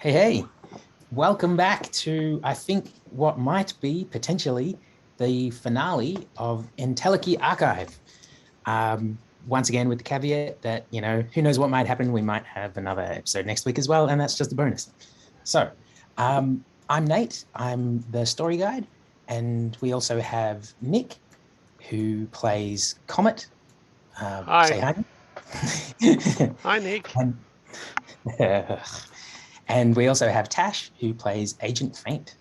Hey, welcome back to, I think, what might be potentially the finale of Entelechy Archive. Once again, with the caveat that, who knows what might happen. We might have another episode next week as well, and that's just a bonus. So, I'm Nate, I'm the story guide, and we also have Nick, who plays Comet. Say Hi. hi. Hi, Nick. and, and we also have Tash, who plays Agent Faint.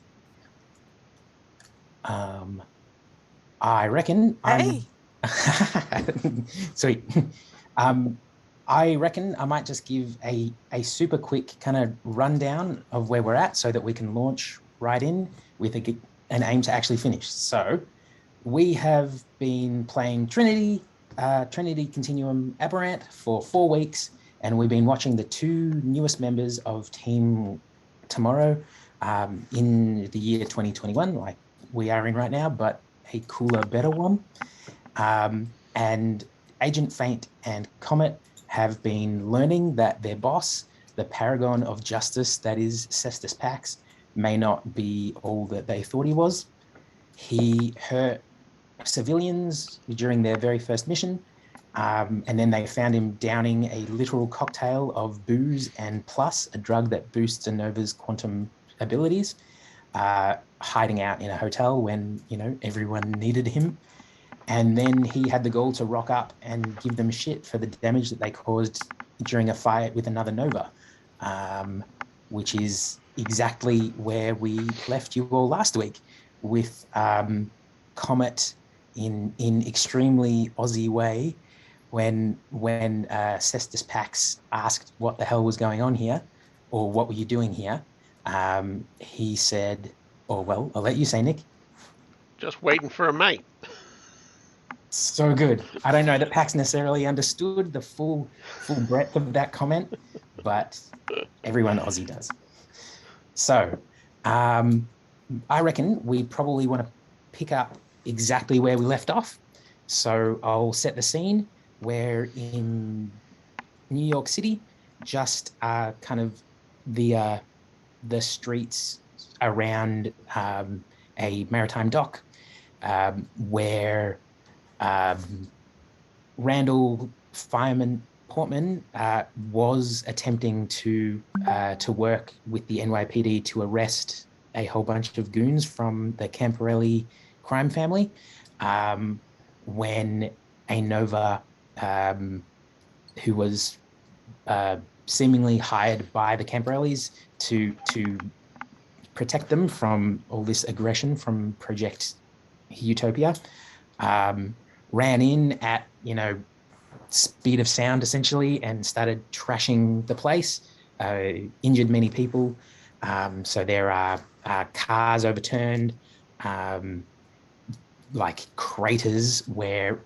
Um, I reckon I'm Hey, sweet. Um, I reckon I might just give a super quick kind of rundown of where we're at so that we can launch right in with an aim to actually finish. So we have been playing Trinity Continuum Aberrant for 4 weeks, and we've been watching the two newest members of Team Tomorrow in the year 2021, like we are in right now, but a cooler, better one. And Agent Faint and Comet have been learning that their boss, the paragon of justice that is Cestus Pax, may not be all that they thought he was. He hurt civilians during their very first mission. And then they found him downing a literal cocktail of booze and plus a drug that boosts a Nova's quantum abilities, hiding out in a hotel when, everyone needed him. And then he had the gall to rock up and give them shit for the damage that they caused during a fight with another Nova, um, which is exactly where we left you all last week with Comet in extremely Aussie way when Cestus Pax asked what the hell was going on here or what were you doing here. He said, "Oh well, I'll let you say, Nick." Just waiting for a mate. So good. I don't know that Pax necessarily understood the full breadth of that comment, but everyone Aussie does. So um, I reckon we probably want to pick up exactly where we left off. So I'll set the scene. We're in New York City, just kind of the uh, the streets around a maritime dock, where um, Randall Fireman Portman was attempting to work with the NYPD to arrest a whole bunch of goons from the Camporelli crime family, um, when a Nova, um, who was uh, seemingly hired by the Camporellis to protect them from all this aggression from Project Utopia, um, ran in at speed of sound essentially and started trashing the place, injured many people. So there are cars overturned, um, like craters where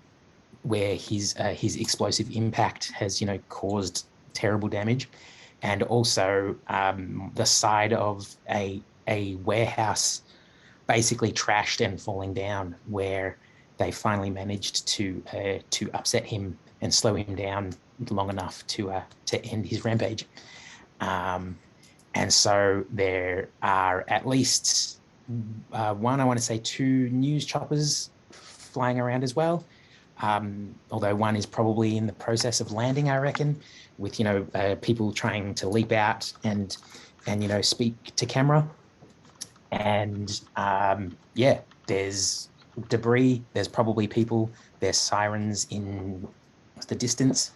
his explosive impact has caused terrible damage, and also the side of a warehouse basically trashed and falling down, where they finally managed to upset him and slow him down long enough to end his rampage. Um, and so there are at least one, I want to say two news choppers flying around as well. Although one is probably in the process of landing, I reckon, with people trying to leap out and speak to camera. And yeah, there's debris, there's probably people, there's sirens in the distance,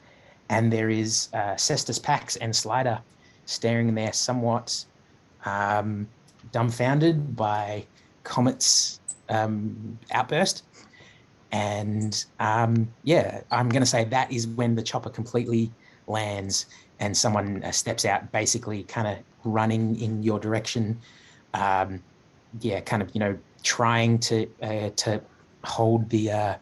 and there is Cestus Pax and Slider staring there somewhat um, dumbfounded by Comet's outburst. And yeah, I'm going to say that is when the chopper completely lands and someone steps out, basically kind of running in your direction. Um, yeah, kind of trying to hold their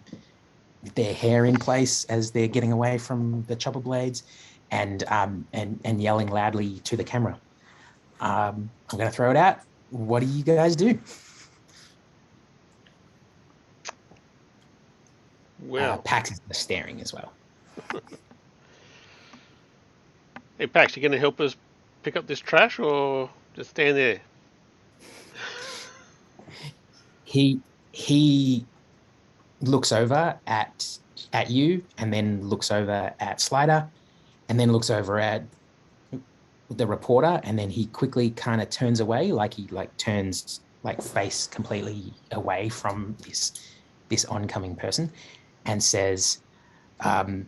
hair in place as they're getting away from the chopper blades, and yelling loudly to the camera. I'm going to throw it out. What do you guys do? Well, Pax is staring as well. hey, Pax, you going to help us pick up this trash or just stand there? He looks over at you, and then looks over at Slider, and then looks over at the reporter, and then he quickly kind of turns away, like he turns face completely away from this oncoming person, and says, I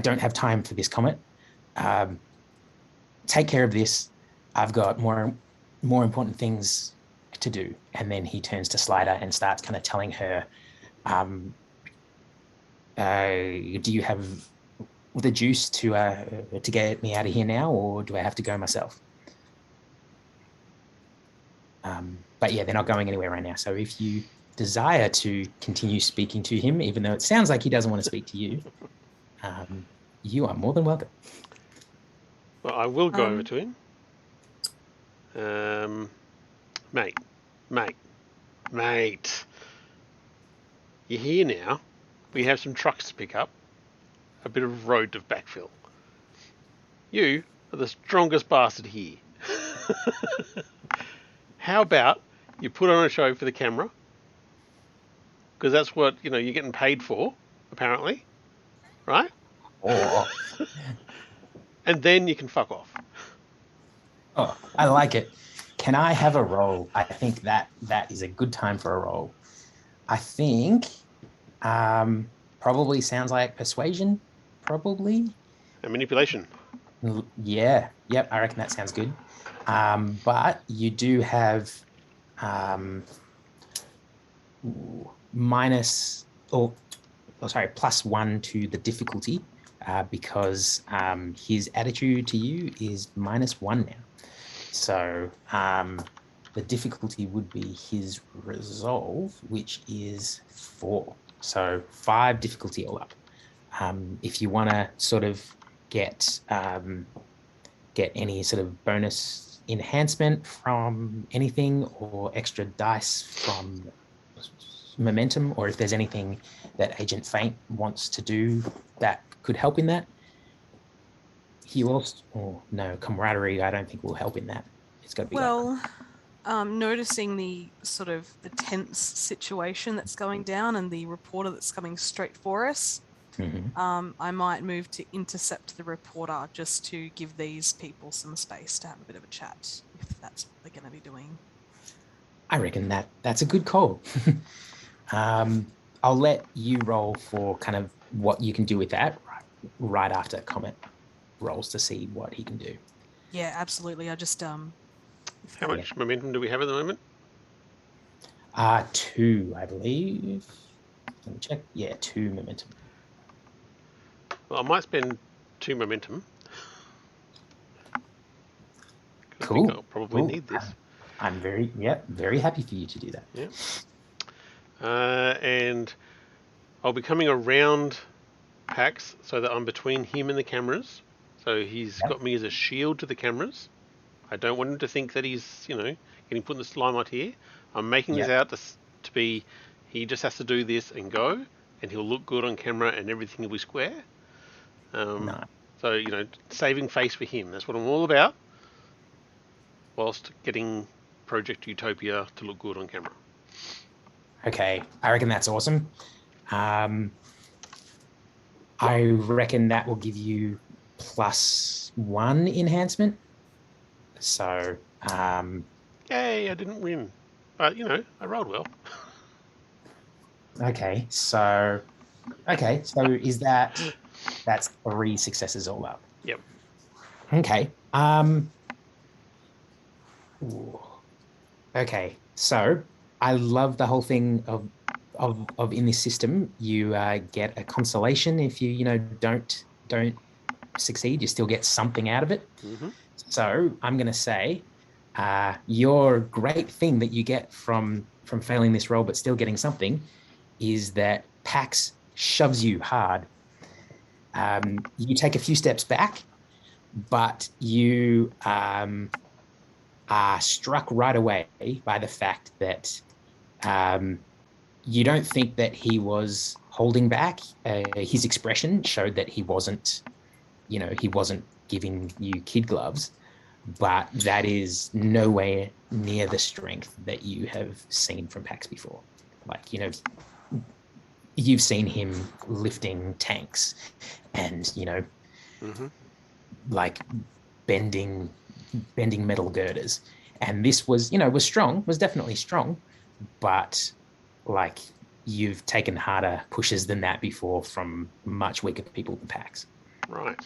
don't have time for this comment. Take care of this. I've got more important things to do. And then he turns to Slider and starts kind of telling her, do you have the juice to get me out of here now, or do I have to go myself? But yeah, they're not going anywhere right now. So if you desire to continue speaking to him, even though it sounds like he doesn't want to speak to you, you are more than welcome. Well, I will go over to him. Mate. You're here now. We have some trucks to pick up. A bit of road to backfill. You are the strongest bastard here. How about you put on a show for the camera? Because that's what, you're getting paid for, apparently. Right? Oh. And then you can fuck off. Oh, I like it. Can I have a roll? I think that is a good time for a roll. I think probably sounds like persuasion, probably. And manipulation. Yeah. Yep. I reckon that sounds good. But you do have +1 to the difficulty because his attitude to you is -1 now. So the difficulty would be his resolve, which is 4. So 5 difficulty all up. If you want to sort of get any sort of bonus enhancement from anything, or extra dice from momentum, or if there's anything that Agent Faint wants to do that could help in that. He also, no, camaraderie, I don't think will help in that. It's got to be noticing the sort of the tense situation that's going down and the reporter that's coming straight for us, I might move to intercept the reporter just to give these people some space to have a bit of a chat, if that's what they're going to be doing. I reckon that's a good call. I'll let you roll for kind of what you can do with that right after Comet rolls to see what he can do. Yeah, absolutely. I just How much momentum do we have at the moment? 2, I believe. Let me check. Yeah, 2 momentum. Well, I might spend 2 momentum. Cool. I think I'll probably need this. I'm very happy for you to do that. Yeah. And I'll be coming around Pax so that I'm between him and the cameras. So he's got me as a shield to the cameras. I don't want him to think that he's, getting put in the limelight here. I'm making this out to be, he just has to do this and go, and he'll look good on camera and everything will be square. No. So, saving face for him. That's what I'm all about, whilst getting Project Utopia to look good on camera. Okay, I reckon that's awesome. I reckon that will give you +1 enhancement. So, yay, I didn't win. But, I rolled well. Okay, so is that's 3 successes all up? Yep. Okay. Okay, so I love the whole thing of in this system, you get a consolation if you don't succeed. You still get something out of it. So I'm going to say your great thing that you get from failing this roll but still getting something is that Pax shoves you hard. You take a few steps back, but you are struck right away by the fact that you don't think that he was holding back. His expression showed that he wasn't giving you kid gloves, but that is nowhere near the strength that you have seen from Pax before. Like, you've seen him lifting tanks and, like bending metal girders. And this was, was strong, was definitely strong, but like you've taken harder pushes than that before from much weaker people than Pax. Right.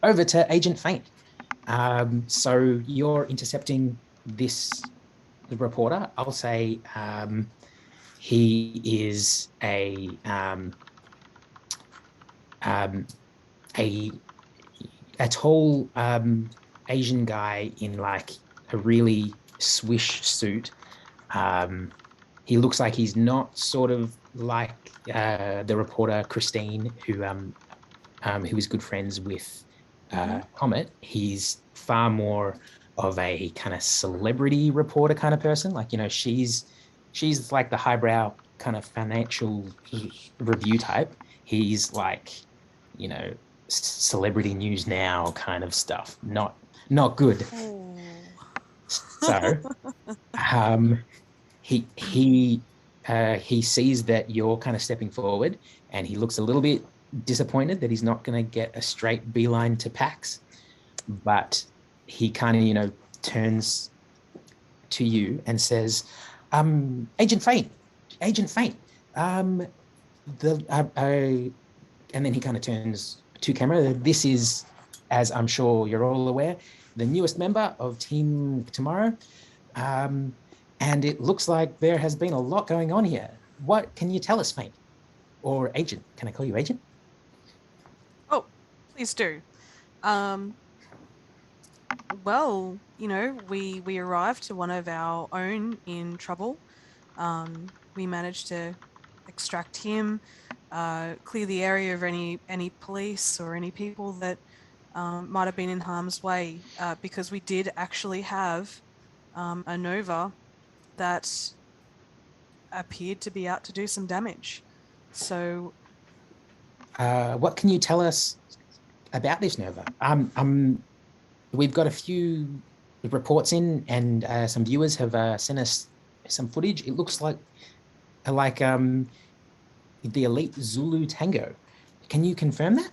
Over to Agent Faint. So you're intercepting the reporter. I'll say he is a tall Asian guy in like a really swish suit. He looks like he's not sort of like the reporter Christine, who is good friends with Comet. He's far more of a kind of celebrity reporter kind of person. Like, she's like the highbrow kind of financial review type. He's like, celebrity news now kind of stuff. Not good. Oh. So he sees that you're kind of stepping forward, and he looks a little bit disappointed that he's not going to get a straight beeline to Pax, but he kind of turns to you and says, Agent Faint, and then he kind of turns to camera. This is, as I'm sure you're all aware, the newest member of Team Tomorrow. And it looks like there has been a lot going on here. What can you tell us, Faint? Or Agent? Can I call you Agent? Oh, please do. Well, we arrived to one of our own in trouble. We managed to extract him, clear the area of any police or any people that might have been in harm's way, because we did actually have a Nova that appeared to be out to do some damage. So, what can you tell us about this Nova? We've got a few reports in, and some viewers have sent us some footage. It looks like the elite Zulu Tango. Can you confirm that?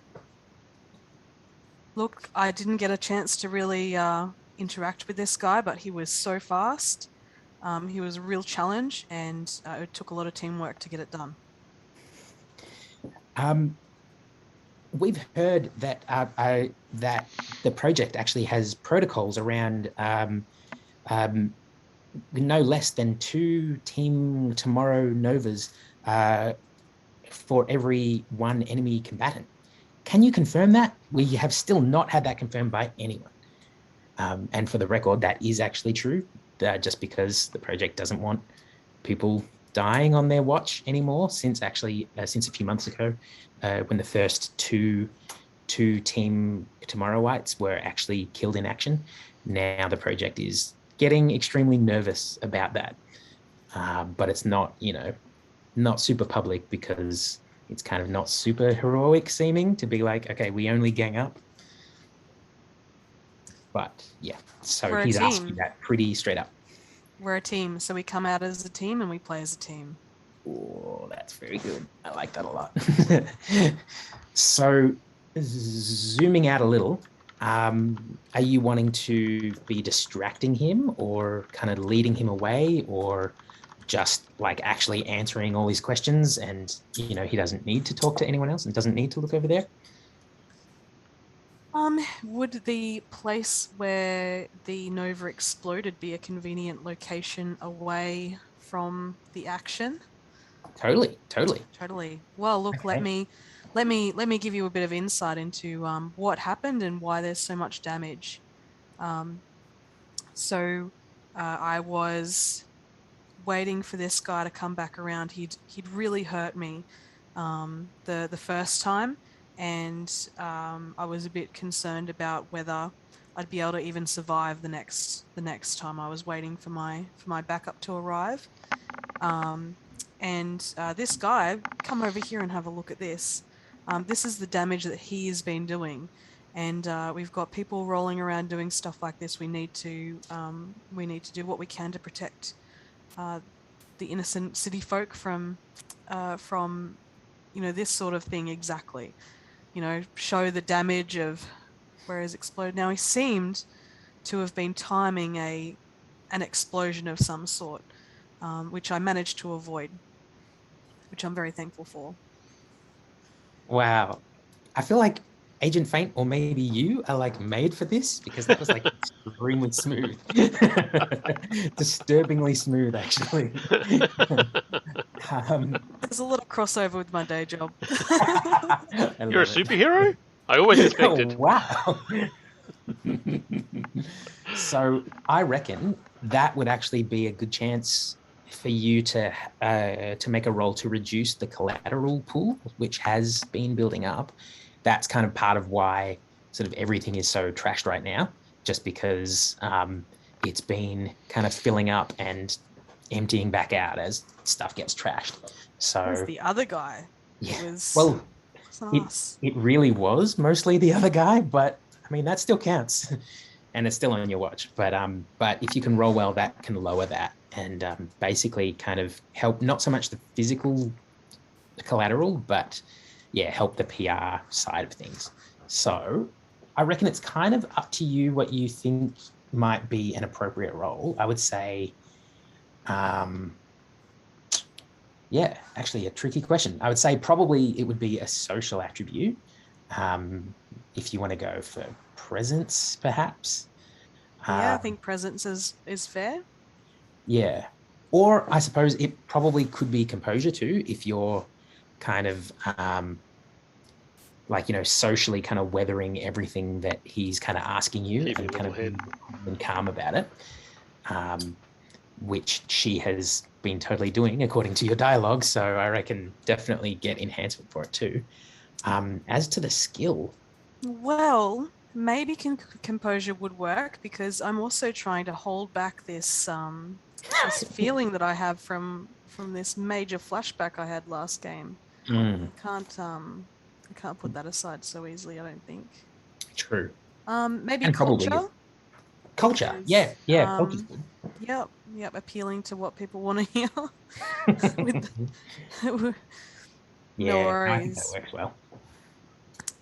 look, I didn't get a chance to really interact with this guy, but he was so fast. He was a real challenge, and it took a lot of teamwork to get it done. We've heard that that the project actually has protocols around no less than 2 Team Tomorrow Novas for every 1 enemy combatant. Can you confirm that? We have still not had that confirmed by anyone. And for the record, that is actually true, just because the project doesn't want people dying on their watch anymore since a few months ago, when the first two Team Tomorrowites were actually killed in action. Now the project is getting extremely nervous about that, but it's not not super public, because it's kind of not super heroic seeming to be like, okay, we only gang up. But yeah, so he's asking that pretty straight up. We're a team, so we come out as a team and we play as a team. Oh, that's very good. I like that a lot. So, zooming out a little, are you wanting to be distracting him, or kind of leading him away, or just like actually answering all his questions, and he doesn't need to talk to anyone else and doesn't need to look over there? Would the place where the Nova exploded be a convenient location away from the action? Totally. Well, look, Okay. let me give you a bit of insight into what happened and why there's so much damage. So I was waiting for this guy to come back around. He'd really hurt me the first time, and I was a bit concerned about whether I'd be able to even survive the next time. I was waiting for my backup to arrive. And this guy, come over here and have a look at this. This is the damage that he has been doing. and we've got people rolling around doing stuff like this. We need to do what we can to protect the innocent city folk from this sort of thing. Exactly. Show the damage of where it's exploded. Now, he seemed to have been timing an explosion of some sort, which I managed to avoid, which I'm very thankful for. Wow. I feel like Agent Faint, or maybe you, are like made for this, because that was like extremely smooth. Disturbingly smooth, actually. There's a lot of crossover with my day job. You're a superhero? I always suspected. Wow. So I reckon that would actually be a good chance for you to make a roll to reduce the collateral pool, which has been building up. That's kind of part of why sort of everything is so trashed right now, just because it's been kind of filling up and emptying back out as stuff gets trashed. So where's the other guy? Yeah. Well, nice. it really was mostly the other guy, but I mean that still counts. And it's still on your watch. But if you can roll well, that can lower that and basically kind of help not so much the physical collateral, but yeah, help the PR side of things. So I reckon it's kind of up to you what you think might be an appropriate role. I would say, yeah, actually a tricky question. I would say probably it would be a social attribute. If you want to go for presence, perhaps. Yeah, I think presence is fair. Yeah. Or I suppose it probably could be composure too, if you're kind of socially kind of weathering everything that he's kind of asking you and kind of being calm about it, which she has been totally doing according to your dialogue. So I reckon definitely get enhancement for it too. As to the skill, well, maybe composure would work, because I'm also trying to hold back this this feeling that I have from this major flashback I had last game. I can't put that aside so easily, I don't think. True. Maybe and culture. Culture. Because, yeah. Culture's good. Yep. Appealing to what people want to hear. No worries. I think that works well.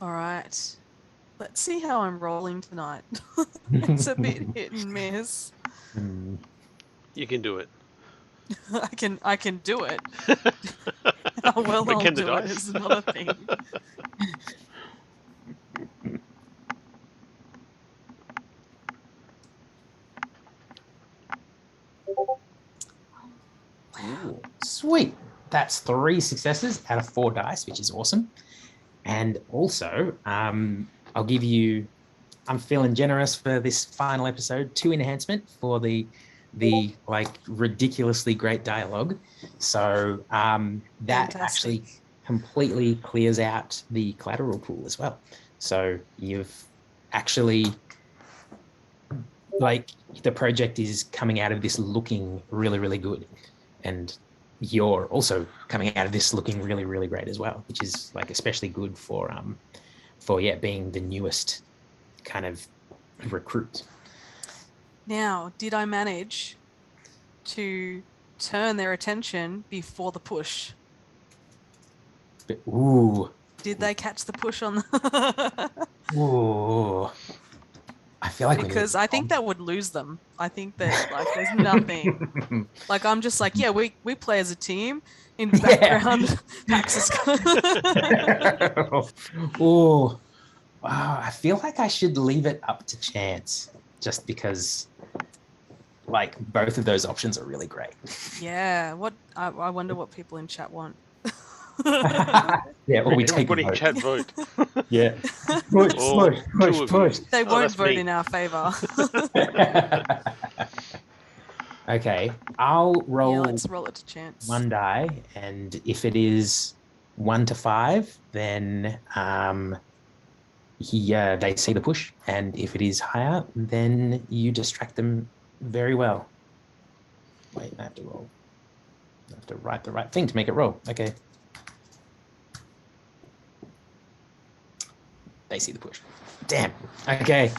All right. Let's see how I'm rolling tonight. It's a bit hit and miss. You can do it. I can do it. How well I'll do it is another thing. Ooh, sweet. That's 3 successes out of 4 dice, which is awesome. And also, I'll give you, I'm feeling generous for this final episode, 2 enhancement for the like ridiculously great dialogue. So that Fantastic. Actually completely clears out the collateral pool as well. So you've actually, like, the project is coming out of this looking really, really good. And you're also coming out of this looking really, really great as well, which is like especially good for being the newest kind of recruit. Now, did I manage to turn their attention before the push? But, ooh. Did they catch the push on the Ooh. I feel like because I think that would lose them. I think that like there's nothing. Like I'm just like, yeah, we play as a team. In the background, Pax is oh, wow. I feel like I should leave it up to chance, just because like both of those options are really great. Yeah. What I wonder what people in chat want. Yeah, or we take everybody in chat vote. Yeah. Push. They won't vote in our favor. Okay, I'll roll. Yeah, let's roll it to chance. 1 die, and if it is 1 to 5, then they see the push, and if it is higher, then you distract them very well. Wait, I have to roll. I have to write the right thing to make it roll. Okay. they see the push. Damn. Okay.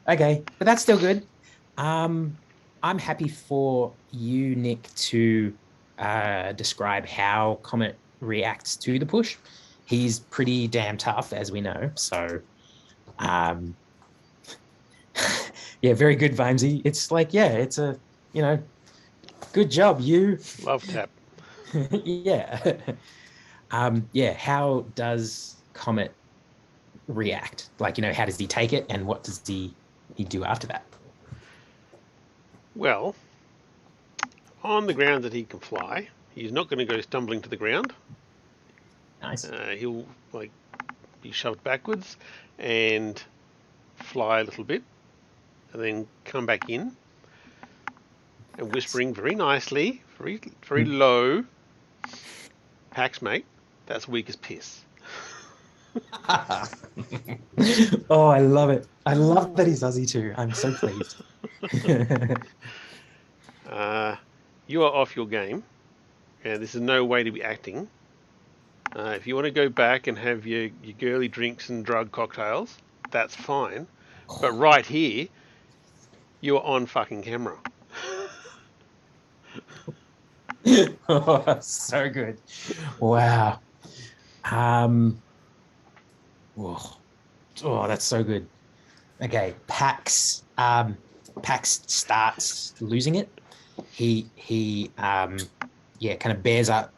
Okay, but that's still good. I'm happy for you, Nick, to describe how Comet reacts to the push. He's pretty damn tough, as we know. So, yeah, very good, Vimesy. It's like, yeah, it's a, good job, you. Love tap. Yeah. Yeah, how does Comet react? Like, how does he take it and what does he do after that? Well, on the ground that he can fly, he's not going to go stumbling to the ground. Nice. He'll be shoved backwards and fly a little bit, and then come back in, and whispering very nicely, very low, Pax, mate, that's weak as piss. Oh, I love it. I love that he's Aussie too. I'm so pleased. You are off your game, and this is no way to be acting. If you want to go back and have your girly drinks and drug cocktails, that's fine. But right here, you're on fucking camera. Oh, so good. Wow. Oh, that's so good. Okay, Pax starts losing it. He kind of bears up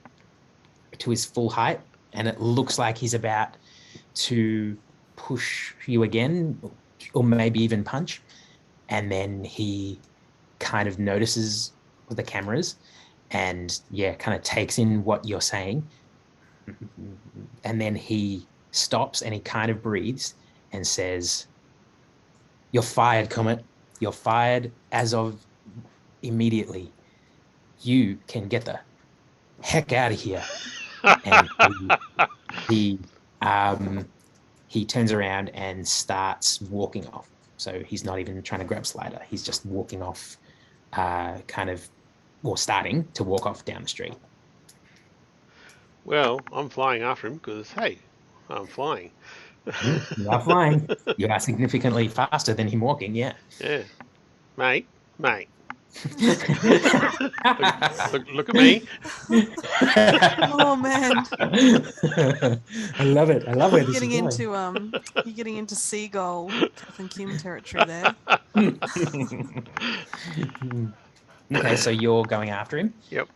to his full height, and it looks like he's about to push you again, or maybe even punch. And then he kind of notices the cameras and kind of takes in what you're saying. And then he stops and he kind of breathes and says, "You're fired, Comet. You're fired as of immediately. You can get the heck out of here." And he turns around and starts walking off. So he's not even trying to grab Slider. He's just walking off, starting to walk off down the street. Well, I'm flying after him because, hey, I'm flying. You are flying. You are significantly faster than him walking, yeah. Yeah. Mate. Look at me. Oh man. I love it. I love where this is going. You're getting into seagull Kath and Kim territory there. Okay, so you're going after him. Yep.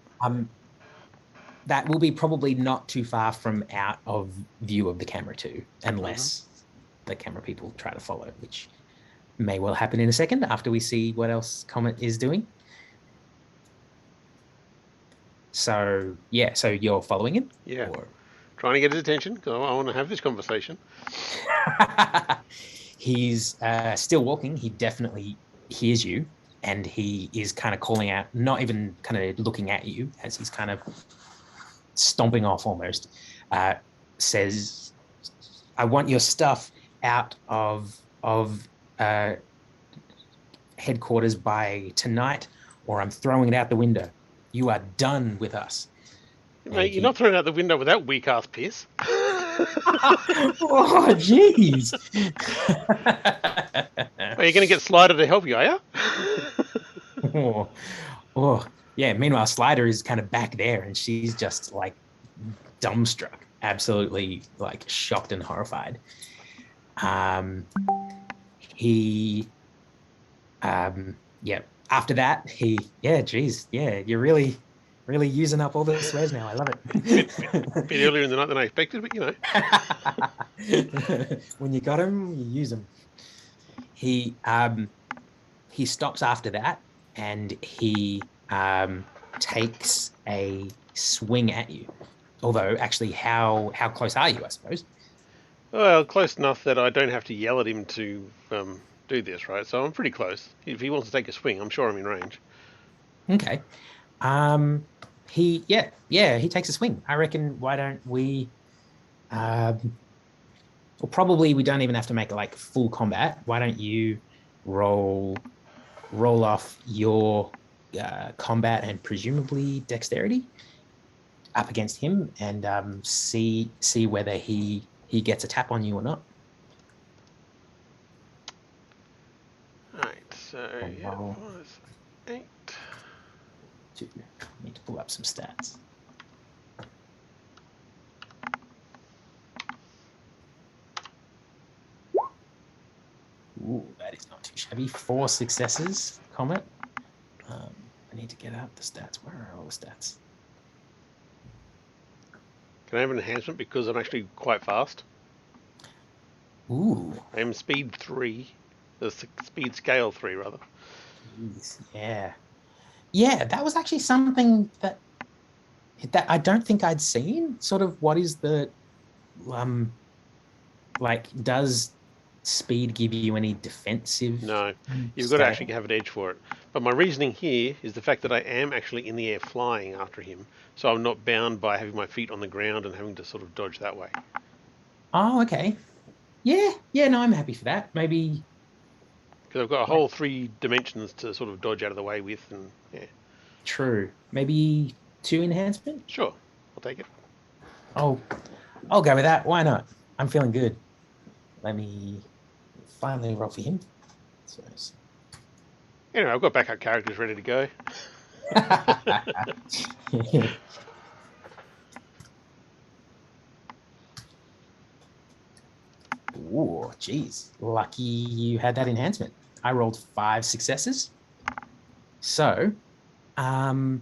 That will be probably not too far from out of view of the camera too, unless the camera people try to follow, which may well happen in a second after we see what else Comet is doing. So, so you're following him? Yeah. Trying to get his attention because I want to have this conversation. He's still walking. He definitely hears you, and he is kind of calling out, not even kind of looking at you as he's kind of stomping off almost, says, "I want your stuff out of headquarters by tonight, or I'm throwing it out the window. You are done with us." Mate, you're not throwing out the window with that weak ass piss. Oh, jeez. Are you going to get Slider to help you, are you? Yeah. Meanwhile, Slider is kind of back there, and she's just like dumbstruck, absolutely like shocked and horrified. After that, you're really using up all the swears now. I love it. Bit earlier in the night than I expected, but when you got him, you use him. He stops after that, and he takes a swing at you. Although, actually, how close are you, I suppose? Well, close enough that I don't have to yell at him to do this, right? So I'm pretty close. If he wants to take a swing, I'm sure I'm in range. Okay. He takes a swing. I reckon, why don't we probably we don't even have to make it like full combat. Why don't you roll off your combat and presumably dexterity up against him, and see whether he he gets a tap on you or not. Alright, so yeah, roll. 5, 8. 2. Need to pull up some stats. Ooh, that is not too shabby. 4 successes, Comet. I need to get out the stats. Where are all the stats? Can I have an enhancement because I'm actually quite fast? Ooh. I am speed 3. The speed scale 3, rather. Jeez, yeah. Yeah, that was actually something that I don't think I'd seen. Sort of what is the like, does speed give you any defensive? No, you've got to actually have an edge for it. But my reasoning here is the fact that I am actually in the air flying after him, so I'm not bound by having my feet on the ground and having to sort of dodge that way. Oh, okay. Yeah, no, I'm happy for that. Maybe because I've got a whole 3 dimensions to sort of dodge out of the way with, and yeah. True. Maybe 2 enhancement? Sure, I'll take it. Oh, I'll go with that. Why not? I'm feeling good. Let me finally roll for him. So, anyway, I've got backup characters ready to go. Ooh, geez. Lucky you had that enhancement. I rolled 5 successes. So, yeah,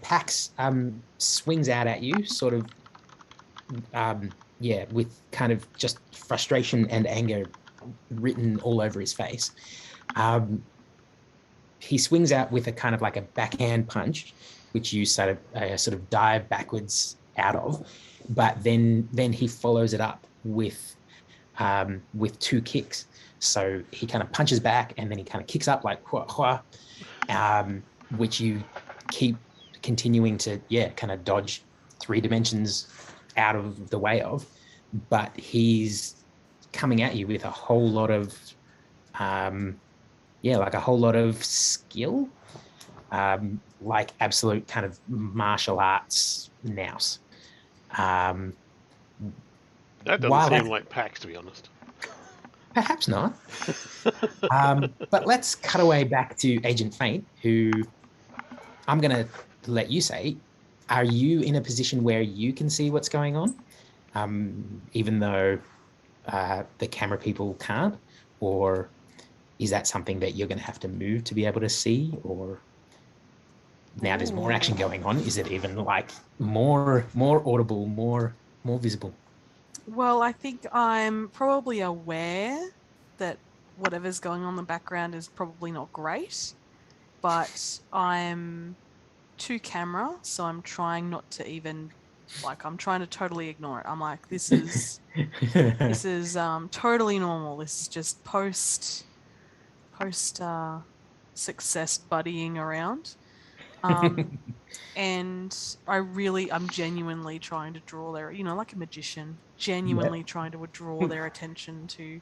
Pax swings out at you, sort of, yeah, with kind of just frustration and anger written all over his face. He swings out with a kind of like a backhand punch, which you sort of dive backwards out of, but then he follows it up with 2 kicks. So he kind of punches back and then he kind of kicks up like hua, hua, which you keep continuing to, yeah, kind of dodge 3 dimensions out of the way of. But he's coming at you with a whole lot of, like a whole lot of skill, like absolute kind of martial arts nous. That doesn't seem like Pax, to be honest. Perhaps not. But let's cut away back to Agent Faint, who I'm going to let you say, are you in a position where you can see what's going on, even though the camera people can't? Or is that something that you're going to have to move to be able to see? Or now there's more action going on, is it even like more audible, more visible? Well, I think I'm probably aware that whatever's going on in the background is probably not great, but I'm to camera, so I'm trying not to even, like, I'm trying to totally ignore it. I'm like, this is totally normal. This is just post success buddying around. And I'm genuinely trying to draw their, like a magician, genuinely trying to draw their attention to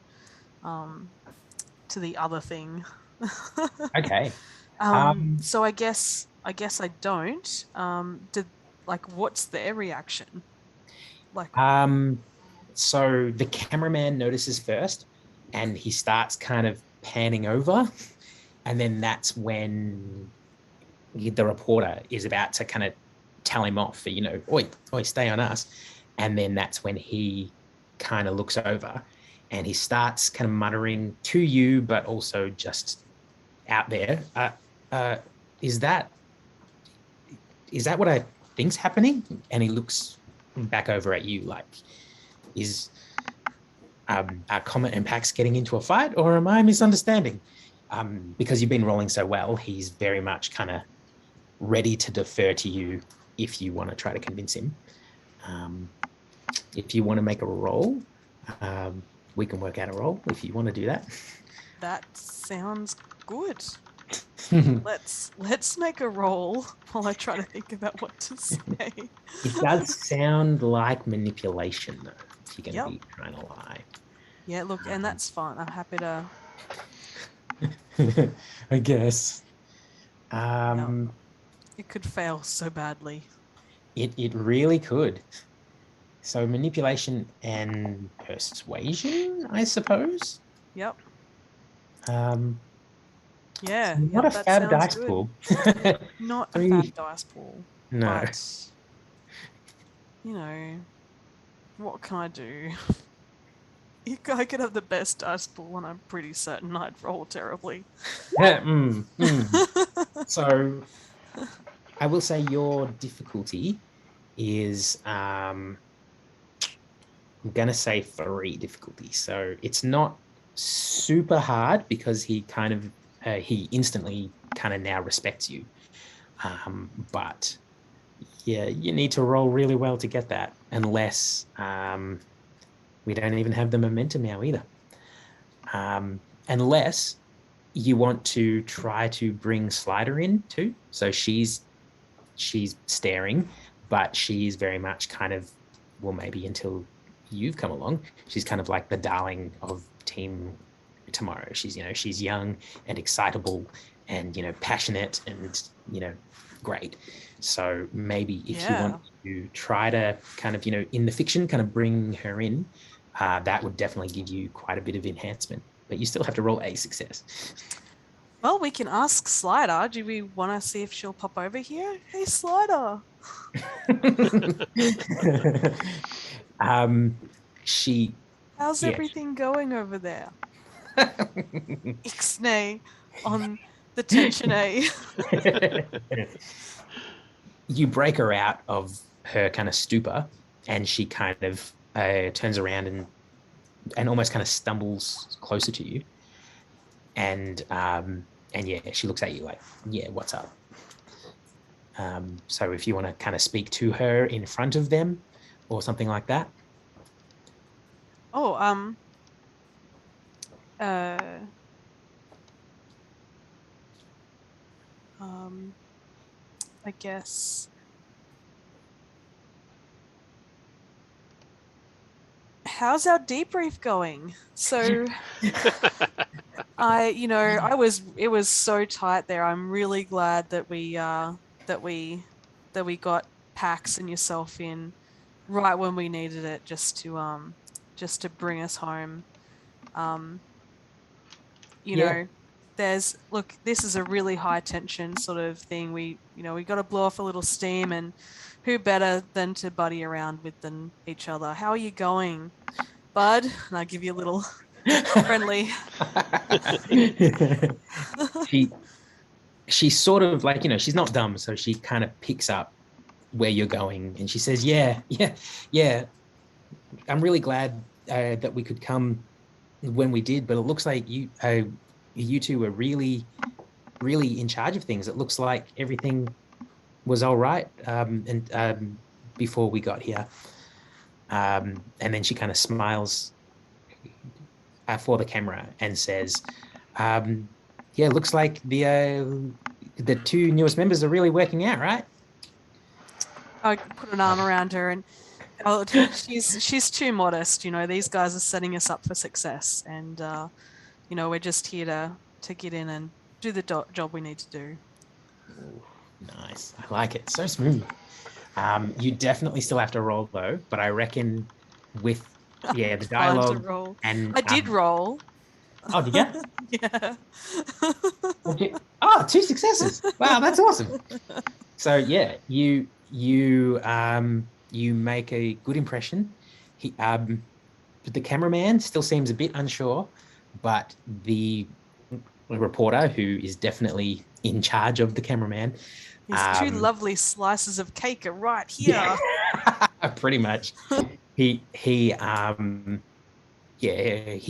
the other thing. Okay. So I guess I don't. What's their reaction? Like, so the cameraman notices first, and he starts kind of panning over, and then that's when the reporter is about to kind of tell him off for, oi, stay on us. And then that's when he kind of looks over and he starts kind of muttering to you, but also just out there. Is that what I think's happening? And he looks back over at you like, is Comet and Pax getting into a fight, or am I misunderstanding? Because you've been rolling so well, he's very much kind of ready to defer to you if you want to try to convince him. If you want to make a roll, we can work out a roll if you want to do that. That sounds good. Let's make a roll while I try to think about what to say. It does sound like manipulation, though, if you're going to be trying to lie. Yeah, look, and that's fine. I'm happy to... I guess. It could fail so badly. It really could. So manipulation and persuasion, I suppose. Yep. Um, Yeah. so not Yep. a That fab sounds dice good. pool. Not a fab 3. dice pool, No. but you know, what can I do? I could have the best dice pool, and I'm pretty certain I'd roll terribly. So I will say your difficulty is I'm gonna say 3 difficulty. So it's not super hard because he kind of he instantly kind of now respects you. But yeah, you need to roll really well to get that, unless we don't even have the momentum now either. Unless you want to try to bring Slider in too. So she's staring, but she's very much kind of, well, maybe until you've come along, she's kind of like the darling of Team Tomorrow. She's young and excitable and passionate and great. So maybe if you want to try to kind of in the fiction kind of bring her in, that would definitely give you quite a bit of enhancement. But you still have to roll a success. Well, we can ask Slider. Do we want to see if she'll pop over here? Hey, Slider. She. How's everything going over there? Ixnay on the tension A. You break her out of her kind of stupor, and she kind of turns around and almost kind of stumbles closer to you, and yeah, she looks at you like, yeah, what's up? So if you want to kind of speak to her in front of them or something like that. Oh, I guess. How's our debrief going? So it was so tight there. I'm really glad that we got Pax and yourself in right when we needed it, just to bring us home. This is a really high tension sort of thing. We got to blow off a little steam, and who better than to buddy around with than each other? How are you going, bud? And I give you a little friendly. She's sort of like, she's not dumb, so she kind of picks up where you're going, and she says, yeah, I'm really glad that we could come when we did, but it looks like you two were really in charge of things. It looks like everything was all right, and before we got here, and then she kind of smiles for the camera and says, yeah, looks like the 2 newest members are really working out, right? I put an arm around her, and she's too modest. These guys are setting us up for success, and we're just here to get in and do the job we need to do. Ooh, nice. I like it. So smooth. You definitely still have to roll though, but I reckon with the dialogue roll. and I did roll. Oh, did you? Yeah. Okay. 2 successes. Wow, that's awesome. So yeah, you make a good impression. The cameraman still seems a bit unsure, but the reporter, who is definitely in charge of the cameraman, These 2 lovely slices of cake are right here. Yeah, pretty much. He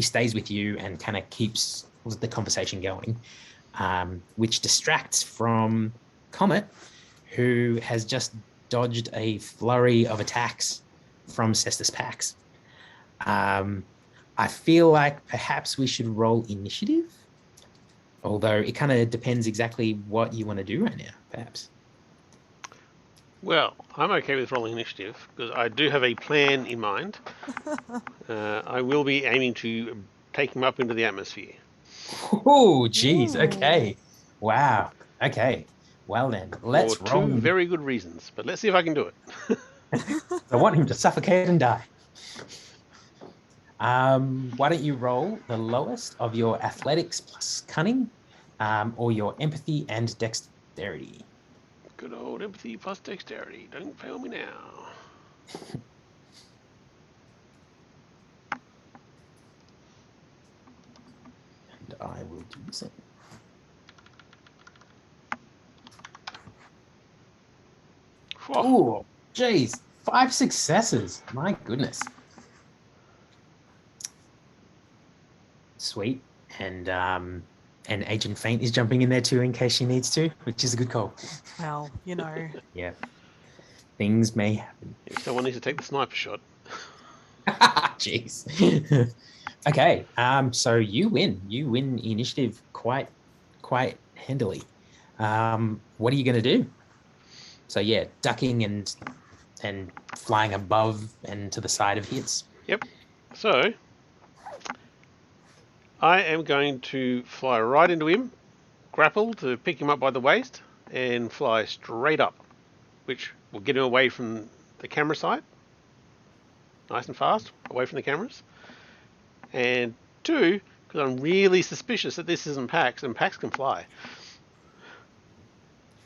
stays with you and kind of keeps the conversation going, which distracts from Comet, who has just dodged a flurry of attacks from Cestus Pax. I feel like perhaps we should roll initiative, although it kind of depends exactly what you want to do right now, perhaps. Well, I'm okay with rolling initiative because I do have a plan in mind. I will be aiming to take him up into the atmosphere. Oh, geez. Okay. Wow. Okay. Well then, let's roll. For 2 roll. very good reasons, but let's see if I can do it. I want him to suffocate and die. Why don't you roll the lowest of your athletics plus cunning, or your empathy and dexterity? Good old empathy plus dexterity. Don't fail me now. And I will do the same. Oh, geez, 5 successes. My goodness. Sweet. And Agent Faint is jumping in there too in case she needs to, which is a good call. Well, you know. Yeah. Things may happen. If someone needs to take the sniper shot. Jeez. Okay. So you win. You win initiative quite handily. What are you going to do? So yeah, ducking and flying above and to the side of hits. Yep. So I am going to fly right into him, grapple to pick him up by the waist, and fly straight up, which will get him away from the camera side, nice and fast, away from the cameras. And 2, because I'm really suspicious that this isn't Pax, and Pax can fly.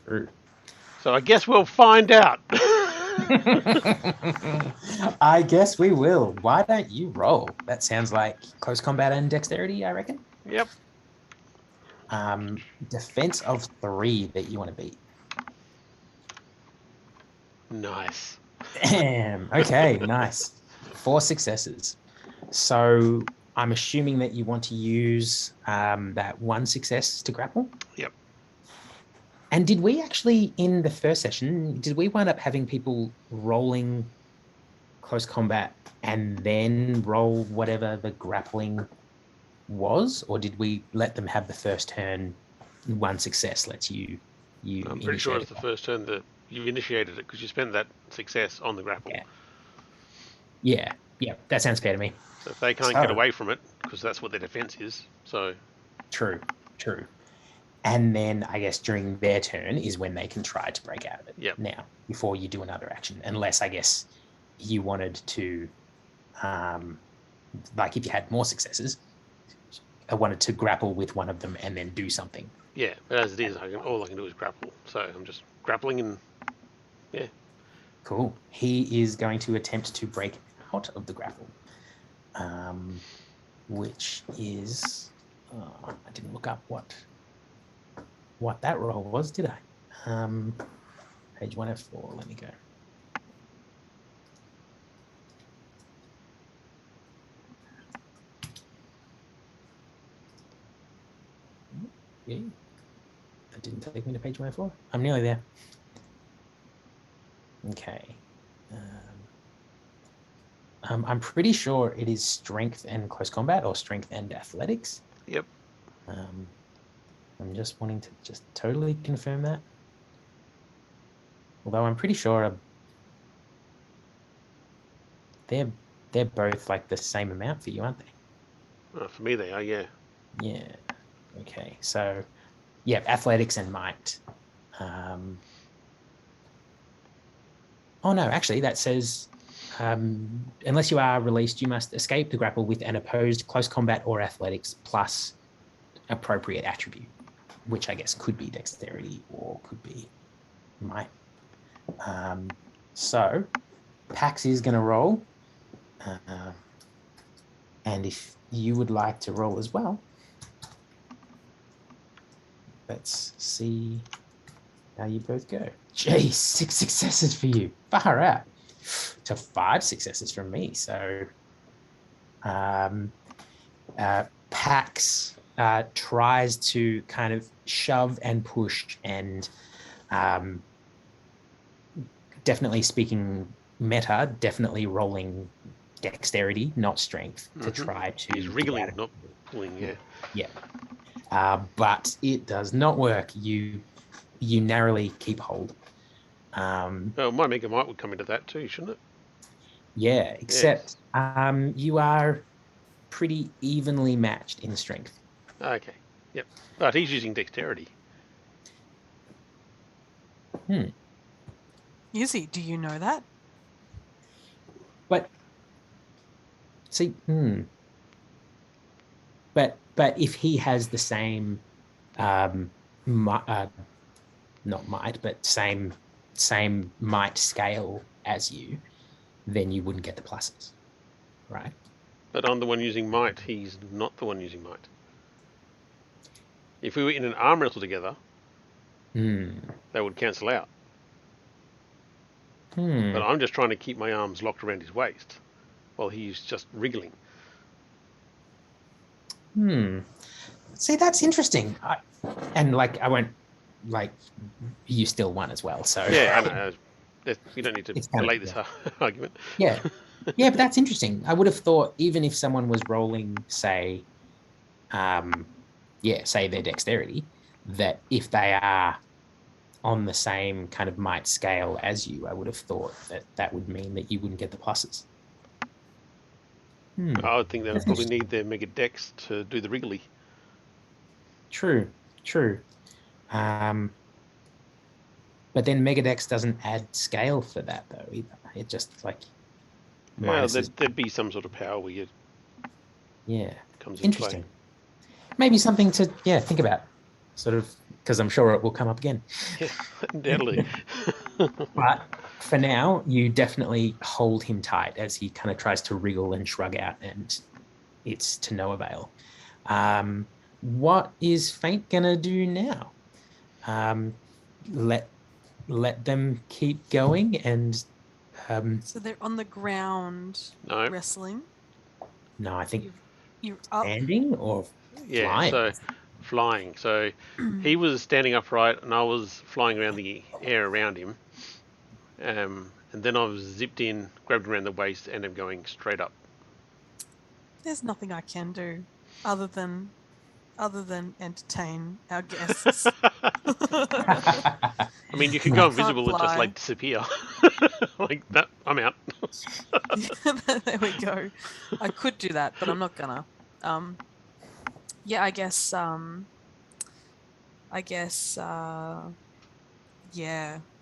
True. So I guess we'll find out. I guess we will. Why don't you roll? That sounds like close combat and dexterity, I reckon. Yep. Defense of 3 that you want to beat. Nice. Damn. Okay, nice. 4 successes. So I'm assuming that you want to use that 1 success to grapple? Yep. And did we actually, in the first session, did we wind up having people rolling close combat and then roll whatever the grappling was? Or did we let them have the first turn, 1 success lets you I'm pretty sure it's the first turn that you initiated it because you spent that success on the grapple. Yeah, that sounds fair to me. So if they can't get away from it, because that's what their defense is, so... True. And then I guess during their turn is when they can try to break out of it. Yep. Now, before you do another action, unless I guess you wanted to, like if you had more successes, I wanted to grapple with one of them and then do something. Yeah, but as it is, all I can do is grapple. So I'm just grappling and, yeah. Cool. He is going to attempt to break out of the grapple, which is, I didn't look up what that roll was, did I? Page 104, let me go. Yeah, that didn't take me to page 104. I'm nearly there. Okay. I'm pretty sure it is strength and close combat or strength and athletics. Yep. I'm just wanting to just totally confirm that. Although I'm pretty sure they're both like the same amount for you, aren't they? For me, they are, yeah. Yeah. Okay. So, yeah, athletics and might. Oh no, actually, that says unless you are released, you must escape the grapple with an opposed close combat or athletics plus appropriate attribute, which I guess could be dexterity or could be might. So Pax is going to roll. And if you would like to roll as well, let's see how you both go. Gee, 6 successes for you. Far out. To 5 successes from me. So Pax tries to kind of shove and push and definitely speaking meta, definitely rolling dexterity, not strength, to try to... He's wriggling, not pulling, yeah. Yeah. But it does not work. You narrowly keep hold. Well, my Mega Might would come into that too, shouldn't it? Yeah, except you are pretty evenly matched in strength. Okay, yep. But he's using dexterity. Izzy, do you know that? But see, but if he has the same, not might, but same might scale as you, then you wouldn't get the pluses, right? But I'm the one using might. He's not the one using might. If we were in an arm wrestle together, they would cancel out. But I'm just trying to keep my arms locked around his waist while he's just wriggling. See, that's interesting. And like, I won't, like, you still won as well. So yeah, I know. You don't need to delay this argument. Yeah, yeah, but that's interesting. I would have thought even if someone was rolling, say, say their dexterity, that if they are on the same kind of might scale as you, I would have thought that would mean that you wouldn't get the pluses. I would think they would probably need their mega dex to do the wriggly. True. But then Megadex doesn't add scale for that though either. It just like there'd be some sort of power where you comes into interesting. Play. Maybe something to think about, sort of, because I'm sure it will come up again. Yeah, undoubtedly. But for now, you definitely hold him tight as he kind of tries to wriggle and shrug out, and it's to no avail. What is Faint gonna do now? Let them keep going and. So they're on the ground wrestling. No, I think you're up. Standing or flying. So flying. So he was standing upright, and I was flying around the air around him. And then I was zipped in, grabbed around the waist, and I'm going straight up. There's nothing I can do other than entertain our guests. I mean, you can go invisible and just like disappear. Like that, I'm out. There we go. I could do that, but I'm not gonna. I guess.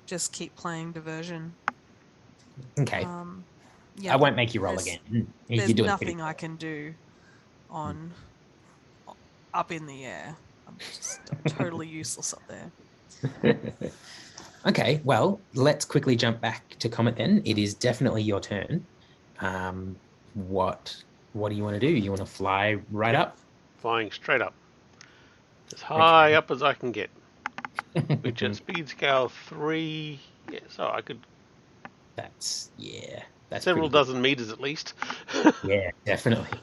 Just keep playing diversion. Okay. I won't make you roll again. There's nothing I can do on up in the air. I'm totally useless up there. Okay, well, let's quickly jump back to Comet then. It is definitely your turn. What do you want to do? You want to fly right up? Flying straight up. As high up as I can get. Which at speed scale 3, so I could... That's several dozen meters at least. Yeah, definitely.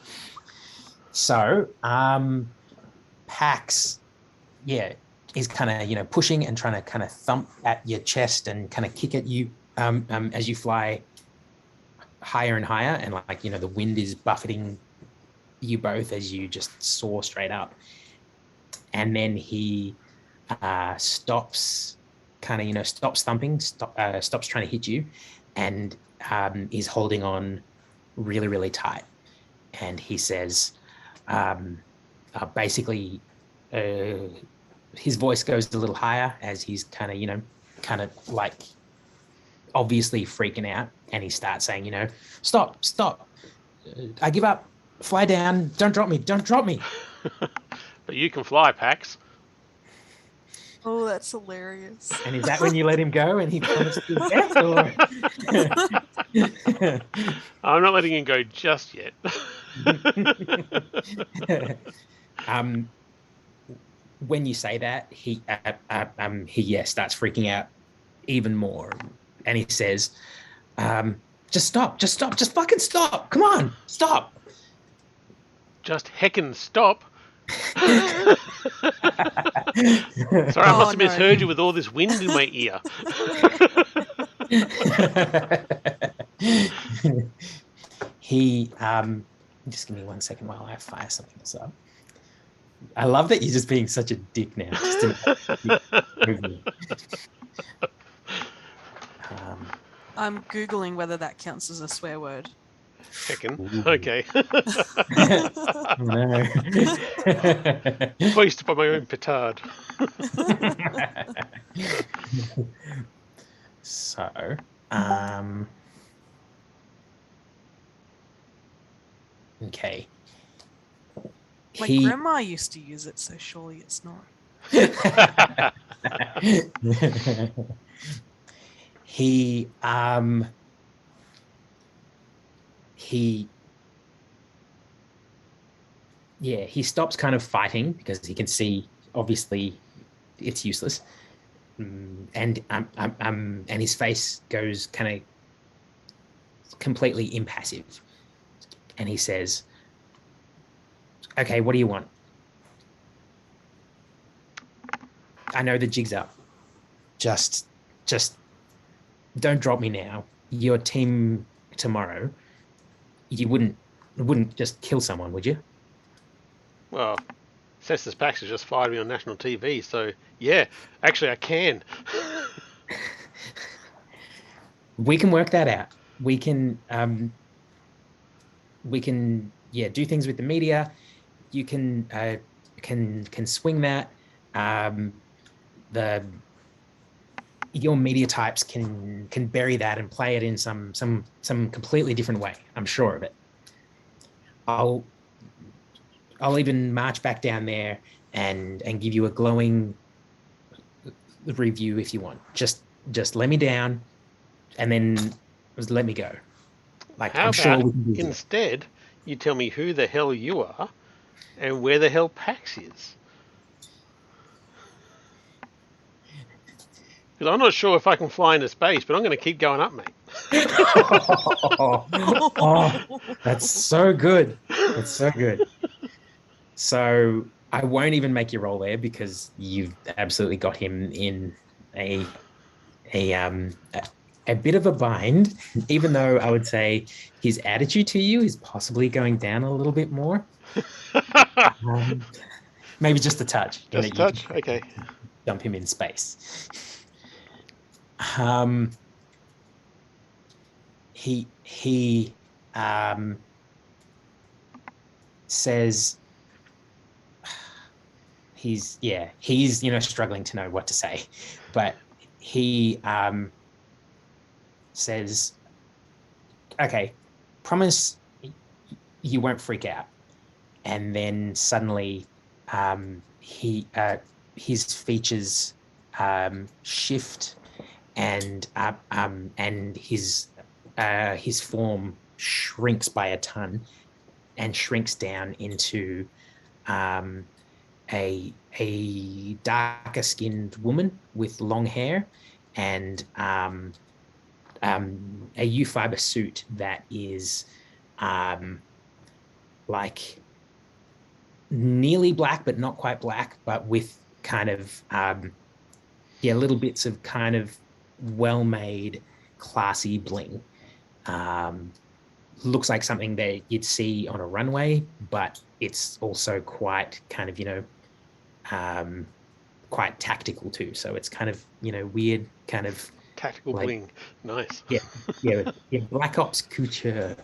So, Pax, is kind of, pushing and trying to kind of thump at your chest and kind of kick at you as you fly higher and higher. And like, the wind is buffeting you both as you just soar straight up. And then he stops thumping, stops trying to hit you, and is holding on really, really tight. And he says, basically, his voice goes a little higher as he's kind of like obviously freaking out, and he starts saying, stop, I give up, fly down, don't drop me. But you can fly, Pax. Oh, that's hilarious. And is that when you let him go and he promised to death, or? I'm not letting him go just yet. When you say that, he starts freaking out even more, and he says, just stop, just fucking stop, come on, stop. Just heckin' stop. Sorry, I must have misheard you with all this wind in my ear. He just give me 1 second while I fire something else up. I love that you're just being such a dick now. I'm Googling whether that counts as a swear word. Heckin'. Okay. No. Voiced by my own petard. So, Okay. My He grandma used to use it, so surely it's not. he he yeah, he stops kind of fighting because he can see obviously it's useless. And his face goes kind of completely impassive. And he says, "Okay, what do you want? I know the jig's up. Just don't drop me now. Your team tomorrow. You wouldn't just kill someone, would you?" Well, Cestus Pax has just fired me on national TV, so yeah, actually I can. We can work that out. We can do things with the media. You can swing that. The Your media types can bury that and play it in some completely different way. I'm sure of it. I'll even march back down there and give you a glowing review if you want. Just let me down and then just let me go. Like, How I'm sure about we can do it. instead you tell me who the hell you are and where the hell Pax is? Because I'm not sure if I can fly into space, but I'm going to keep going up, mate. That's so good. That's so good. So I won't even make you roll there because you've absolutely got him in a a um a, a bit of a bind, even though I would say his attitude to you is possibly going down a little bit more. Um, Maybe just a touch in Just that you touch? can Okay. dump him in space. Um, he says he's struggling to know what to say, but he says, "Okay, promise you won't freak out." And then suddenly, his features shift, and his form shrinks by a ton and shrinks down into um, a darker skinned woman with long hair and a U fiber suit that is um, like nearly black, but not quite black, but with kind of little bits of kind of well made, classy bling. Um, Looks like something that you'd see on a runway, but it's also quite kind of um, quite tactical too. So it's kind of weird, kind of Tactical like bling. Nice. yeah, Black Ops couture.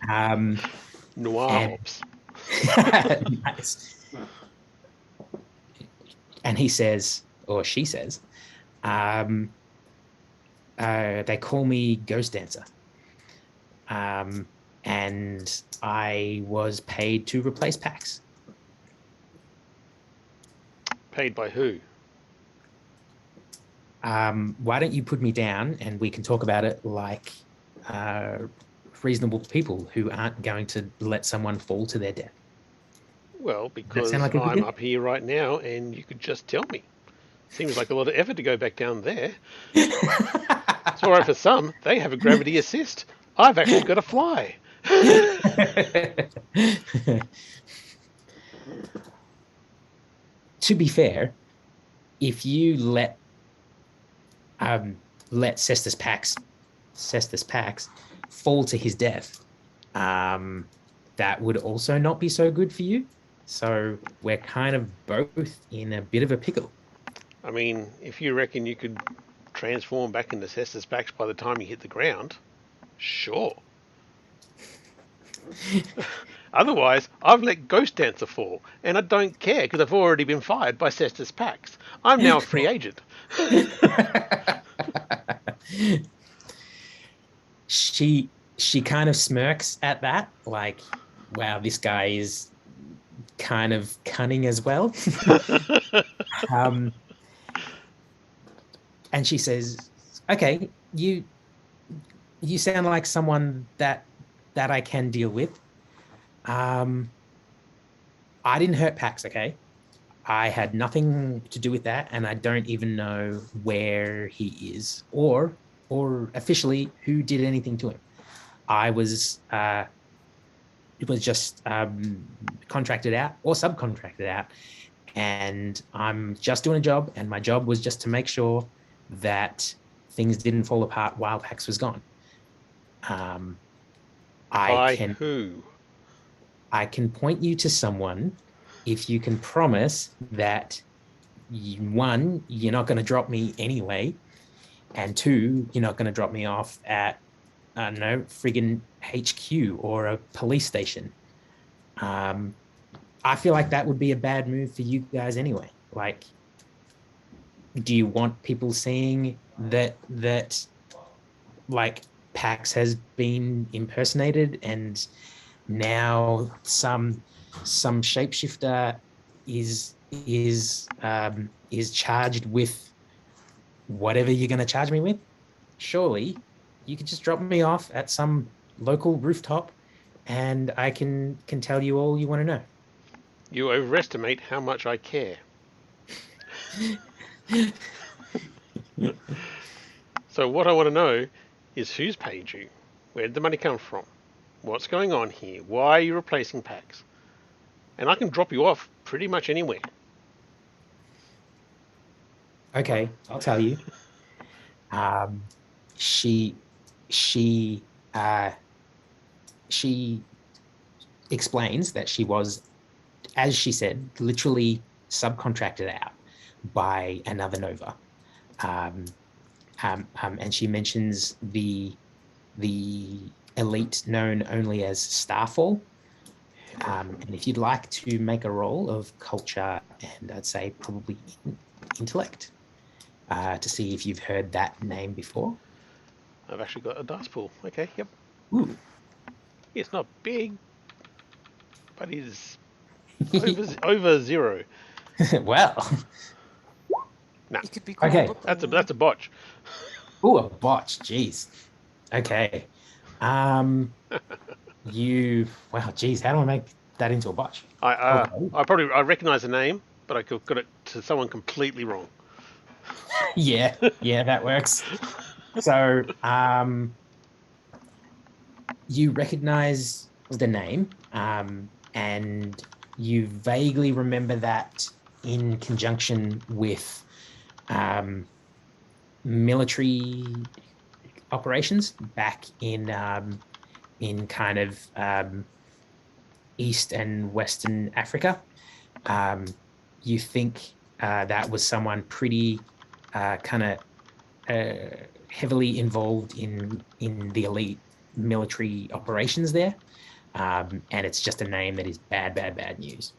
Um, Noir and ops. nice. And he says, or she says, um, they call me Ghost Dancer. Um, and I was paid to replace Pax. Paid by who? Why don't you put me down and we can talk about it like uh, reasonable people who aren't going to let someone fall to their death? Well, Does that sound because like a good I'm deal? up here right now and you could just tell me. Seems like a lot of effort to go back down there. It's alright for some. They have a gravity assist. I've actually got to fly. To be fair, if you um, let Cestus Pax fall to his death, that would also not be so good for you. So we're kind of both in a bit of a pickle. I mean, if you reckon you could transform back into Cestus Pax by the time you hit the ground, sure. Otherwise, I've let Ghost Dancer fall, and I don't care because I've already been fired by Cestus Pax. I'm now a free agent. she she kind of smirks at that, like, wow, this guy is kind of cunning as well. um, and she says, okay, you sound like someone that I can deal with. Um, I didn't hurt Pax, okay? I had nothing to do with that, and I don't even know where he is or officially who did anything to him. I was it was just contracted out or subcontracted out, and I'm just doing a job, and my job was just to make sure that things didn't fall apart while Pax was gone. Um, I By can who? I can point you to someone if you can promise that one, you're not going to drop me anyway, and two, you're not going to drop me off at I don't know, friggin' HQ or a police station. Um, I feel like that would be a bad move for you guys anyway. Like, do you want people seeing that like Pax has been impersonated and now some shapeshifter is charged with whatever you're going to charge me with? Surely you could just drop me off at some local rooftop and I can tell you all you want to know. You overestimate how much I care. So what I want to know is who's paid you? Where did the money come from? What's going on here? Why are you replacing Pax? And I can drop you off pretty much anywhere. Okay, I'll tell you. Um, she she uh, she explains that she was, as she said, literally subcontracted out by another Nova. Um, and she mentions the elite known only as Starfall. And if you'd like to make a roll of culture and I'd say probably intellect to see if you've heard that name before. I've actually got a dice pool. Okay, yep. Ooh. It's not big, but it's over 0. Well, Nah, You could be called okay. that's a botch. Ooh, a botch. Jeez. Okay. Um, wow, geez, how do I make that into a botch? Okay. I recognise the name, but I got it to someone completely wrong. Yeah, that works. So, you recognize the name, and you vaguely remember that in conjunction with military operations back in kind of East and Western Africa. Um, you think that was someone pretty kind of heavily involved in the elite military operations there, and it's just a name that is bad news.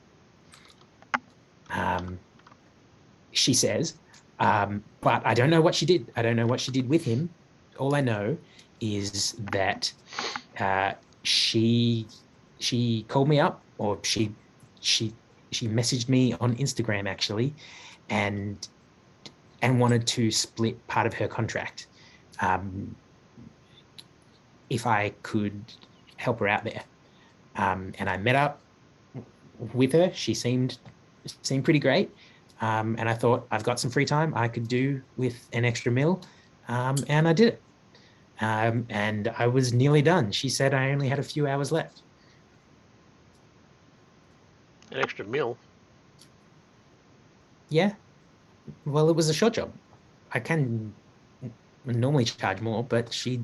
She says, but I don't know what she did. I don't know what she did with him. All I know is that she called me up, or she messaged me on Instagram actually, and wanted to split part of her contract. If I could help her out there. And I met up with her. She seemed pretty great. And I thought, I've got some free time I could do with an extra meal. And I did it. And I was nearly done. She said I only had a few hours left. An extra meal? Yeah. Well, it was a short job. I can normally charge more, but she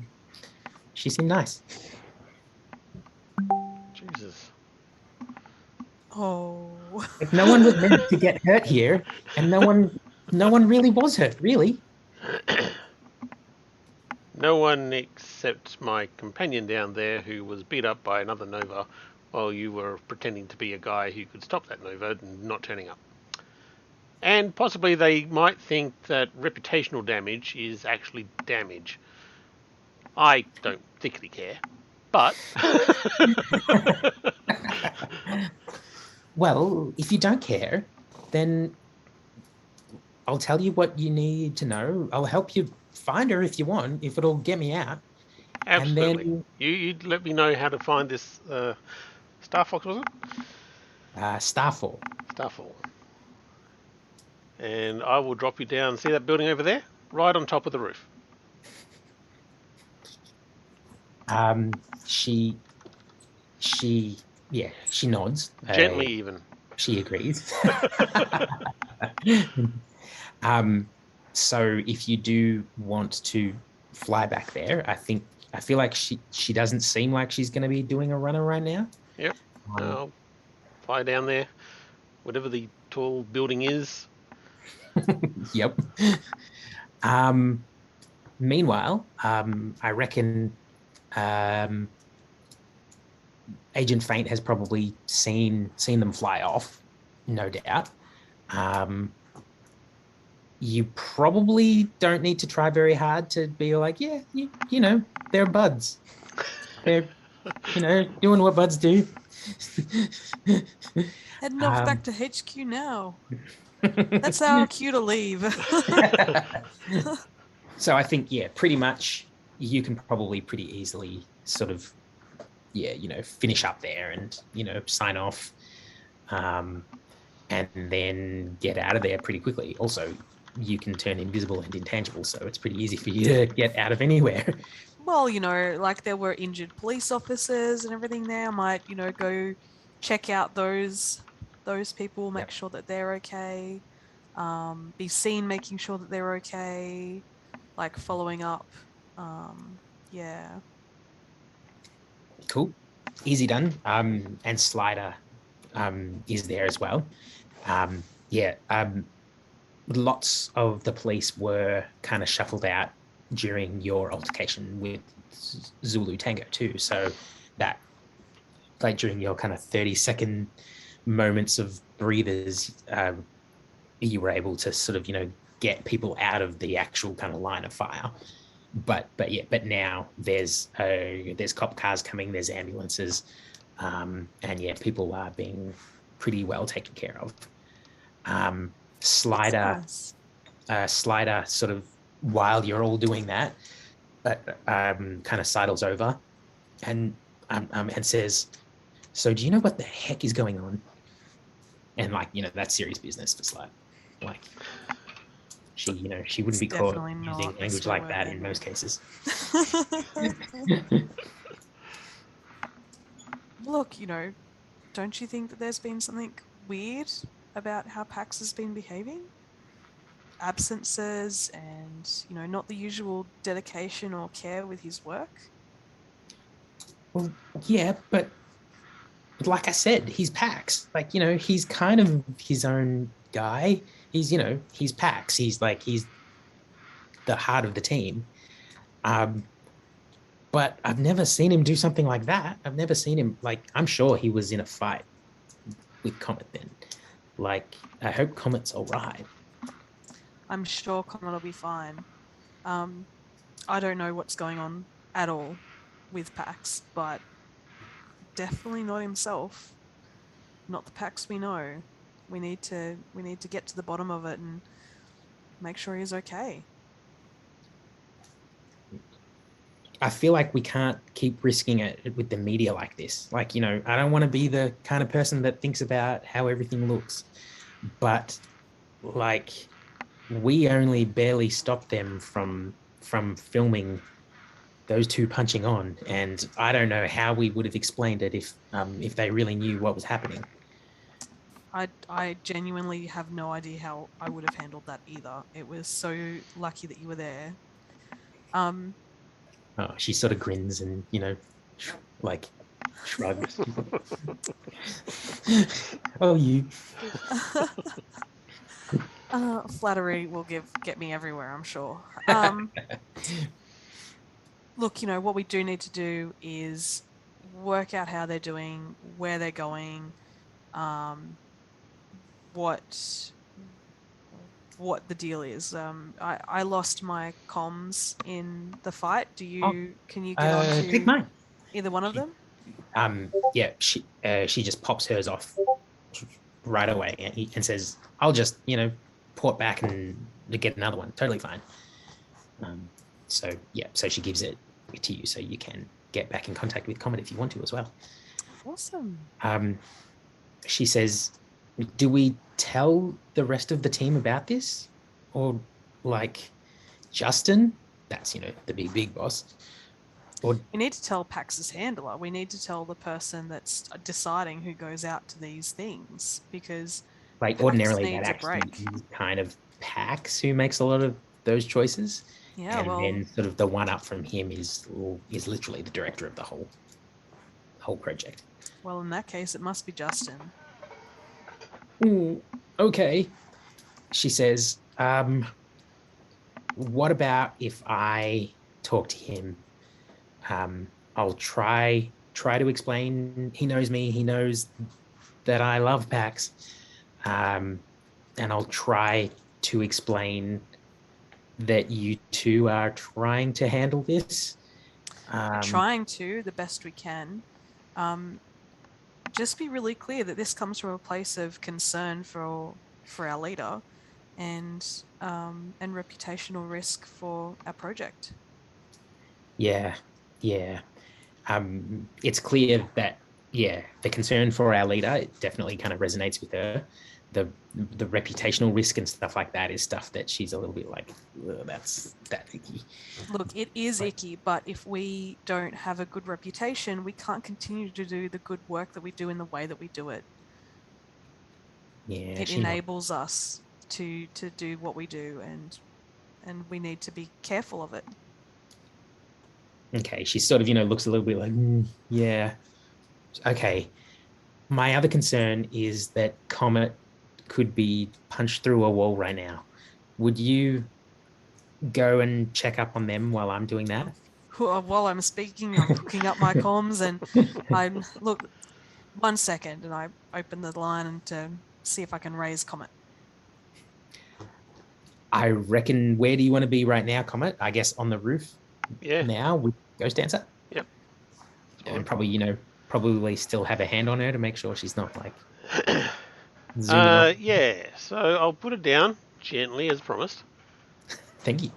seemed nice. Jesus. Oh. Like, no one was meant to get hurt here, and no one really was hurt, really. No one except my companion down there who was beat up by another Nova while you were pretending to be a guy who could stop that Nova and not turning up. And possibly they might think that reputational damage is actually damage. I don't particularly care. But Well, if you don't care, then I'll tell you what you need to know. I'll help you find her if you want, if it'll get me out. absolutely, And then you let me know how to find this Star Fox, was it? Starfall. Starfall. And I will drop you down. See that building over there? Right on top of the roof. She yeah, she nods. Gently even. She agrees. So if you do want to fly back there, I feel like she doesn't seem like she's going to be doing a runner right now. Yep. I'll fly down there. Whatever the tall building is. Yep. Meanwhile, I reckon Agent Faint has probably seen them fly off, no doubt. You probably don't need to try very hard to be like, yeah, you know, they're buds. They're, you know, doing what buds do. Heading off back to HQ now. That's our cue to leave. So I think, yeah, pretty much you can probably pretty easily sort of, yeah, you know, finish up there and, you know, sign off and then get out of there pretty quickly. Also, you can turn invisible and intangible, so it's pretty easy for you to get out of anywhere. Well, you know, like there were injured police officers and everything there. I might, you know, go check out those people, make sure that they're okay. Be seen making sure that they're okay, like following up. Yeah. Cool. Easy done. And Slider is there as well. Yeah. Lots of the police were kind of shuffled out during your altercation with Zulu Tango too. So that, like during your kind of 30-second moments of breathers, you were able to sort of, you know, get people out of the actual kind of line of fire. But now there's cop cars coming, there's ambulances, and yeah, people are being pretty well taken care of. Slider sort of, while you're all doing that, kind of sidles over and says, so do you know what the heck is going on? And like, you know, that's serious business for Slider. Like, she, you know, she wouldn't be caught using language like that in most cases. Look, you know, don't you think that there's been something weird about how Pax has been behaving? Absences and, you know, not the usual dedication or care with his work? Well, yeah, but like I said, he's Pax. Like, you know, he's kind of his own guy. He's, you know, he's Pax. He's the heart of the team. But I've never seen him do something like that. I've never seen him, like, I'm sure he was in a fight with Comet then. Like, I hope Comet's all right. I'm sure Comet will be fine. I don't know what's going on at all with Pax, but definitely not himself. Not the Pax we know. We need to get to the bottom of it and make sure he's okay. I feel like we can't keep risking it with the media like this. Like, you know, I don't want to be the kind of person that thinks about how everything looks, but like, we only barely stopped them from filming those two punching on, and I don't know how we would have explained it if they really knew what was happening. I genuinely have no idea how I would have handled that either. It was so lucky that you were there. Oh, she sort of grins and, you know, like shrugs. Oh, you. Flattery will get me everywhere, I'm sure. Look, you know, what we do need to do is work out how they're doing, where they're going, what the deal is. I lost my comms in the fight. Can you get on to Take mine. Either one of them? Yeah, she just pops hers off right away and says, "I'll just, port back and get another one. Totally fine." So she gives it to you so you can get back in contact with Comet if you want to as well. Awesome. She says, "Do we tell the rest of the team about this, or like Justin? That's the big boss." Or we need to tell Pax's handler. We need to tell the person that's deciding who goes out to these things, because like Pax ordinarily that needs a actually break. is kind of Pax who makes a lot of those choices. Yeah, and well, then sort of the one up from him is literally the director of the whole project. well, in that case, it must be Justin. Okay, she says. What about if I talk to him? I'll try to explain. He knows me. He knows that I love Pax, and I'll try to explain that you two are trying to handle this. We're trying to the best we can. Just be really clear that this comes from a place of concern for our leader, and reputational risk for our project. Yeah. It's clear that the concern for our leader, it definitely kind of resonates with her. The reputational risk and stuff like that is stuff that she's a little bit like, that's icky. Look, it is icky, but if we don't have a good reputation, we can't continue to do the good work that we do in the way that we do it. Yeah, it enables us to do what we do, and we need to be careful of it. Okay, she sort of looks a little bit like, yeah, okay. My other concern is that Comet could be punched through a wall right now. Would you go and check up on them while I'm doing that? While I'm speaking, I'm hooking up my comms, and I look 1 second, and I open the line to see if I can raise Comet. I reckon, where do you want to be right now, Comet? I guess on the roof. Yeah. Now with Ghost Dancer. Yep. And probably still have a hand on her to make sure she's not like zooming off. Yeah. So I'll put it down gently as promised. Thank you.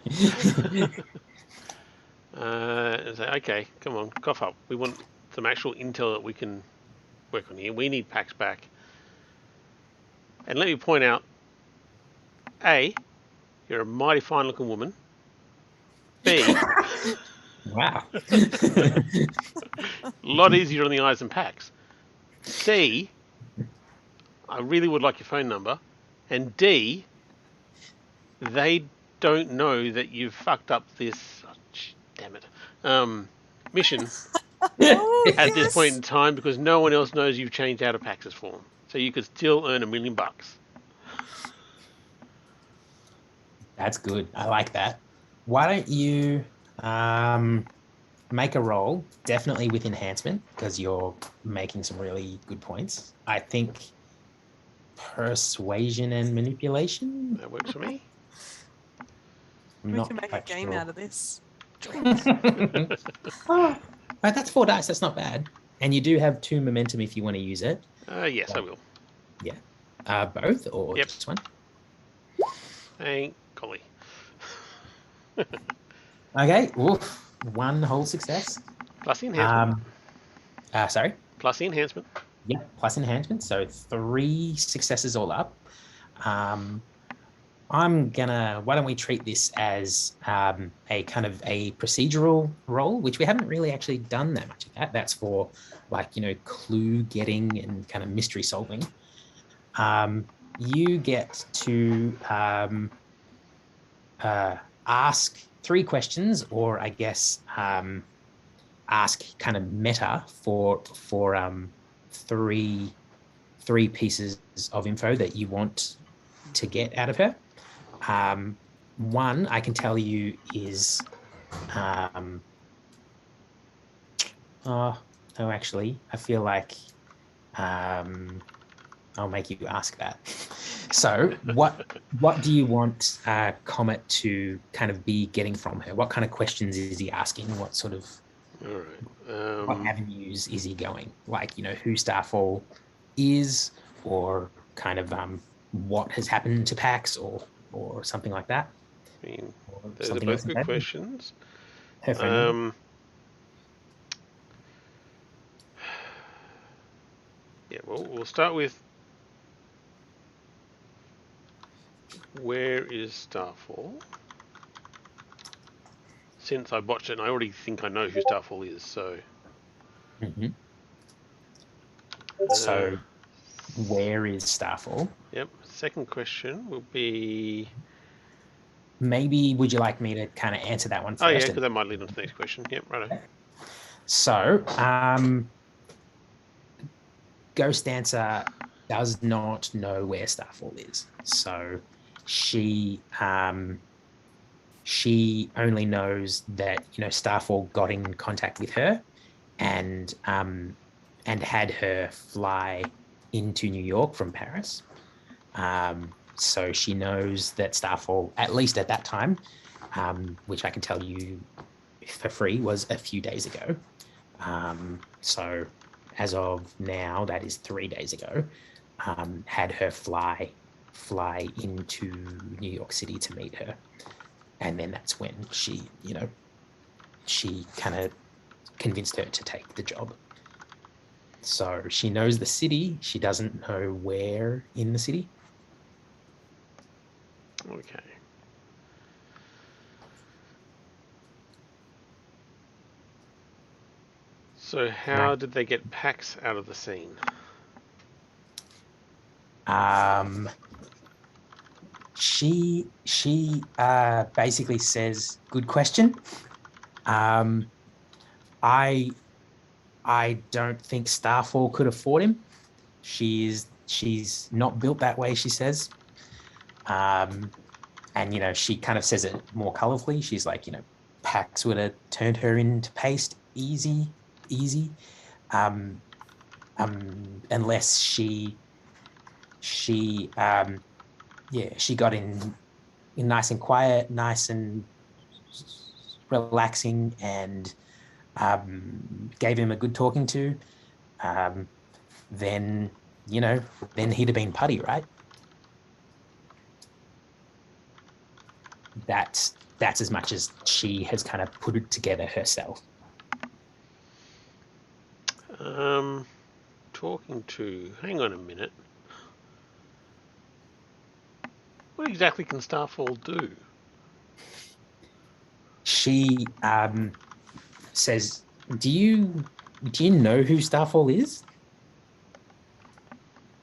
And say, okay, come on, cough up. We want some actual intel that we can work on here. We need Pax back. And let me point out, A, you're a mighty fine looking woman. B, Wow. a lot easier on the eyes than Pax. C, I really would like your phone number. And D, they don't know that you've fucked up this, damn it, mission at this point in time, because no one else knows you've changed out of Pax's form. So you could still earn $1 million. That's good. I like that. Why don't you make a roll, definitely with enhancement, because you're making some really good points. I think persuasion and manipulation. That works for me. We can make a game out of this. Oh, that's 4 dice. That's not bad. And you do have 2 momentum if you want to use it. Yes, I will. Yeah. Both or just one? Thank golly. Okay. Oof. 1 whole success. Plus the enhancement. Sorry? Plus the enhancement. Yeah, plus enhancement. So 3 successes all up. Why don't we treat this as a kind of a procedural role, which we haven't really actually done that much of that. That's for clue getting and kind of mystery solving. You get to ask 3 questions, or I guess ask kind of meta for 3 pieces of info that you want to get out of her. One I can tell you is actually I feel like I'll make you ask that. So what do you want Comet to kind of be getting from her? What kind of questions is he asking? What sort of All right. What avenues is he going? Like, who Starfall is, or kind of what has happened to Pax, or something like that. I mean, Or those are something both else good entirely. questions. Her phone number. Yeah, well, we'll start with where is Starfall? Since I botched it, and I already think I know who Starfall is, so. Mhm. So, where is Starfall? Yep. Second question will be. Maybe would you like me to kind of answer that one Oh yeah, first? because that might lead on to the next question. Yep, righto. So, Ghost Dancer does not know where Starfall is. So, she only knows that Starfall got in contact with her and had her fly into New York from Paris. So she knows that Starfall, at least at that time, which I can tell you for free, was a few days ago. So as of now, that is 3 days ago, had her fly into New York City to meet her. And then that's when she kind of convinced her to take the job. So she knows the city. She doesn't know where in the city. Okay. So how did they get Pax out of the scene? She basically says, "Good question. Um, I don't think Starfall could afford him. She's not built that way," she says. And she kind of says it more colorfully. She's like, Pax would have turned her into paste easy, easy. Um, Unless she she got in nice and quiet, nice and relaxing, and gave him a good talking to, um, then then he'd have been putty, right? That's as much as she has kind of put it together herself. Talking to. Hang on a minute. What exactly can Starfall do? She says, "Do you know who Starfall is?"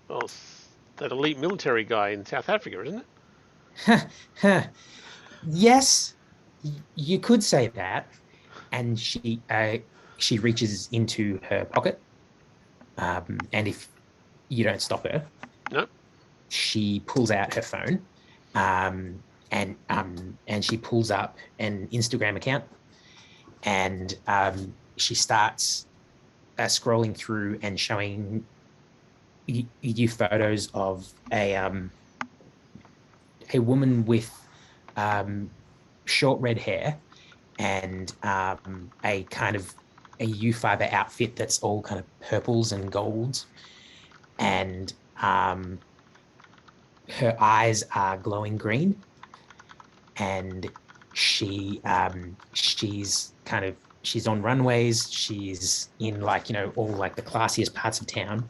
Well, it's that elite military guy in South Africa, isn't it? Yes, you could say that. And she reaches into her pocket, and if you don't stop her, No. she pulls out her phone, and she pulls up an Instagram account, and she starts scrolling through and showing you photos of a woman with short red hair and a kind of a U-fiber outfit that's all kind of purples and golds, and her eyes are glowing green, and she's on runways. She's in, like, all like the classiest parts of town,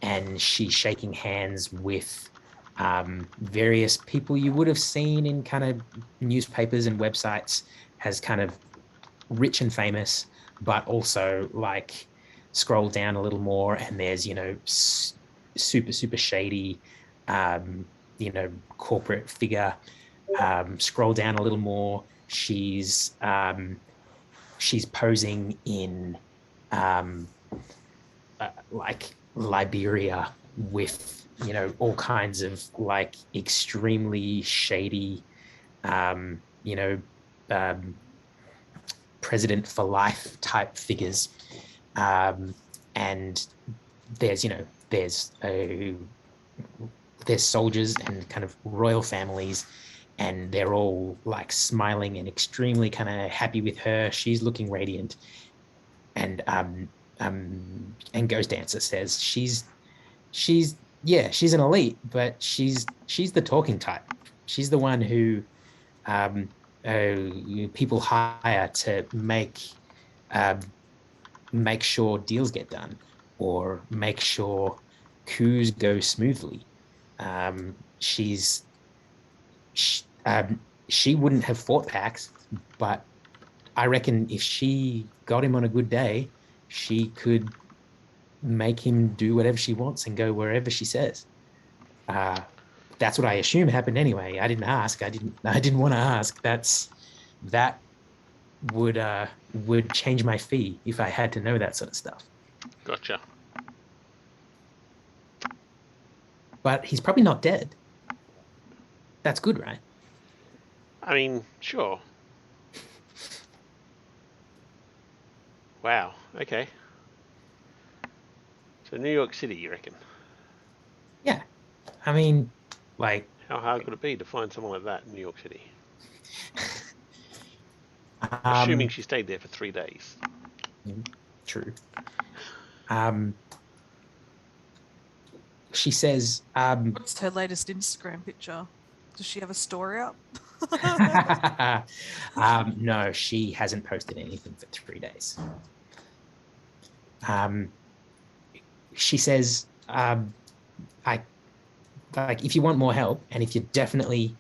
and she's shaking hands with various people you would have seen in kind of newspapers and websites as kind of rich and famous, but also, like, scroll down a little more and there's super super shady corporate figure. Scroll down a little more, she's posing in like Liberia with all kinds of like extremely shady um, you know um, president for life type figures. And there's there's soldiers and kind of royal families, and they're all like smiling and extremely kind of happy with her. She's looking radiant, and Ghost Dancer says she's an elite, but she's the talking type. She's the one who people hire to make sure deals get done or make sure coups go smoothly. She's she wouldn't have fought Pax, but I reckon if she got him on a good day, she could make him do whatever she wants and go wherever she says. That's what I assume happened anyway. I didn't ask. I didn't want to ask. That would change my fee if I had to know that sort of stuff. Gotcha. But he's probably not dead. That's good, right? I mean, sure. Wow. Okay. So New York City, you reckon? Yeah. I mean, like, how hard could it be to find someone like that in New York City? Assuming she stayed there for 3 days. True. She says, what's her latest Instagram picture? Does she have a story up? No, she hasn't posted anything for 3 days. She says, if you want more help, and if you're definitely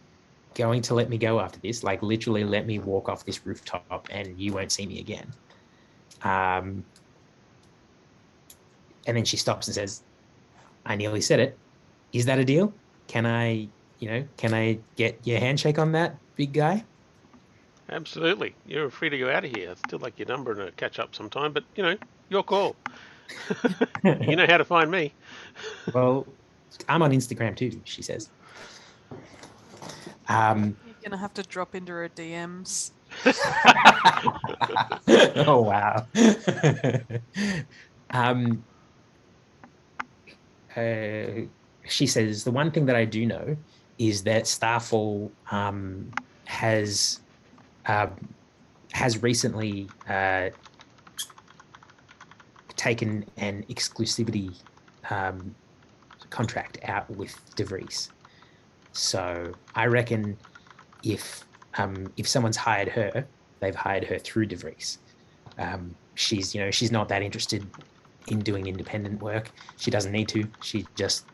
going to let me go after this, like literally let me walk off this rooftop and you won't see me again. And then she stops and says, I nearly said it. Is that a deal? Can I get your handshake on that, big guy? Absolutely. You're free to go out of here. I'd still like your number and a catch up sometime, but your call. You know how to find me. Well, I'm on Instagram too, she says. You're gonna have to drop into her DMs. Oh wow. She says the one thing that I do know is that Starfall has recently taken an exclusivity contract out with DeVries. So I reckon if someone's hired her, they've hired her through DeVries. She's not that interested in doing independent work. She doesn't need to. She just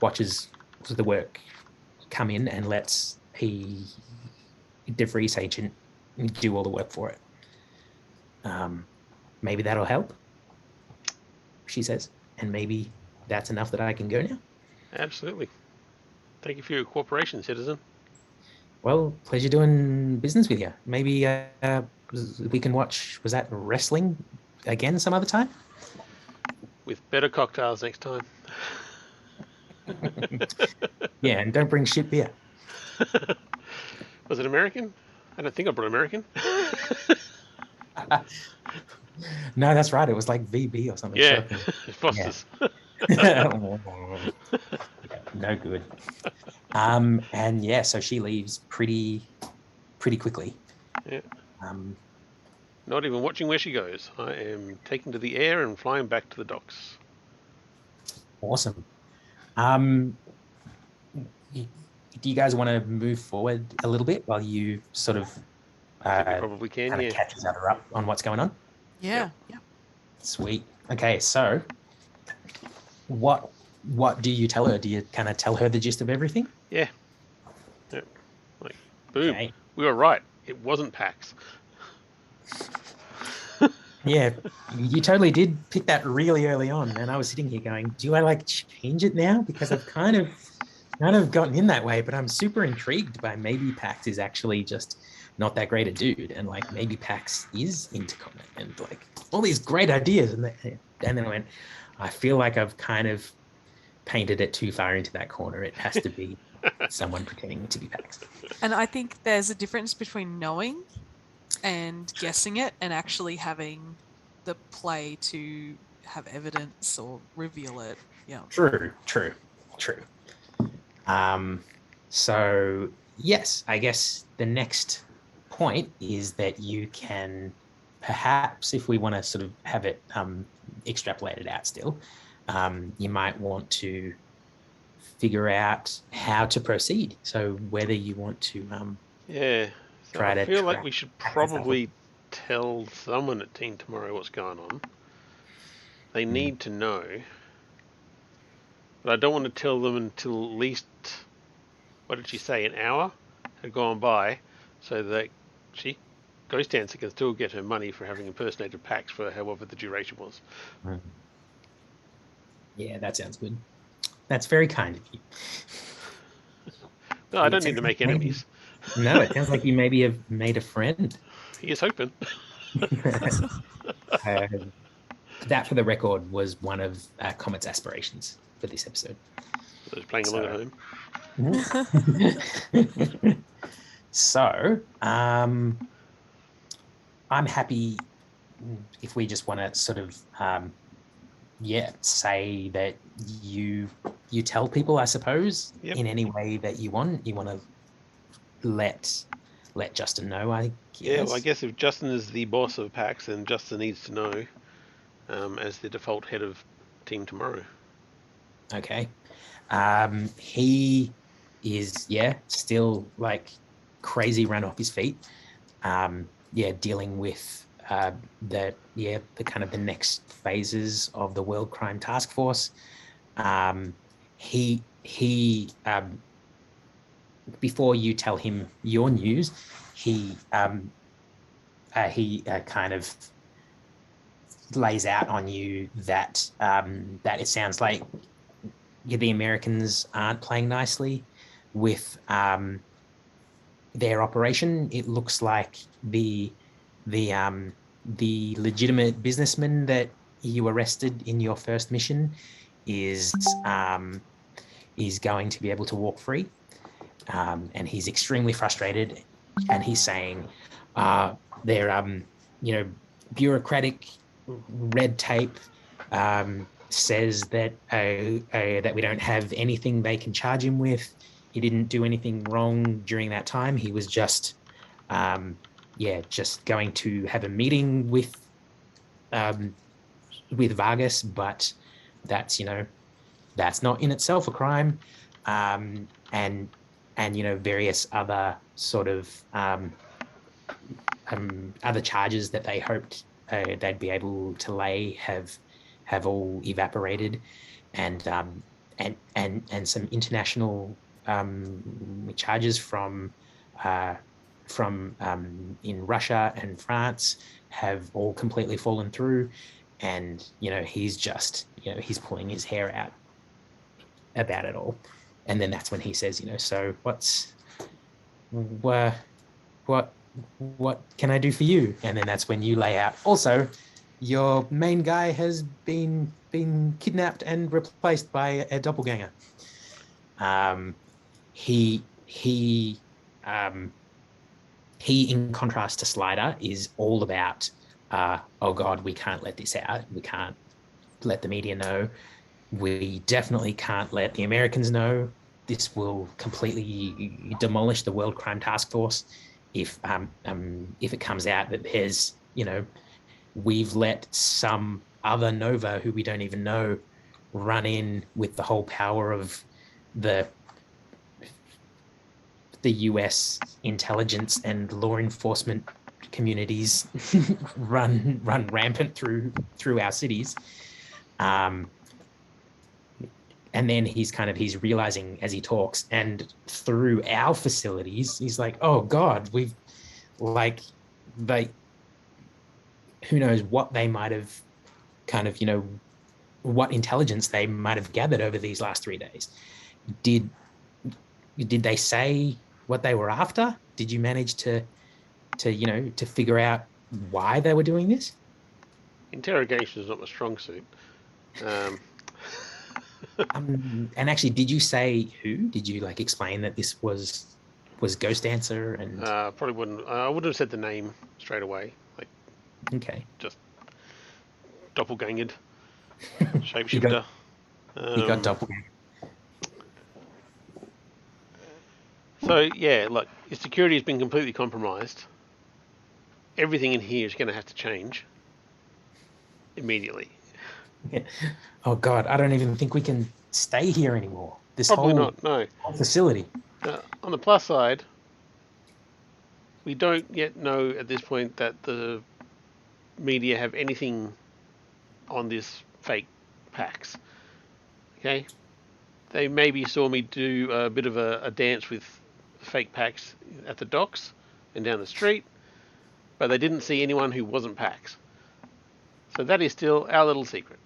watches the work come in and lets a DeVries agent do all the work for it. Maybe that'll help, she says, and maybe that's enough that I can go now. Absolutely. Thank you for your cooperation, citizen. Well, pleasure doing business with you. Maybe we can watch, was that wrestling again some other time? With better cocktails next time. Yeah, and don't bring shit beer. Was it American? I don't think I brought American. No, that's right. It was like VB or something. Yeah, Foster's. Yeah. No good. And yeah, so she leaves pretty quickly. Yeah. Not even watching where she goes. I am taking to the air and flying back to the docks. Awesome. Do you guys want to move forward a little bit while you sort of probably can, kind of catch each other up on what's going on? Yeah. Sweet. Okay, so what do you tell her? Do you kind of tell her the gist of everything? Yeah. Like, boom. Okay. We were right. It wasn't PAX. Yeah, you totally did pick that really early on, and I was sitting here going, do I change it now? Because I've kind of gotten in that way, but I'm super intrigued by maybe Pax is actually just not that great a dude, and maybe Pax is into comic and all these great ideas, and then I went, I feel like I've kind of painted it too far into that corner. It has to be someone pretending to be Pax. And I think there's a difference between knowing and guessing it and actually having the play to have evidence or reveal it. Yeah. True. So yes, I guess the next point is that you can perhaps if we want to sort of have it extrapolated out still, you might want to figure out how to proceed. So whether you want to Yeah. So try I to feel like track we should this up. probably tell someone at Team Tomorrow what's going on. They need to know. But I don't want to tell them until at least, what did she say, an hour had gone by, so that Ghost Dancer can still get her money for having impersonated Pax for however the duration was. Yeah, that sounds good. That's very kind of you. No, I don't need to make enemies. No, it sounds like you maybe have made a friend. He is hoping. That, for the record, was one of Comet's aspirations for this episode. I was playing along at home. So, I'm happy if we just want to sort of, say that you tell people, I suppose, Yep. in any way that you want. You want to let Justin know, I guess. Yeah, well, I guess if Justin is the boss of PAX, then Justin needs to know as the default head of Team Tomorrow. Okay. He is, still like crazy run off his feet. Dealing with the kind of the next phases of the World Crime Task Force. He before you tell him your news, he kind of lays out on you that that it sounds like the Americans aren't playing nicely with their operation. It looks like the legitimate businessman that you arrested in your first mission is going to be able to walk free, and he's extremely frustrated. And he's saying, "They're bureaucratic red tape says that that we don't have anything they can charge him with. He didn't do anything wrong during that time. He was just just going to have a meeting with Vargas, but that's that's not in itself a crime." And various other sort of other charges that they hoped they'd be able to lay have all evaporated, and some international charges from in Russia and France have all completely fallen through. And he's just he's pulling his hair out about it all. And then that's when he says, so what can I do for you? And then that's when you lay out, also, your main guy has been kidnapped and replaced by a doppelganger. He, in contrast to Slider, is all about, oh God, we can't let this out. We can't let the media know. We definitely can't let the Americans know. This will completely demolish the World Crime Task Force if it comes out that there's, we've let some other Nova who we don't even know run in with the whole power of the US intelligence and law enforcement communities run rampant through our cities. And then he's realizing as he talks, and through our facilities, he's like, oh God, we've who knows what they might have what intelligence they might have gathered over these last 3 days. Did they say what they were after? Did you manage to figure out why they were doing this? Interrogation is not my strong suit. And actually, did you say who? Did you explain that this was Ghost Dancer? And probably wouldn't. I wouldn't have said the name straight away. Okay, just doppelgangered shapeshifter. He got doppelganger. So yeah, look, his security has been completely compromised. everything in here is going to have to change immediately. Oh God, I don't even think we can stay here anymore. This Probably whole not, no. facility. On the plus side, we don't yet know at this point that the media have anything on this fake PAX. Okay? They maybe saw me do a bit of a dance with fake PAX at the docks and down the street, but they didn't see anyone who wasn't PAX. So that is still our little secret.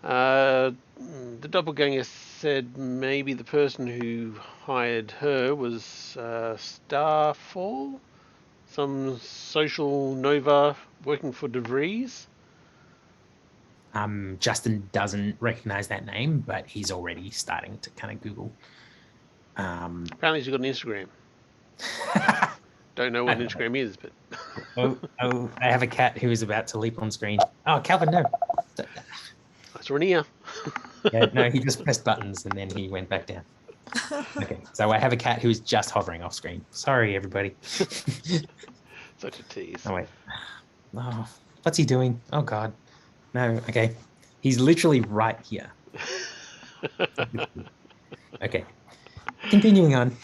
The doppelganger said maybe the person who hired her was Starfall, some social nova working for DeVries. Justin doesn't recognize that name, but he's already starting to kind of Google. Apparently she's got an Instagram. Don't know what an Instagram is, but oh, I have a cat who is about to leap on screen. Oh, Calvin, no. I saw an ear. Yeah, no, he just pressed buttons and then he went back down. Okay, so I have a cat who is just hovering off screen. Sorry, everybody. Such a tease. Oh, wait. Oh, what's he doing? Oh, God. No, okay. He's literally right here. Okay. Continuing on.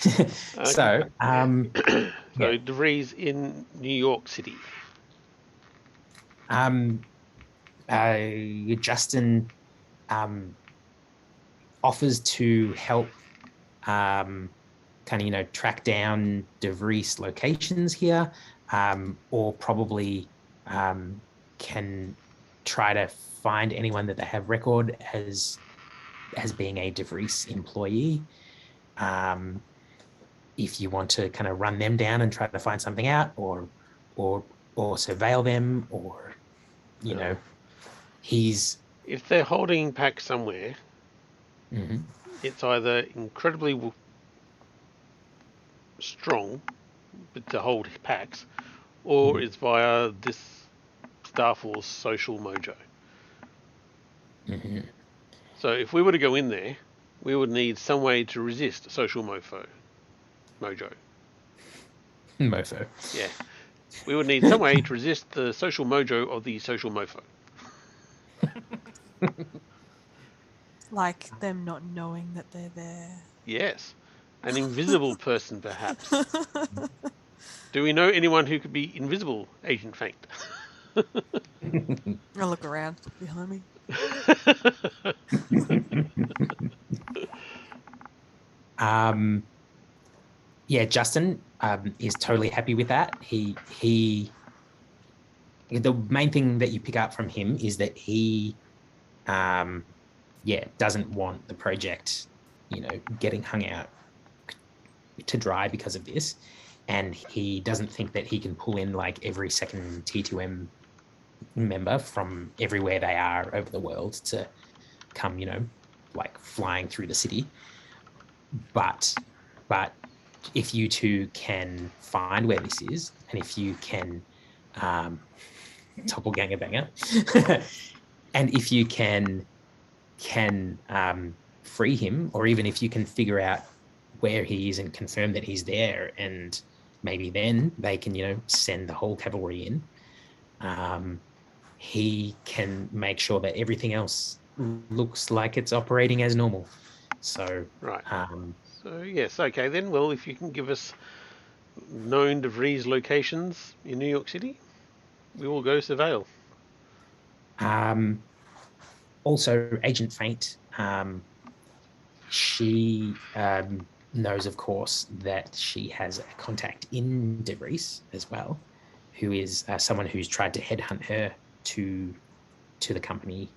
So, so DeVries in New York City. Justin offers to help kind of, track down DeVries locations here, or probably can try to find anyone that they have record as being a DeVries employee. If you want to kind of run them down and try to find something out, or surveil them, or he's, if they're holding PAX somewhere, mm-hmm. It's either incredibly strong to hold PAX, or Mm-hmm. it's via this Star Force social mojo. Mm-hmm. So if we were to go in there, we would need some way to resist social mojo. Mofo. Yeah. We would need some way to resist the social mojo of the social mofo. Like them not knowing that they're there. Yes. An invisible person, perhaps. Do we know anyone who could be invisible, Agent Faint? I'll look around behind me. Yeah, Justin is totally happy with that. The main thing that you pick up from him is that he doesn't want the project, getting hung out to dry because of this. And he doesn't think that he can pull in like every second T2M member from everywhere they are over the world to come, like flying through the city. But if you two can find where this is, and if you can topple ganger banger, and if you can free him, or even if you can figure out where he is and confirm that he's there, and maybe then they can, send the whole cavalry in, he can make sure that everything else looks like it's operating as normal. So, right. So, yes, okay then. Well, if you can give us known DeVries locations in New York City, we will go surveil. Also, Agent Faint, she knows, of course, that she has a contact in DeVries as well, who is someone who's tried to headhunt her to the company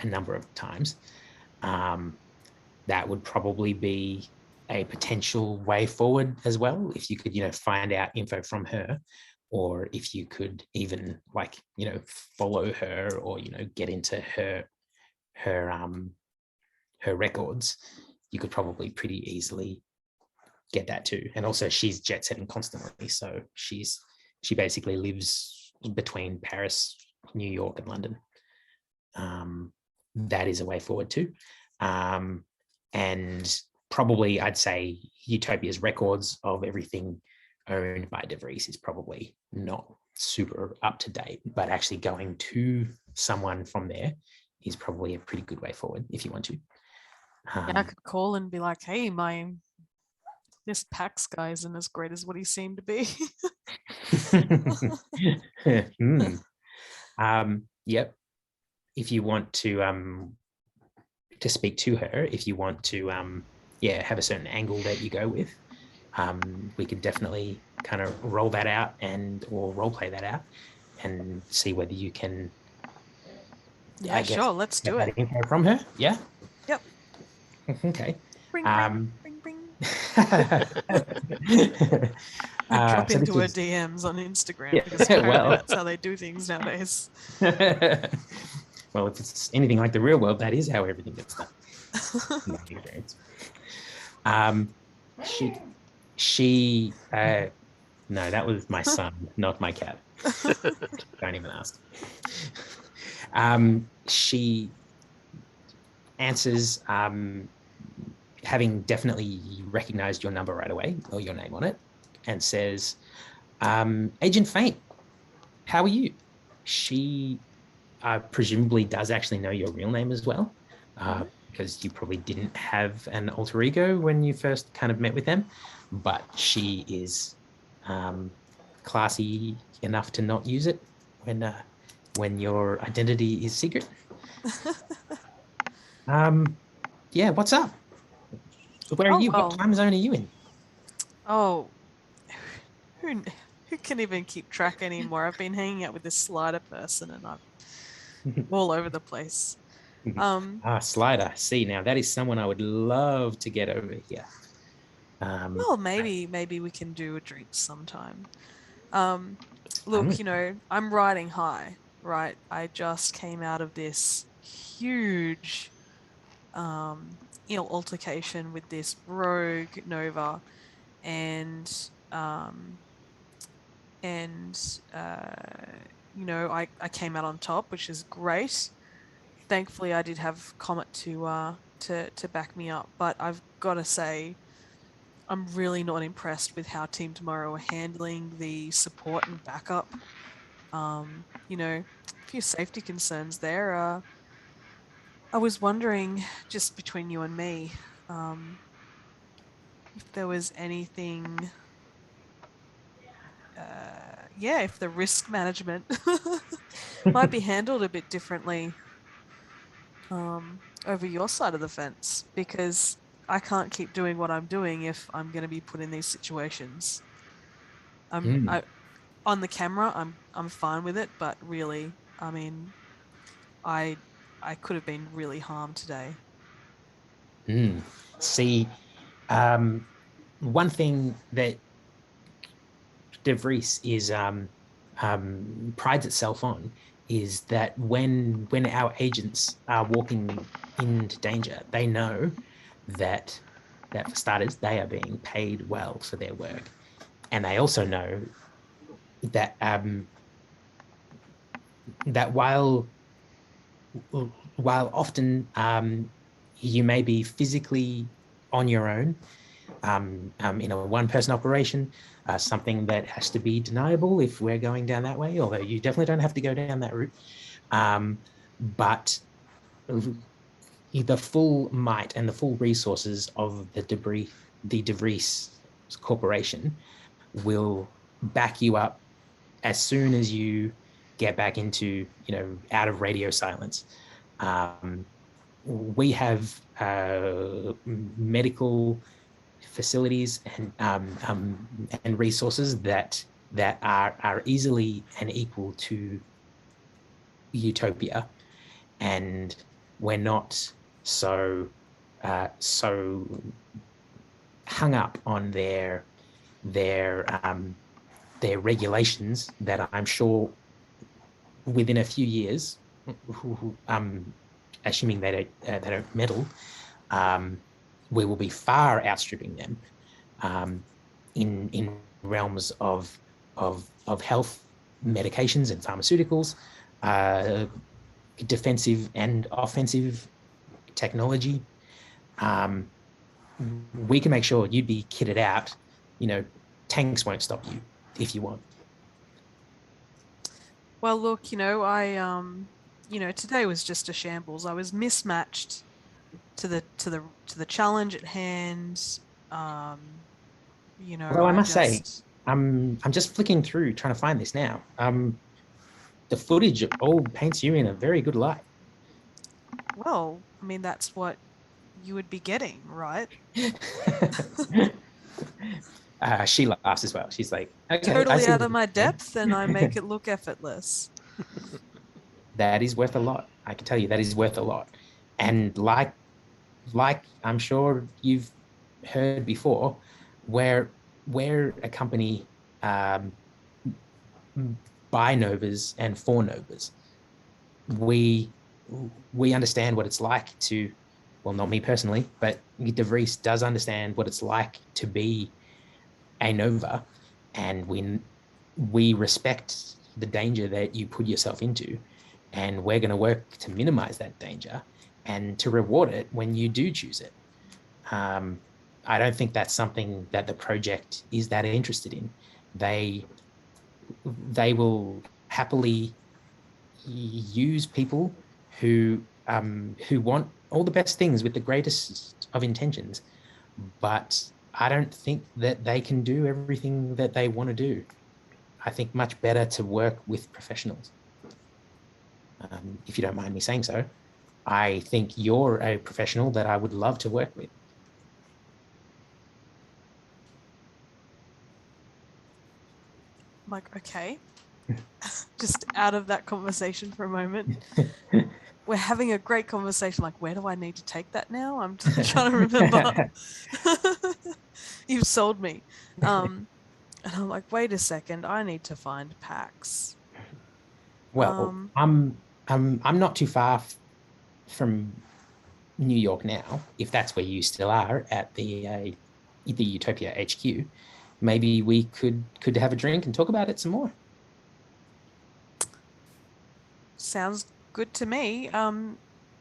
a number of times. That would probably be a potential way forward as well, if you could, find out info from her, or if you could even follow her, or get into her records. You could probably pretty easily get that too. And also, she's jet setting constantly, so she basically lives between Paris, New York, and London. That is a way forward too. And probably I'd say Utopia's records of everything owned by DeVries is probably not super up to date, but actually going to someone from there is probably a pretty good way forward if you want to. Yeah, I could call and be like, hey, this PAX guy isn't as great as what he seemed to be. Yep. If you want to speak to her, if you want to have a certain angle that you go with, we could definitely kind of roll that out or role play that out and see whether you can. Yeah, sure. Let's do it. Info from her. Yeah. Yep. Okay. Bring, bring, bring. Drop So into her this is- DMs on Instagram Yeah, because apparently well. that's how they do things nowadays. Well, if it's anything like the real world, that is how everything gets done. My experience. No, that was my son, not my cat. Don't even ask. She answers, having definitely recognized your number right away or your name on it, and says, Agent Faint, how are you? She presumably does actually know your real name as well, because you probably didn't have an alter ego when you first kind of met with them, but she is classy enough to not use it when your identity is secret. Yeah, what's up? Where are you? Well. What time zone are you in? Oh, who can even keep track anymore? I've been hanging out with this slider person and I'm all over the place. Slider. See, now that is someone I would love to get over here. Well, maybe we can do a drink sometime. Look, I'm riding high, right? I just came out of this huge altercation with this rogue Nova, and I came out on top, which is great. Thankfully, I did have Comet to back me up, but I've got to say, I'm really not impressed with how Team Tomorrow are handling the support and backup. A few safety concerns there. I was wondering, just between you and me, if there was anything, if the risk management might be handled a bit differently over your side of the fence, because I can't keep doing what I'm doing if I'm going to be put in these situations. On the camera, I'm fine with it, but really, I mean, I could have been really harmed today. See, one thing that DeVries is prides itself on is that when our agents are walking into danger, they know that for starters, they are being paid well for their work, and they also know that that while often you may be physically on your own in a one-person operation, something that has to be deniable if we're going down that way, although you definitely don't have to go down that route. But the full might and the full resources of the DeVries Corporation will back you up as soon as you get back into, out of radio silence. We have medical facilities and resources that are easily and equal to utopia, and we're not so hung up on their regulations that I'm sure within a few years, assuming they don't meddle, we will be far outstripping them in realms of health, medications and pharmaceuticals, defensive and offensive technology. We can make sure you'd be kitted out, tanks won't stop you if you want. Well, look, today was just a shambles. I was mismatched to the challenge at hand. Although I I must say, just I'm just flicking through trying to find this now. The footage all paints you in a very good light. well, I mean that's what you would be getting, right? She laughs as well. She's like, okay, I Totally see out what of you're my saying. depth, and I make it look effortless. That is worth a lot. I can tell you that is worth a lot. And like I'm sure you've heard before, where a company buy novas and for novas, we understand what it's like to, well, not me personally, but De Vries does understand what it's like to be a nova, and we respect the danger that you put yourself into, and we're going to work to minimize that danger and to reward it when you do choose it. um, I don't think that's something that the project is that interested in. They will happily use people who want all the best things with the greatest of intentions, but I don't think that they can do everything that they want to do. I think much better to work with professionals. If you don't mind me saying so, I think you're a professional that I would love to work with. I'm like, okay, just out of that conversation for a moment. We're having a great conversation. Like, where do I need to take that now? I'm trying to remember. You've sold me. And I'm like, wait a second, I need to find Pax. Well, Um, I'm not too far from New York now, if that's where you still are at the Utopia HQ. Maybe we could have a drink and talk about it some more. Sounds good to me.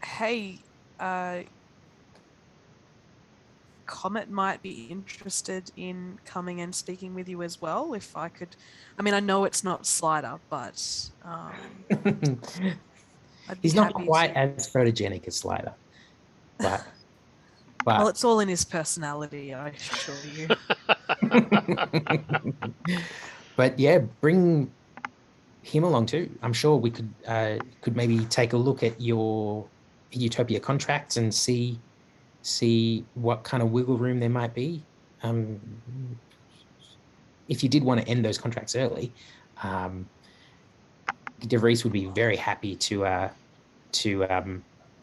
Hey, uh, Comet might be interested in coming and speaking with you as well. If I could, I mean, I know it's not Slider, but I'd be He's not happy quite to. as photogenic as Slider, but Well, but it's all in his personality, I assure you. but yeah, bring him along too. I'm sure we could maybe take a look at your Utopia contracts and see what kind of wiggle room there might be. Um, if you did want to end those contracts early, um, De Vries would be very happy to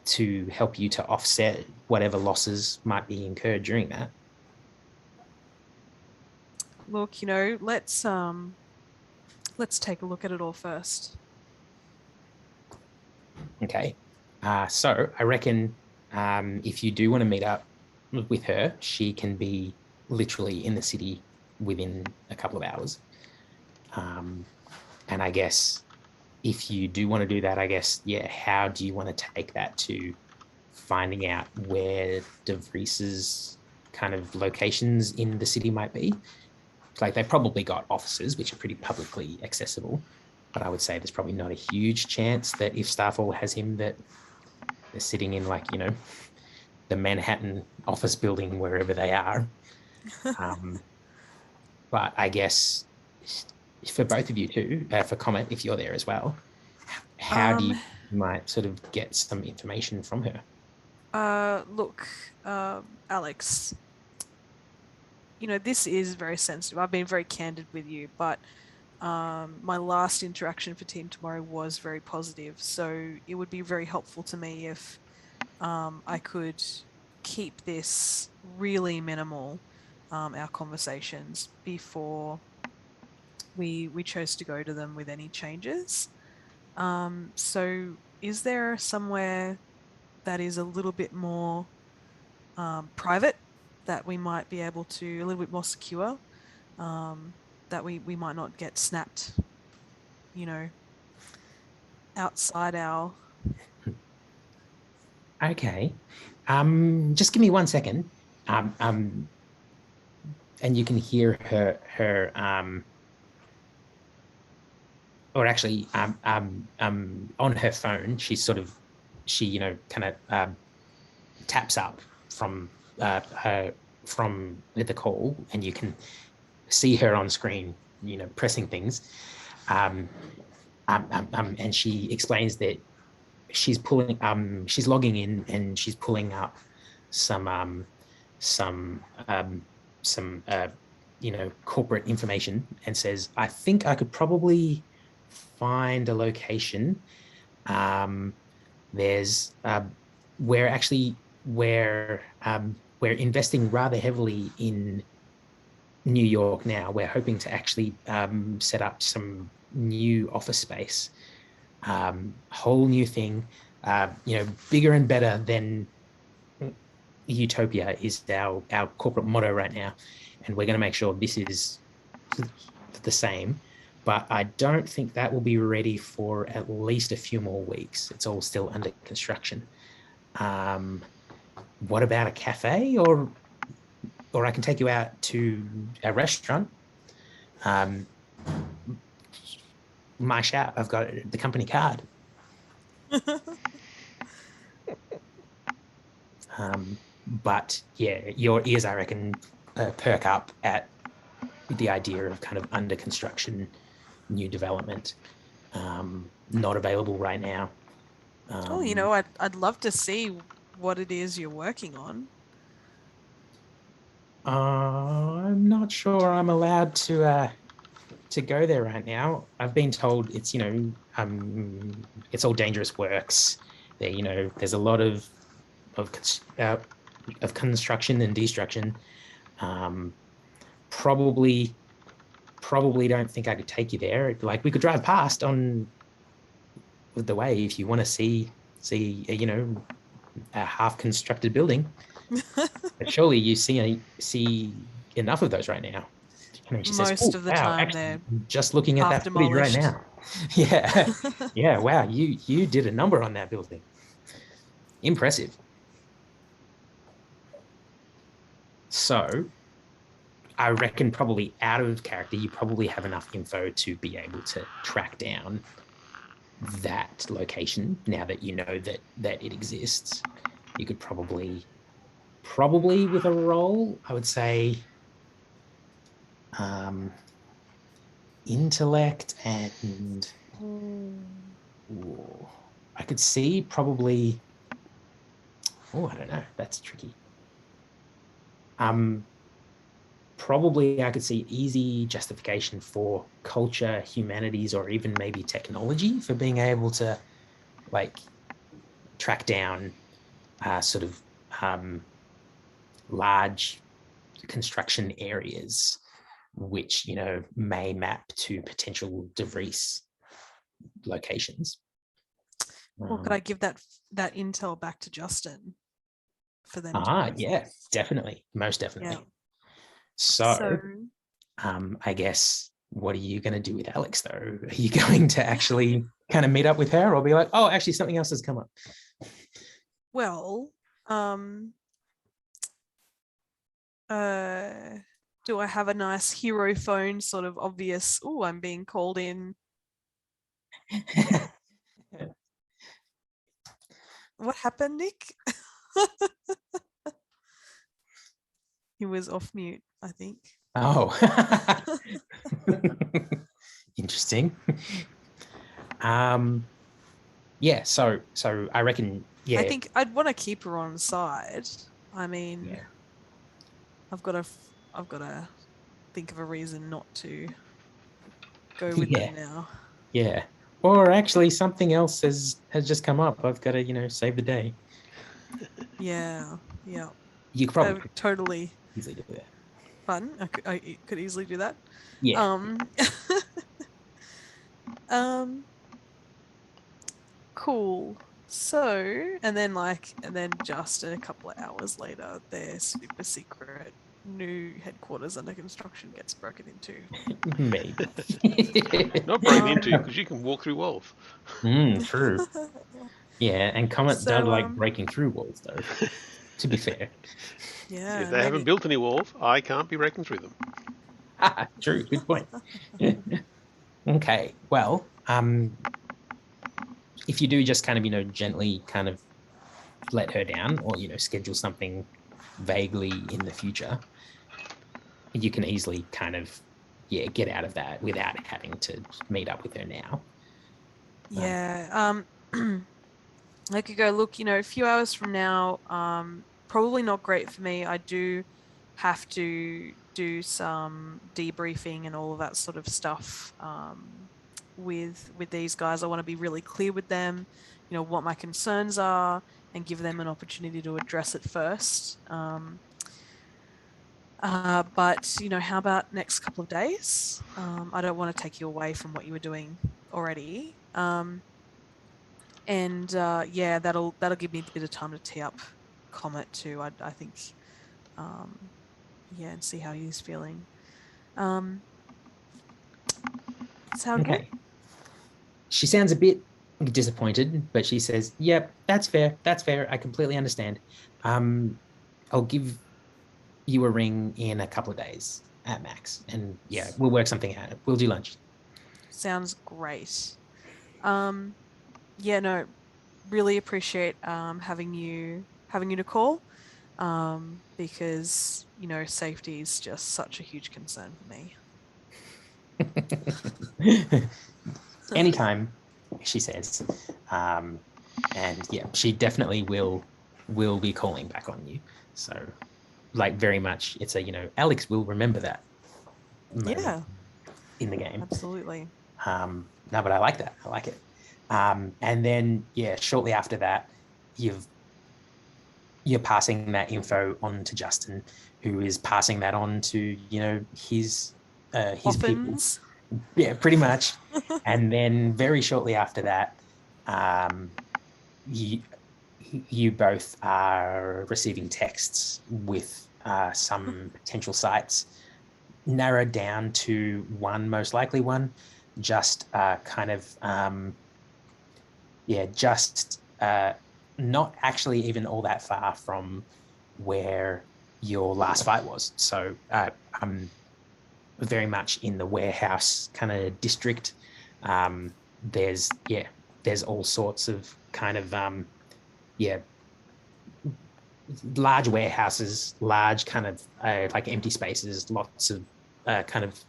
to help you to offset whatever losses might be incurred during that. Look, let's take a look at it all first. Okay. So I reckon if you do want to meet up with her, she can be literally in the city within a couple of hours. Um, and I guess if you do want to do that, I guess, yeah, how do you want to take that to finding out where De Vries's kind of locations in the city might be? Like they probably got offices which are pretty publicly accessible, but I would say there's probably not a huge chance that if Starfall has him that they're sitting in like, the Manhattan office building wherever they are. Um, but I guess for both of you too, for Comet, if you're there as well, how do Um, you might sort of get some information from her? Look, Alex, this is very sensitive. I've been very candid with you, but my last interaction for Team Tomorrow was very positive. So it would be very helpful to me if I could keep this really minimal, our conversations, before we chose to go to them with any changes. So is there somewhere that is a little bit more private that we might be able to, a little bit more secure, um, that we might not get snapped, you know, outside our. Okay. Just give me 1 second. Um, um, and you can hear her or actually on her phone, she kind of taps up from from the call, and you can see her on screen, pressing things. And she explains that she's logging in, and she's pulling up some corporate information, and says, I think I could probably find a location. There's we're investing rather heavily in New York now. We're hoping to actually set up some new office space, whole new thing, bigger and better than Utopia is our corporate motto right now. And we're going to make sure this is the same. But I don't think that will be ready for at least a few more weeks. It's all still under construction. What about a cafe, or I can take you out to a restaurant? My shout, I've got the company card. But yeah, your ears, I reckon, perk up at the idea of kind of under construction, new development, not available right now. I'd love to see what it is you're working on. I'm not sure I'm allowed to go there right now. I've been told it's it's all dangerous works. There's a lot of construction and destruction. Probably don't think I could take you there. Like, we could drive past on the way if you want to see a half constructed building. But surely you see enough of those right now. She says, Most of the time, actually, they're just looking at that footage right now. Yeah. Yeah, wow, you did a number on that building. Impressive. So I reckon, probably out of character, you probably have enough info to be able to track down that location now that you know that it exists. You could probably with a roll, I would say, intellect and I could see probably, I don't know, that's tricky. Probably I could see easy justification for culture, humanities, or even maybe technology for being able to track down large construction areas which may map to potential DeVries locations. Well, could I give that intel back to Justin for them to yeah, definitely, most definitely. Yeah. So I guess, what are you going to do with Alex, though? Are you going to actually kind of meet up with her, or be like, oh, actually something else has come up? Well, do I have a nice hero phone, sort of obvious, oh, I'm being called in? What happened, Nick? He was off mute, I think. Oh. Interesting. Yeah, so I reckon, yeah. I think I'd want to keep her on side. I mean, yeah. I've got to think of a reason not to go with them now. Yeah. Or actually something else has just come up. I've got to, save the day. Yeah. Yeah. You could probably totally easily do that. Fun. I could easily do that. Yeah. Cool. So, and then just a couple of hours later, their super secret new headquarters under construction gets broken into. Maybe. Not broken into, because you can walk through walls. True. Yeah, and Comet does like breaking through walls, though. To be fair. Yeah. If they haven't built any walls, I can't be breaking through them. True. Good point. Okay. Well, if you do just kind of, gently kind of let her down or, schedule something vaguely in the future, you can easily kind of, get out of that without having to meet up with her now. Yeah. I could go, look, a few hours from now, probably not great for me. I do have to do some debriefing and all of that sort of stuff with these guys. I want to be really clear with them, what my concerns are and give them an opportunity to address it first. But how about next couple of days? I don't want to take you away from what you were doing already. And yeah, that'll give me a bit of time to tee up Comet too. I think, yeah, and see how he's feeling. Sound good? Okay. She sounds a bit disappointed, but she says, "Yep, that's fair. That's fair. I completely understand. I'll give you a ring in a couple of days at max, and yeah, we'll work something out. We'll do lunch." Sounds great. Yeah, no, really appreciate having you to call, because safety is just such a huge concern for me. Anytime, she says, and yeah, she definitely will be calling back on you. So, like, very much, it's a Alex will remember that moment Yeah, in the game. absolutely. No, but I like that. I like it. And then yeah, shortly after that, you're passing that info on to Justin, who is passing that on to his people. Orphans. Yeah, pretty much. And then very shortly after that, you you both are receiving texts with some potential sites narrowed down to one most likely one, just kind of just not actually even all that far from where your last fight was. So I'm very much in the warehouse kind of district. There's all sorts of kind of large warehouses, large kind of like empty spaces, lots of kind of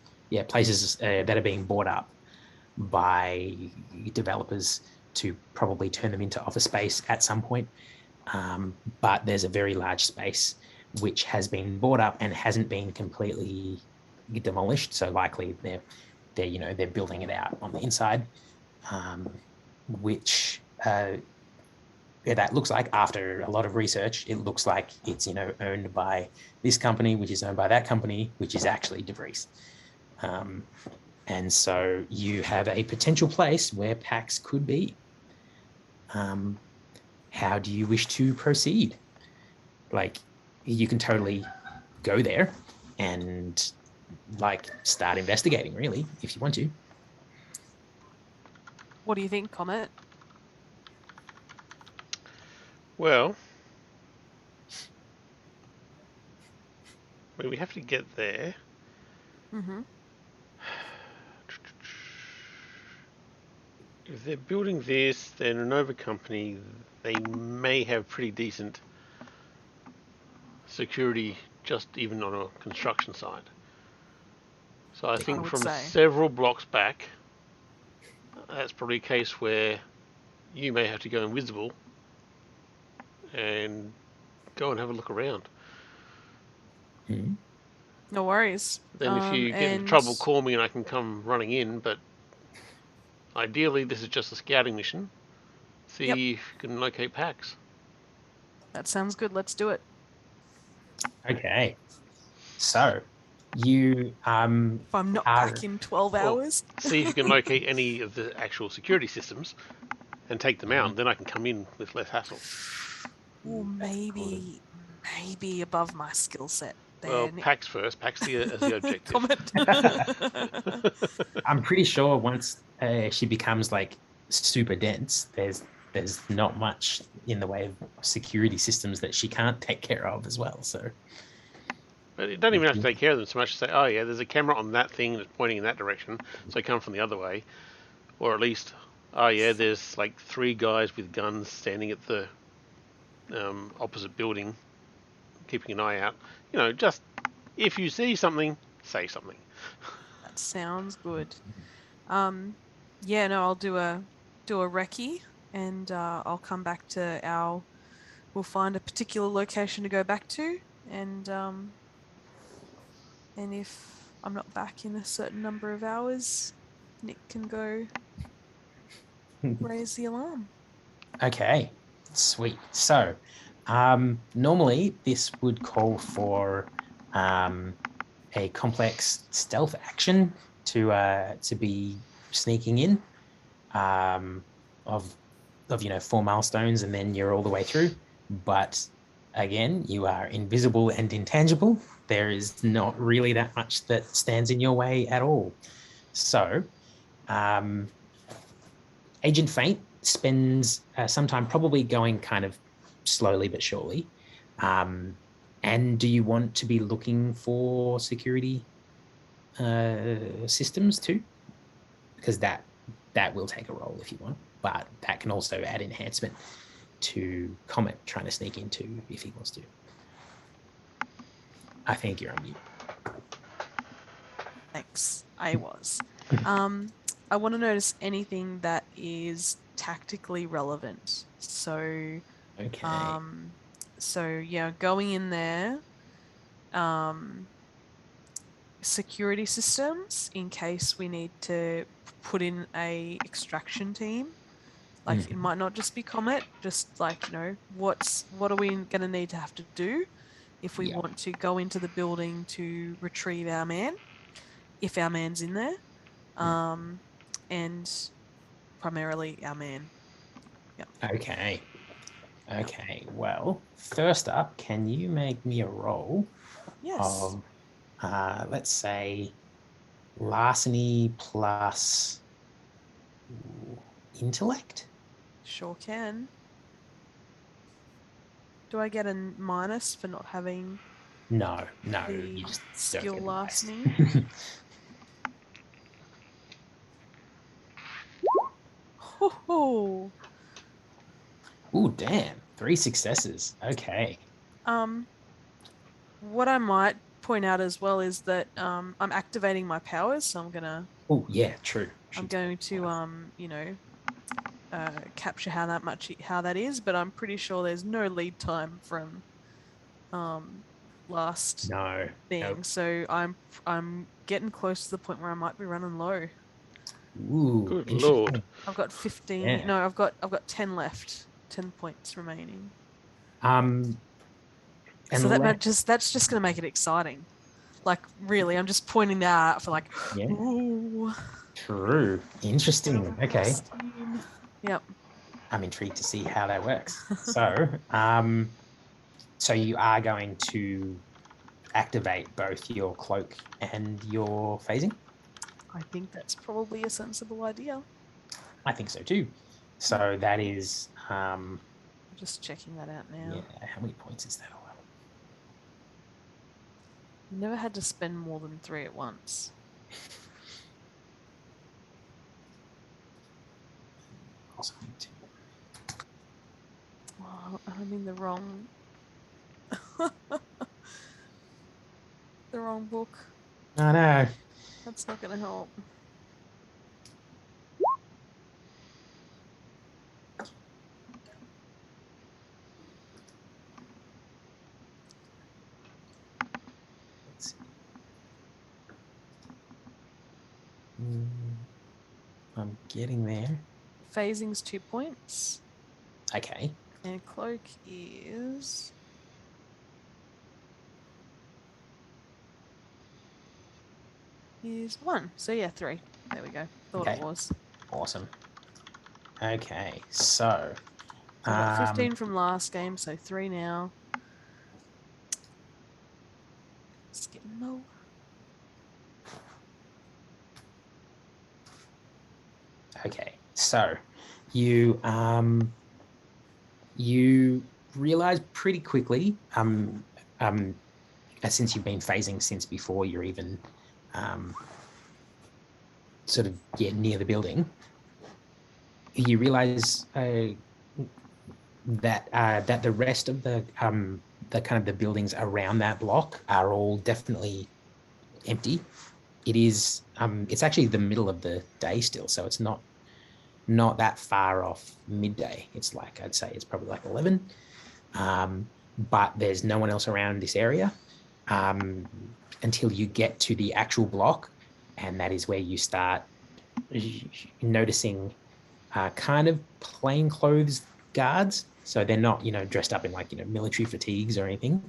places that are being bought up by developers to probably turn them into office space at some point. But there's a very large space which has been bought up and hasn't been completely demolished. So likely they're building it out on the inside, which that looks like, after a lot of research, it looks like it's owned by this company, which is owned by that company, which is actually DeVries. And so you have a potential place where PAX could be. How do you wish to proceed? Like, you can totally go there and start investigating, really, if you want to. What do you think, Comet? Well, we have to get there. Mm-hmm. If they're building this, they're an Nova company. They may have pretty decent security, just even on a construction site. So I think from several blocks back, that's probably a case where you may have to go invisible and go and have a look around. Mm-hmm. No worries. Then if you get into trouble, call me and I can come running in. But ideally, this is just a scouting mission. See if you can locate PAX. That sounds good. Let's do it. Okay. So you if I'm not back in 12 hours. See if you can locate any of the actual security systems and take them out. Then I can come in with less hassle. Or maybe above my skill set. Well, PAX first. PAX as the objective. I'm pretty sure once she becomes super dense, there's there's not much in the way of security systems that she can't take care of as well. So, But it doesn't even have to take care of them so much as say, oh yeah, there's a camera on that thing that's pointing in that direction, so come from the other way. Or at least, oh yeah, there's like 3 guys with guns standing at the opposite building, keeping an eye out. You know, just if you see something, say something. That sounds good. Yeah, no, I'll do a recce, and I'll come back to our. We'll find a particular location to go back to, and if I'm not back in a certain number of hours, Nick can go raise the alarm. okay, sweet. So, normally this would call for a complex stealth action to be sneaking in of 4 milestones, and then you're all the way through. But again, you are invisible and intangible. There is not really that much that stands in your way at all. So, Agent Faint spends some time probably going kind of slowly but surely. And do you want to be looking for security systems too? Because that will take a role if you want, but that can also add enhancement to Comet trying to sneak into if he wants to. I think you're on mute. Thanks. I was. I want to notice anything that is tactically relevant. So, Okay. yeah, going in there, security systems in case we need to put in a extraction team. Like it might not just be Comet, just like, what are we going to need to have to do if we want to go into the building to retrieve our man, if our man's in there, and primarily our man. Yeah. Okay. Okay. Well, first up, can you make me a roll Yes. of, let's say, larceny plus intellect? Sure can. Do I get a minus for not having No, the you just don't skill get the dice. larceny? Oh, Ooh, damn. 3 successes. Okay. what I might point out as well is that I'm activating my powers, so Oh, yeah, true. I'm Should going to capture how that is, but I'm pretty sure there's no lead time from last No. thing, Nope. so I'm getting close to the point where I might be running low. Ooh, Good lord. interesting. I've got 15. Yeah. No, I've got 10 left. 10 points remaining. Um, So and that's just going to make it exciting. Like really, I'm just pointing that out for like, yeah, ooh, true. Interesting. Okay. Yep. I'm intrigued to see how that works. So you are going to activate both your cloak and your phasing? I think that's probably a sensible idea. I think so too. So that is I'm just checking that out yeah, now. how many points is that all? You never had to spend more than 3 at once. Also need to. Oh, I'm in the wrong the wrong book. Oh no. That's not going to help. Let's see. I'm getting there. Phasing's 2 points, Okay. and cloak is 1. So yeah, 3. There we go. Thought it Okay. was. Awesome. Okay. So So I got 15 from last game, so 3 now. It's getting low. okay. So you You realize pretty quickly, since you've been phasing since before you're even sort of near the building, you realize that the rest of the kind of the buildings around that block are all definitely empty. It is it's actually the middle of the day still, so it's not that far off midday. It's like, I'd say it's probably like 11, but there's no one else around this area until you get to the actual block, and that is where you start noticing kind of plainclothes guards. So they're not, dressed up in like, military fatigues or anything,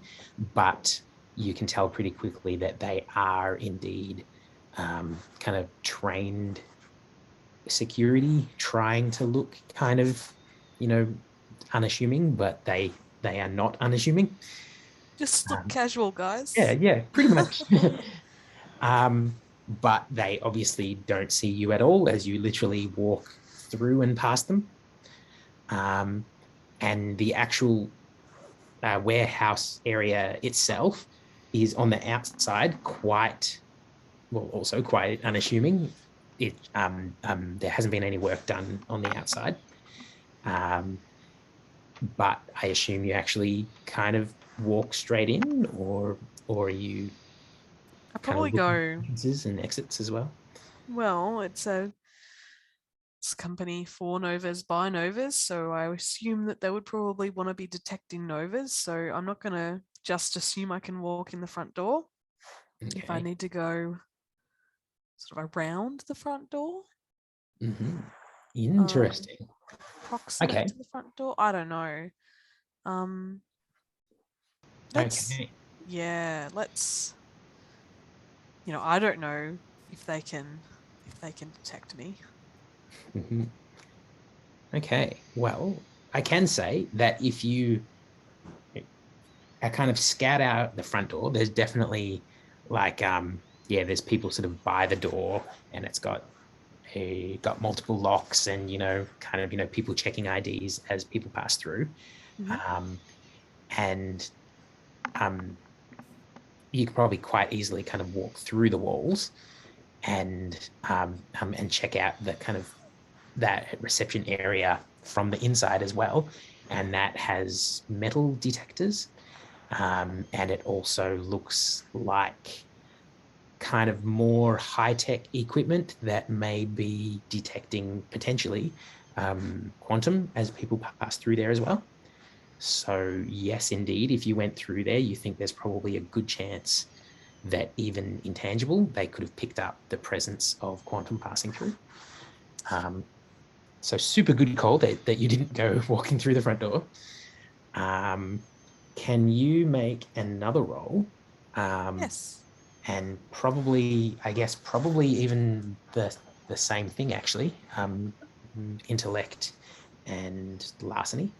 but you can tell pretty quickly that they are indeed kind of trained security, trying to look kind of, unassuming, but they are not unassuming. Just look casual, guys. Yeah, pretty much. But they obviously don't see you at all as you literally walk through and past them. And the actual warehouse area itself is on the outside, also quite unassuming. There hasn't been any work done on the outside, but I assume you actually kind of walk straight in, or are you I kind probably of looking go, at entrances and exits as well? well, it's company for novas by novas, so I assume that they would probably want to be detecting novas. So I'm not going to just assume I can walk in the front door. Okay. If I need to go sort of around the front door, Interesting. proximate to the front door, I don't know. Let's I don't know if they can detect me. Okay, well, I can say that if you kind of scout out the front door, there's definitely like there's people sort of by the door, and it's got multiple locks, and kind of people checking IDs as people pass through. And you can probably quite easily kind of walk through the walls and check out the kind of that reception area from the inside as well, and that has metal detectors, and it also looks like kind of more high-tech equipment that may be detecting potentially quantum as people pass through there as well. So yes, indeed, if you went through there, you think there's probably a good chance that even intangible, they could have picked up the presence of quantum passing through. So super good call that you didn't go walking through the front door. Can you make another roll? Yes. And probably, I guess, even the same thing actually. Intellect and larceny.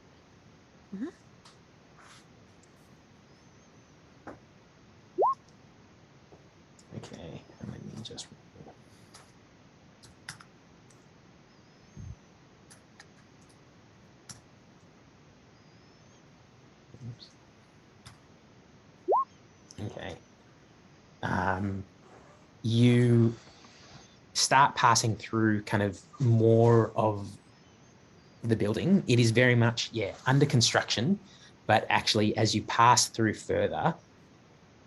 Okay, and let me just. Oops. Okay. You start passing through kind of more of the building. It is very much, under construction, but actually as you pass through further,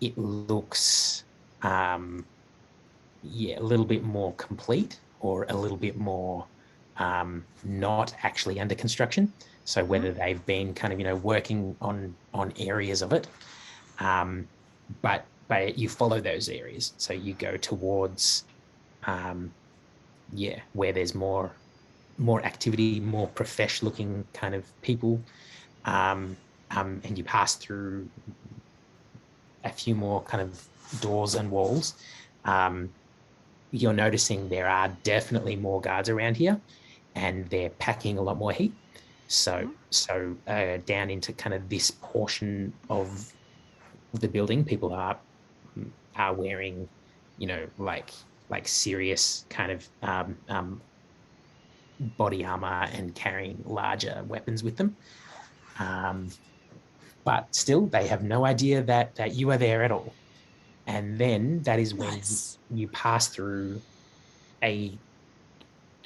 it looks, a little bit more complete, or a little bit more not actually under construction. So whether they've been kind of, working on areas of it, but you follow those areas. So you go towards, where there's more activity, more profesh looking kind of people, and you pass through a few more kind of doors and walls. You're noticing there are definitely more guards around here, and they're packing a lot more heat. So down into kind of this portion of the building, people are wearing, like serious kind of body armor and carrying larger weapons with them. But still, they have no idea that you are there at all. And then that is when Nice. you pass through a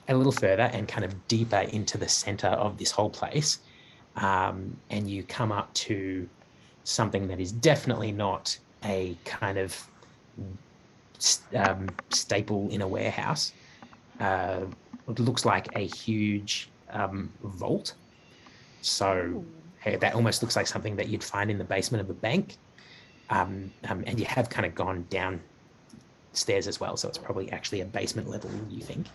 little further and kind of deeper into the center of this whole place. And you come up to something that is definitely not a kind of staple in a warehouse. It looks like a huge vault. So that almost looks like something that you'd find in the basement of a bank. And you have kind of gone downstairs as well. So it's probably actually a basement level, you think.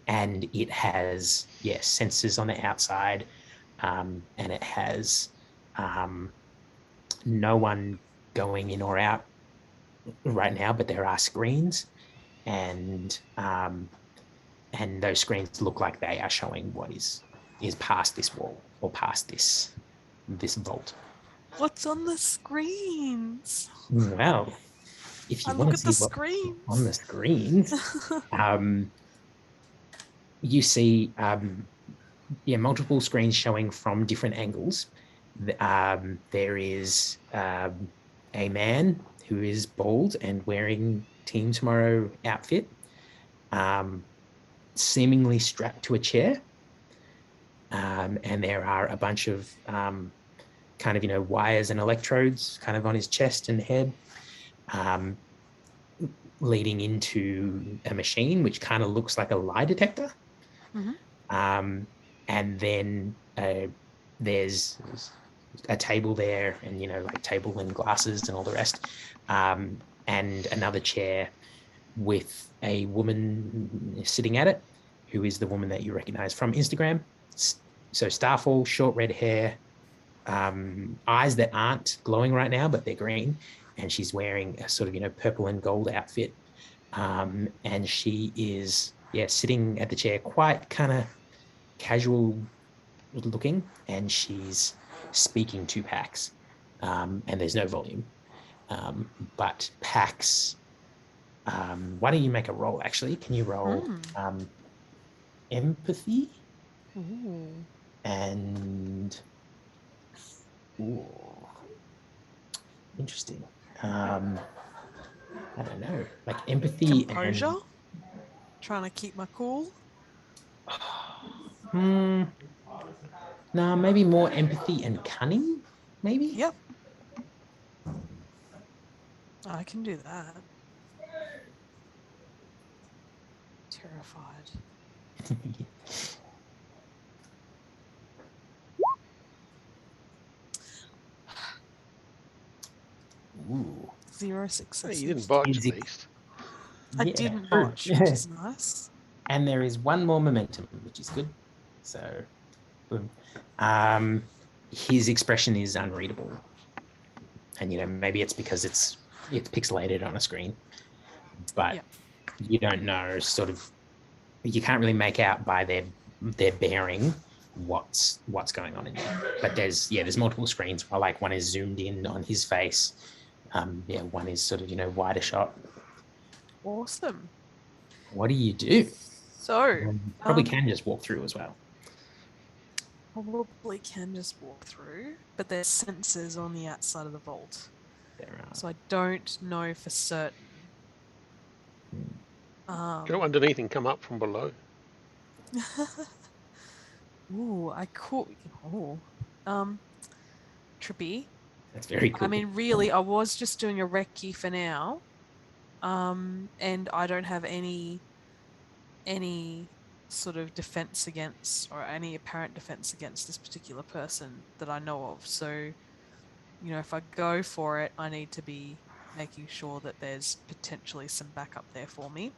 And it has, sensors on the outside. And it has no one going in or out right now, but there are screens, and those screens look like they are showing what is past this wall or past this vault. What's on the screens? Well, if you I want look to at the see what's on the screens. screens, you see multiple screens showing from different angles. There is a man who is bald and wearing Team Tomorrow outfit, seemingly strapped to a chair. And there are a bunch of kind of, wires and electrodes kind of on his chest and head, leading into a machine which kind of looks like a lie detector. Mm-hmm. And then there's a table there, and like table and glasses and all the rest, and another chair with a woman sitting at it, who is the woman that you recognize from Instagram. So Starfall, short red hair, eyes that aren't glowing right now, but they're green, and she's wearing a sort of purple and gold outfit, and she is sitting at the chair, quite kind of casual looking, and she's speaking to Pax, and there's no volume. But Pax, why don't you make a roll? Actually, can you roll empathy? Ooh. And interesting. I don't know, like empathy Composure. Trying to keep my cool. No, maybe more empathy and cunning, maybe. Yep. I can do that. Terrified. Ooh. 0 Hey, successes. you didn't botch at Music. least. I didn't botch, which is nice. And there is one more momentum, which is good. So, boom. His expression is unreadable, and maybe it's because it's pixelated on a screen, but you don't know. Sort of, you can't really make out by their bearing what's going on in there. But there's multiple screens. Like one is zoomed in on his face. One is sort of wider shot. Awesome. What do you do? So probably can just walk through as well. Probably can just walk through, but there's sensors on the outside of the vault. There are. So I don't know for certain. Go underneath and come up from below. Ooh, I could. Oh, trippy. That's very cool. I mean, really, I was just doing a recce for now, and I don't have any sort of defense against, or any apparent defense against this particular person that I know of. So, if I go for it, I need to be making sure that there's potentially some backup there for me.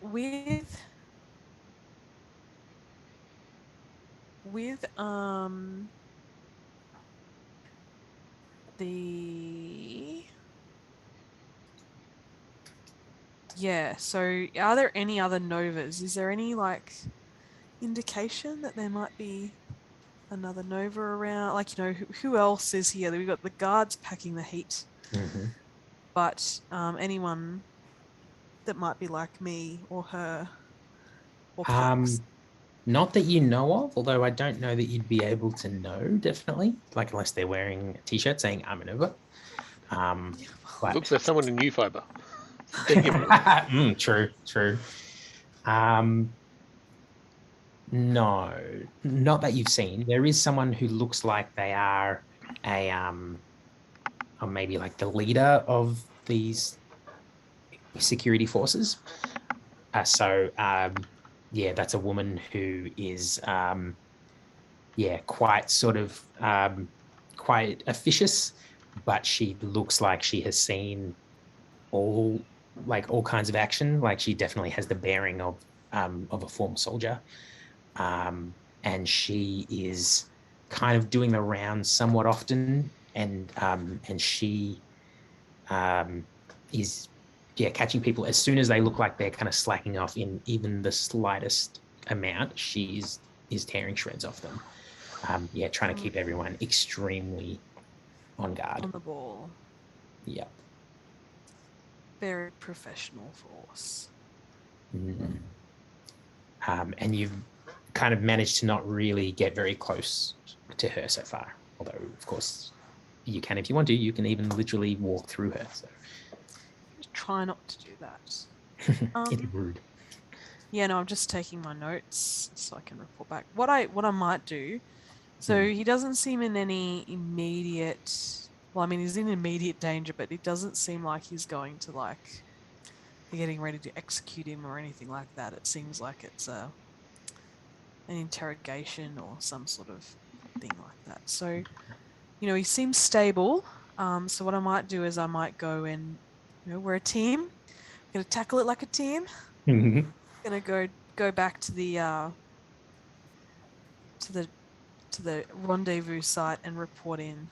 With the so are there any other novas? Is there any indication that there might be another nova around? Who else is here? We've got the guards packing the heat, but anyone that might be like me or her or Pax. Not that you know of, although I don't know that you'd be able to know, definitely, like unless they're wearing a t-shirt saying I'm an Uber. Look, there's someone in New Fiber. They're giving it. True. No, not that you've seen. There is someone who looks like they are a or maybe like the leader of these security forces. Yeah, that's a woman who is quite sort of quite officious, but she looks like she has seen all all kinds of action. Like she definitely has the bearing of a former soldier. And she is kind of doing the rounds somewhat often, and she is catching people as soon as they look like they're kind of slacking off in even the slightest amount. She is tearing shreds off them. Trying to keep everyone extremely on guard. On the ball. Yeah. Very professional force. And you've kind of managed to not really get very close to her so far. Although, of course, you can if you want to. You can even literally walk through her. So try not to do that. It's rude. Yeah, no, I'm just taking my notes so I can report back. What I might do. So he doesn't seem in any immediate. Well, I mean, he's in immediate danger, but it doesn't seem like he's going to they're getting ready to execute him or anything like that. It seems like it's an interrogation or some sort of thing like that. So, he seems stable. So what I might do is I might go and, we're a team. I'm gonna tackle it like a team. Gonna go back to the to the rendezvous site and report in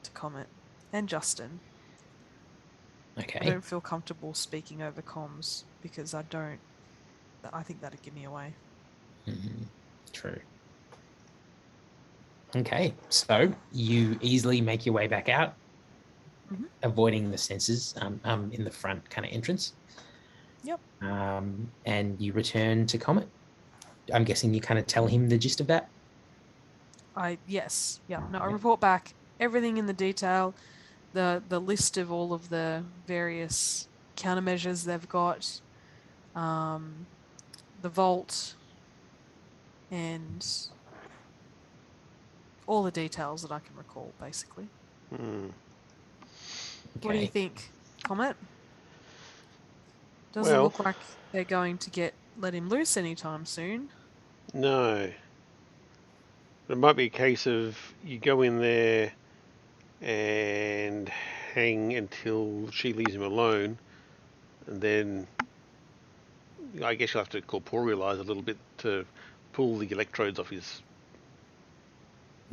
to Comet and Justin. Okay. I don't feel comfortable speaking over comms because I think that'd give me away. True. Okay, so you easily make your way back out, avoiding the sensors in the front kind of entrance. Yep. And you return to Comet. I'm guessing you kind of tell him the gist of that. Yes. Yeah. No, I report back everything in the detail, the list of all of the various countermeasures they've got, the vault, and all the details that I can recall, basically. Okay. What do you think, Comet? Doesn't look like they're going to let him loose anytime soon. No. It might be a case of you go in there and hang until she leaves him alone, and then I guess you'll have to corporealize a little bit to pull the electrodes off his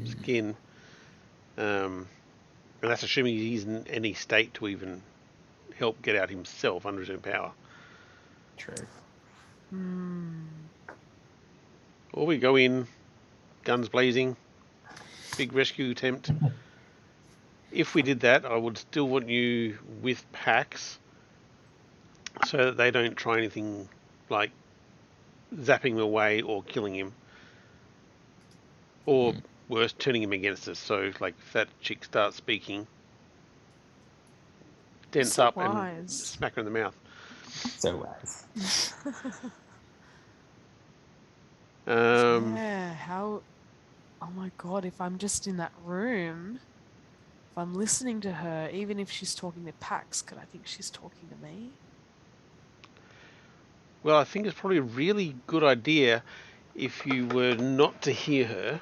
skin. And that's assuming he's in any state to even help get out himself under his own power. True. Or we go in, guns blazing, big rescue attempt. If we did that, I would still want you with Pax so that they don't try anything like zapping him away or killing him. Or worse, turning him against us. So, like, if that chick starts speaking, dense up and smack her in the mouth. So wise. How... Oh my god, if I'm just in that room, if I'm listening to her, even if she's talking to Pax, could I think she's talking to me? Well, I think it's probably a really good idea if you were not to hear her.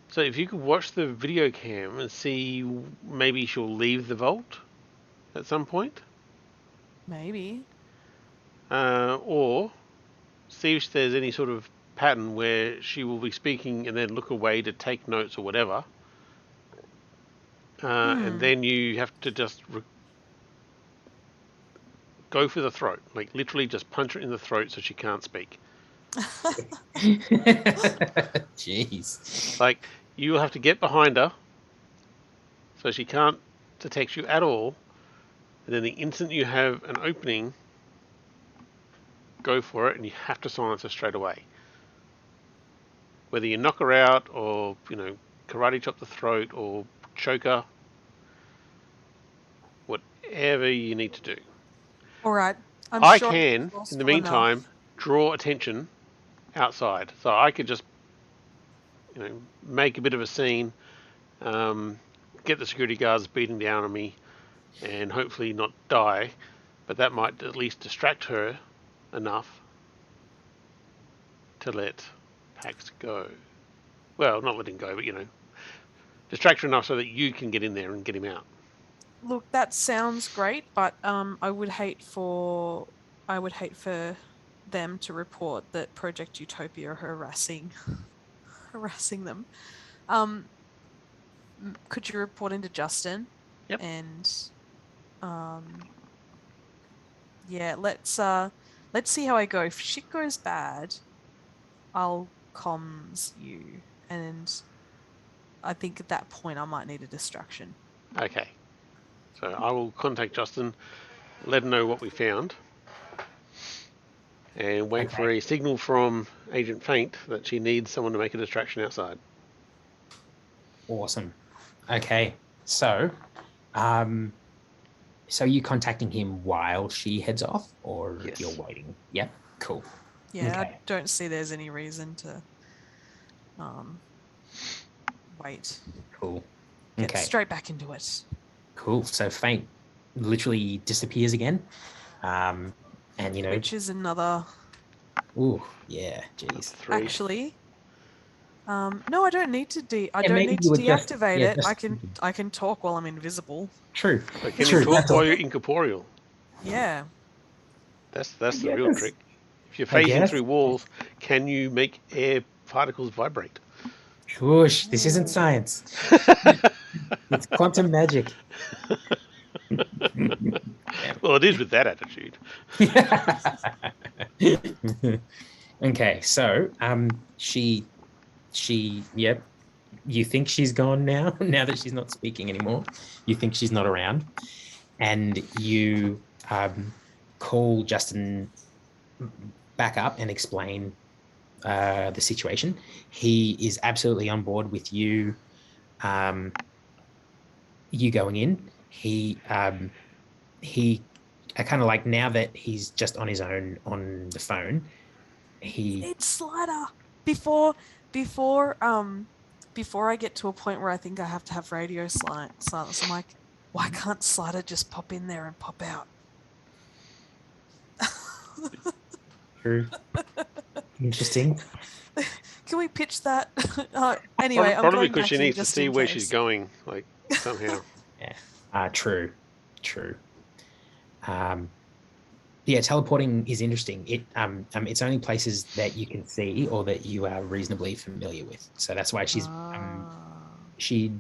So if you could watch the video cam and see maybe she'll leave the vault at some point. Maybe. Or see if there's any sort of pattern where she will be speaking and then look away to take notes or whatever. And then you have to just go for the throat. Like literally just punch her in the throat so she can't speak. Jeez. Like you'll have to get behind her so she can't detect you at all. And then the instant you have an opening, go for it, and you have to silence her straight away. Whether you knock her out or, karate chop the throat or choke her, whatever you need to do. All right. I sure can, in the meantime, draw attention outside. So I could just, make a bit of a scene, get the security guards beating down on me, and hopefully not die. But that might at least distract her enough to let Pax go. Well, not let him go, but, distract her enough so that you can get in there and get him out. Look, that sounds great, but I would hate for them to report that Project Utopia are harassing them. Could you report into Justin? Yep. And yeah, let's see how I go. If shit goes bad, I'll comms you, and I think at that point I might need a distraction. Okay. So I will contact Justin, let him know what we found, and wait for a signal from Agent Faint that she needs someone to make a distraction outside. Awesome. Okay. So, so you contacting him while she heads off, or Yes. you're waiting? Yep. Cool. Yeah, Okay. I don't see there's any reason to wait. Cool. Get Okay. straight back into it. Cool. So Faint literally disappears again. And which is another. Ooh, yeah, jeez. 3. Actually, no, I don't need to I Yeah, don't maybe need you to would just- deactivate yeah, it. just- I can talk while I'm invisible. True. So can True, you talk that's all. while you're incorporeal? Yeah. That's the real guess. trick. If you're I phasing guess. through walls, can you make air particles vibrate? Whoosh, this isn't science. It's quantum magic. Well, it is with that attitude. Okay, so yep, you think she's gone now, now that she's not speaking anymore. You think she's not around, and you call Justin back up and explain the situation. He is absolutely on board with you you going in. He kind of like, now that he's just on his own on the phone, It's Slider. Before I get to a point where I think I have to have radio silence, I'm like, why can't Slider just pop in there and pop out? True. Interesting. Can we pitch that? Anyway, probably because she needs to see where she's going, like, somehow. Yeah. True. Yeah, teleporting is interesting. It's only places that you can see or that you are reasonably familiar with. So that's why she'd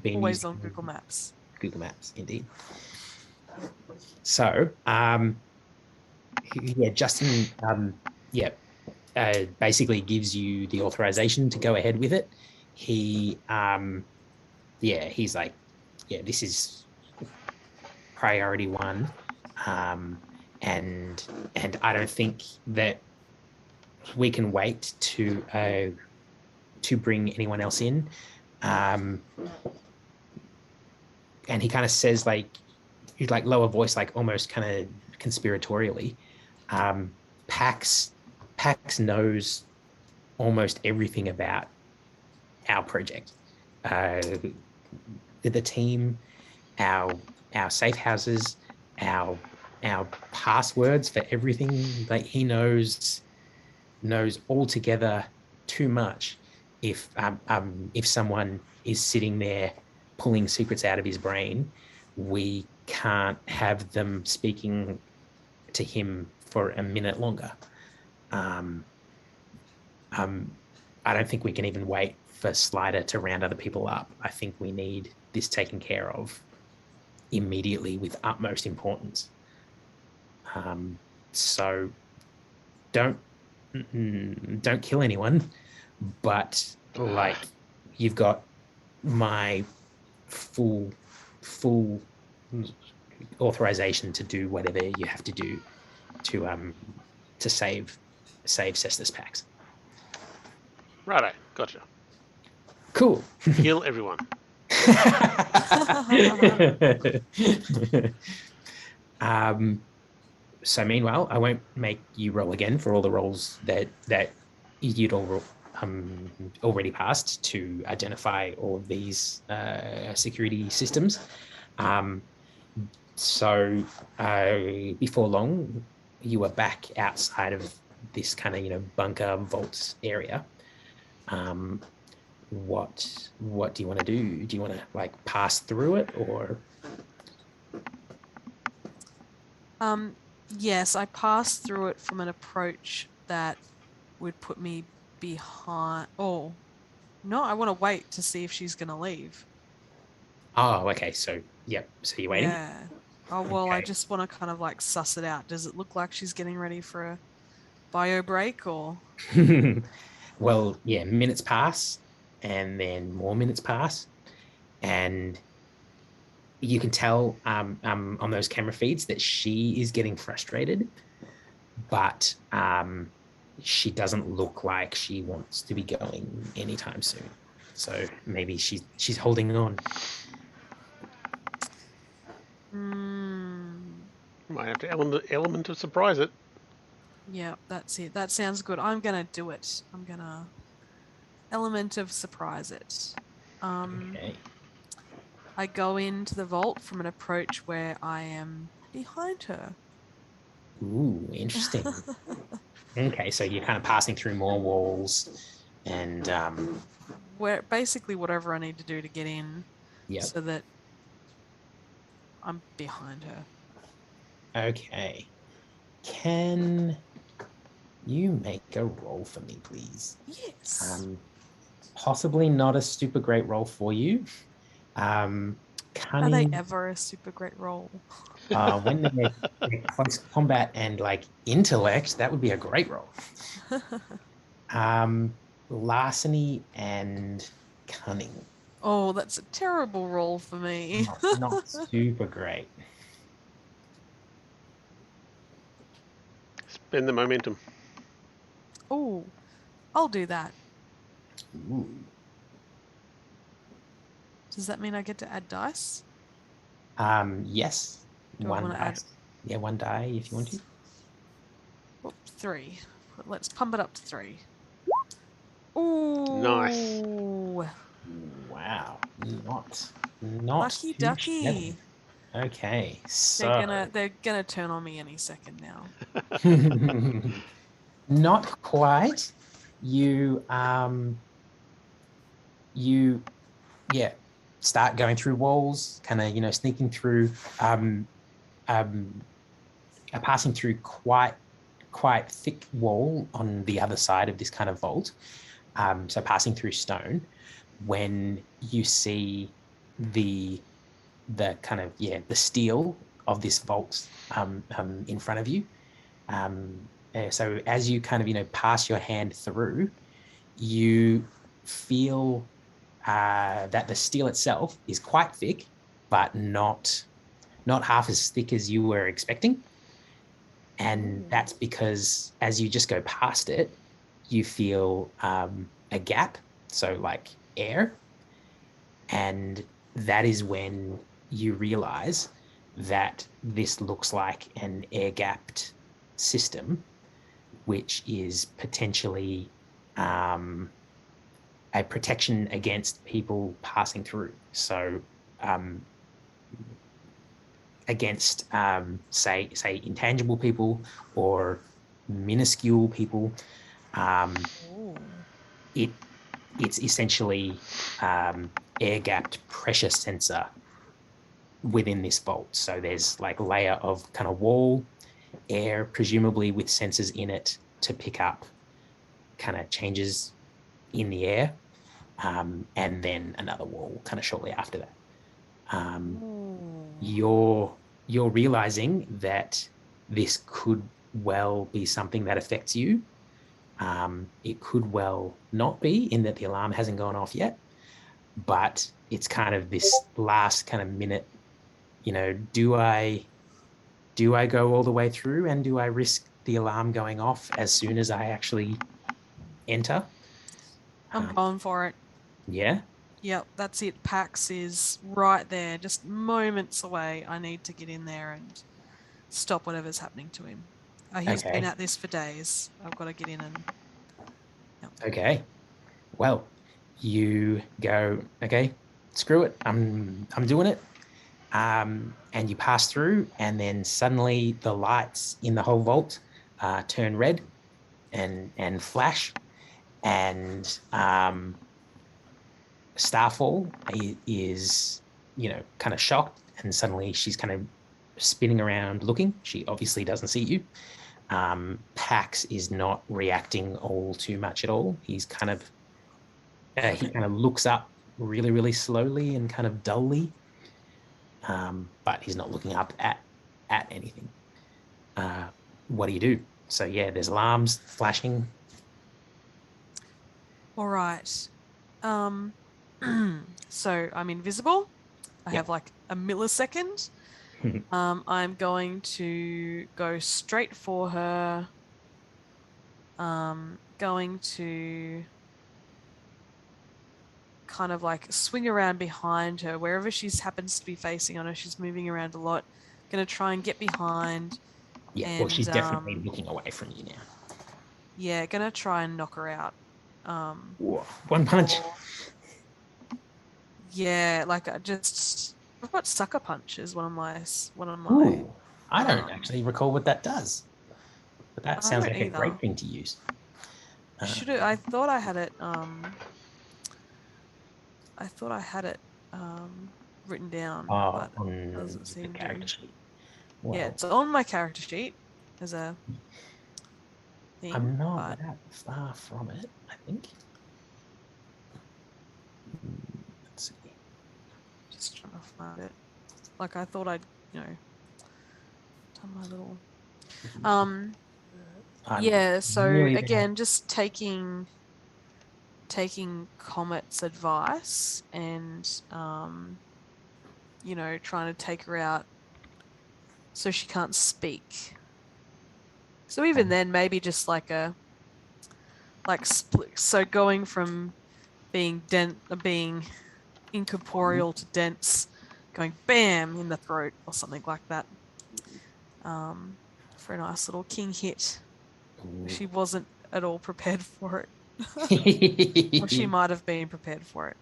been always using on Google Maps. Google Maps, indeed. So, yeah, Justin, basically gives you the authorization to go ahead with it. He's like, yeah, this is priority one. And I don't think that we can wait to bring anyone else in. And he kind of says, like, he's like lower voice, like almost kind of conspiratorially. Pax knows almost everything about our project, the team, our safe houses, our passwords for everything. Like, he knows altogether too much. If someone is sitting there pulling secrets out of his brain, we can't have them speaking to him for a minute longer. I don't think we can even wait for Slider to round other people up. I think we need this taken care of immediately with utmost importance. So don't kill anyone, but like, you've got my full authorization to do whatever you have to do to save save Cestus Pax. Righto, gotcha. Cool. Kill everyone. So meanwhile, I won't make you roll again for all the rolls that you'd already passed to identify all of these security systems. So before long, you were back outside of this kind of bunker vaults area. What do you want to do? Do you want to like pass through it or? Yes, I passed through it from an approach that would put me behind. Oh, no, I want to wait to see if she's going to leave. Oh, okay. So, yep. So you're waiting? Yeah. Oh, well, I Okay. just want to kind of like suss it out. Does it look like she's getting ready for a bio break or? Well, yeah, minutes pass and then more minutes pass. And you can tell on those camera feeds that she is getting frustrated, but she doesn't look like she wants to be going anytime soon. So maybe she's holding on. Might have to element of surprise it. Yeah, that's it. That sounds good. I'm going to do it. I'm going to element of surprise it. Okay. I go into the vault from an approach where I am behind her. Ooh, interesting. Okay, so you're kind of passing through more walls and Where basically whatever I need to do to get in yeah. so that I'm behind her. Okay. Can you make a roll for me, please? Yes. Possibly not a super great roll for you. Are they Cunning. ever a super great roll? When they're close combat and like intellect, that would be a great roll. Larceny and cunning. Oh, that's a terrible roll for me. Not super great. Spend the momentum. Oh, I'll do that. Ooh. Does that mean I get to add dice? Yes. Do I One want to die. add? Yeah, one die if you want to. Oh, 3. Let's pump it up to 3. Ooh. Nice. Wow. Not Lucky too shabby. ducky. Okay, so They're gonna turn on me any second now. not quite. You yeah, start going through walls, kind of sneaking through passing through quite thick wall on the other side of this kind of vault. So passing through stone, when you see the kind of the steel of this vault in front of you. So as you kind of pass your hand through, you feel that the steel itself is quite thick, but not half as thick as you were expecting. And that's because as you just go past it, you feel a gap, so like air. And that is when you realize that this looks like an air-gapped system, which is potentially a protection against people passing through. So against say intangible people or minuscule people, it's essentially air-gapped pressure sensor within this vault. So there's like a layer of kind of wall, air, presumably with sensors in it to pick up kind of changes in the air, and then another wall kind of shortly after that. You're realizing that this could well be something that affects you. It could well not be, in that the alarm hasn't gone off yet, but it's kind of this last kind of minute, do I do I go all the way through, and do I risk the alarm going off as soon as I actually enter? I'm going for it. Yeah. Yep, that's it. Pax is right there, just moments away. I need to get in there and stop whatever's happening to him. He's been Okay. at this for days. I've got to get in and. Yep. Okay. Well, you go, okay, screw it. I'm doing it. And you pass through, and then suddenly the lights in the whole vault turn red and flash, and Starfall is, kind of shocked, and suddenly she's kind of spinning around looking. She obviously doesn't see you. Pax is not reacting all too much at all. He's kind of he kind of looks up really, really slowly and kind of dully, but he's not looking up at anything. What do you do? So yeah, there's alarms flashing. All right. So I'm invisible. I Yep. have like a millisecond. I'm going to go straight for her. Going to kind of like swing around behind her wherever she happens to be facing. I know she's moving around a lot. Going to try and get behind. Yeah, And well, she's definitely looking away from you now. yeah, going to try and knock her out. Whoa. One punch. Yeah, like I've got sucker punch as one of my Ooh, I don't actually recall what that does, but that I sounds don't like a either. great thing to use. I thought I had it I thought I had it written down, but on it doesn't the seem character to. sheet. Well, Yeah, it's on my character sheet as a thing. I'm not but that far from it, I think. Let's see. just trying to find it. Like I thought I'd, done my little yeah, so really again, just taking Comet's advice and trying to take her out so she can't speak. So even then, maybe just like split. So going from being incorporeal to dense, going bam in the throat or something like that. For a nice little king hit. She wasn't at all prepared for it. Or she might have been prepared for it.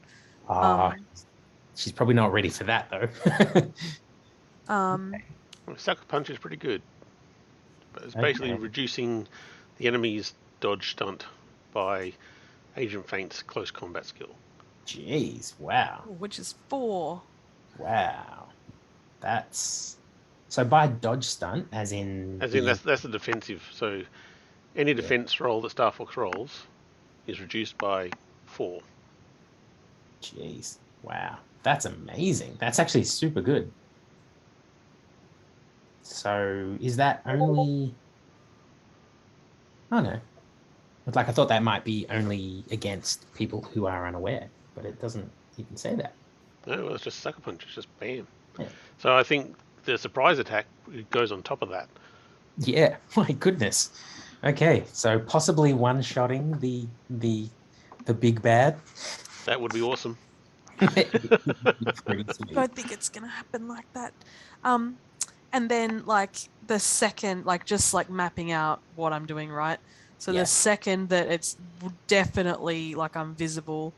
She's probably not ready for that though. Sucker punch is pretty good, but it's basically reducing the enemy's dodge stunt by Agent Feint's close combat skill. Jeez, wow. Which is 4. Wow. That's so by dodge stunt, as in that's the defensive. So any defense roll that Star Fox rolls is reduced by 4. Jeez, wow, that's amazing. That's actually super good. So is that only? Oh no, like I thought that might be only against people who are unaware, but it doesn't even say that. No, well, it's just sucker punch. It's just bam. Yeah. So I think the surprise attack goes on top of that. Yeah, my goodness. Okay, so possibly one-shotting the big bad. That would be awesome. I don't think it's gonna happen like that. And then like the second, like just like mapping out what I'm doing, right? So the second that it's definitely like I'm visible,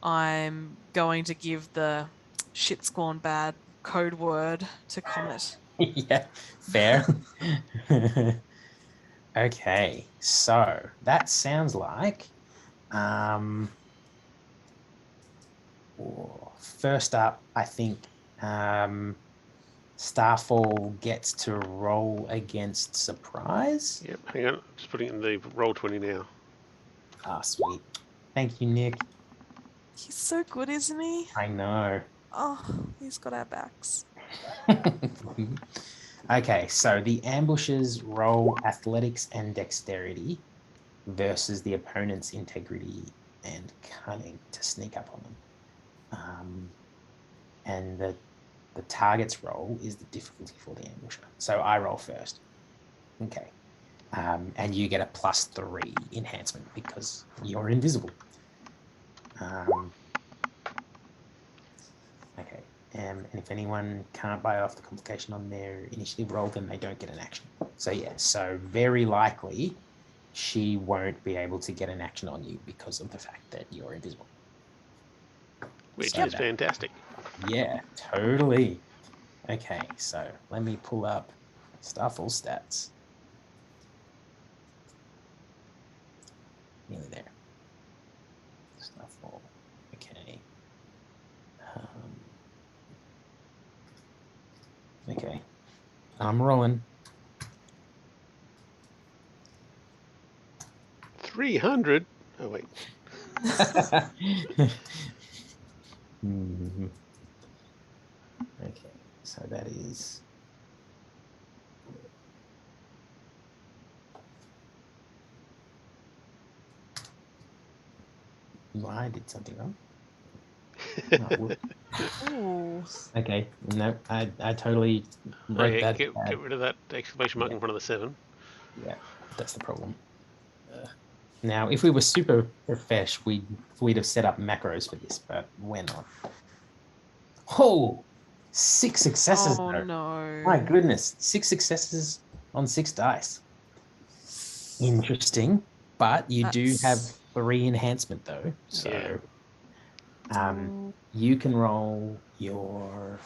I'm going to give the shit's gone bad code word to Comet. Yeah, fair. Okay, so that sounds like first up, I think Starfall gets to roll against surprise. Yep, hang on. Just putting it in the roll 20 now. Ah, sweet. Thank you, Nick. He's so good, isn't he? I know. Oh, he's got our backs. Okay, so the ambushes roll athletics and dexterity versus the opponent's integrity and cunning to sneak up on them. And the the target's roll is the difficulty for the ambusher. So I roll first. Okay. And you get a +3 enhancement because you're invisible. Okay. And if anyone can't buy off the complication on their initiative roll, then they don't get an action. So yeah, so very likely she won't be able to get an action on you because of the fact that you're invisible. Which So is fantastic. Yeah, totally. Okay, so let me pull up Starfall stats. Nearly there. Starfall. Okay. Okay. I'm rolling. 300. Oh wait. Mhm. Okay, so that is. Well, I did something wrong. Ooh. Okay, no, I totally wrote Okay, that. get rid of that exclamation mark Yeah. in front of the 7. Yeah, that's the problem. Now, if we were super profesh, we'd have set up macros for this, but we're not. Oh, 6 successes. Oh though. no. My goodness, 6 successes on 6 dice. Interesting, but you do have 3 enhancement though, so you can roll your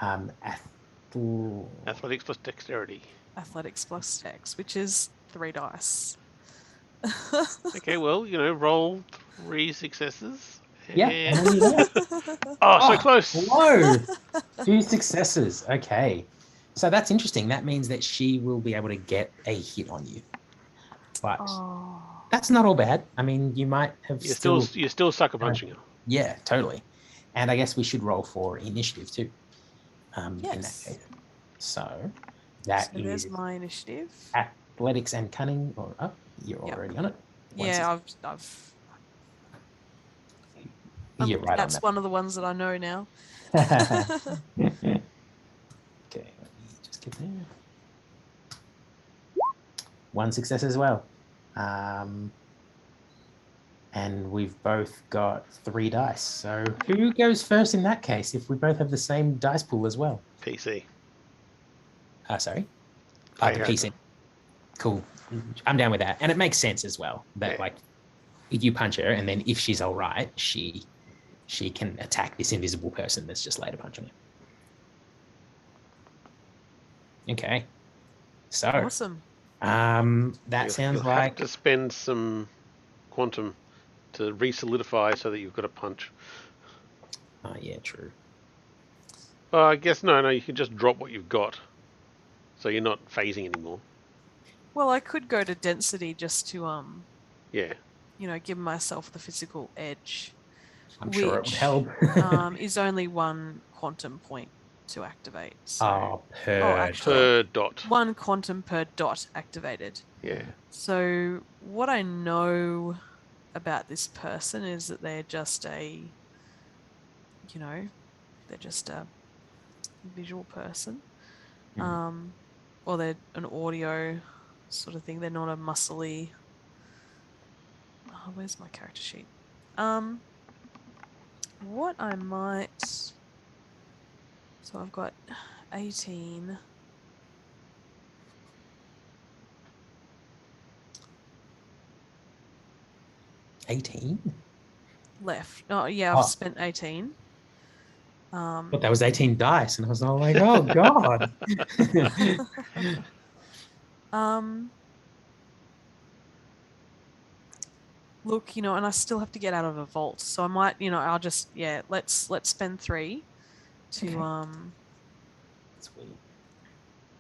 Athletics plus dexterity. Athletics plus dex, which is 3 dice. Okay, well, roll 3 successes. Yeah, and then you know. Oh, so close. Whoa, 2 successes. Okay, so that's interesting. That means that she will be able to get a hit on you, but that's not all bad. I mean, you might have You're still still sucker punching her. Yeah, totally. And I guess we should roll for initiative too. Yes. In that case. So that is there's my initiative. athletics and cunning. Or you're already on it. Yeah, You're right that's on that. one of the ones that I know now. Okay, let me just get there. 1 success as well. And we've both got 3 dice. So who goes first in that case if we both have the same dice pool as well? PC. Sorry? The PC. Cool. I'm down with that. And it makes sense as well that like you punch her and then if she's all right, she can attack this invisible person that's just later punching her. Okay. So awesome. That sounds you'll like have to spend some quantum to re-solidify so that you've got a punch. Oh yeah, true. I guess no, you can just drop what you've got. So you're not phasing anymore. Well, I could go to density just to yeah, give myself the physical edge. I'm sure it would help. Is only 1 quantum point to activate. So per dot. 1 quantum per dot activated. Yeah. So what I know about this person is that they're just a visual person. Or they're an audio sort of thing. They're not a muscly. Oh, where's my character sheet? What I might. So I've got 18. Left. Oh yeah, I've spent 18. But that was 18 dice, and I was all like, "Oh God!" Look, and I still have to get out of a vault, so I might, I'll just let's spend 3 to Sweet.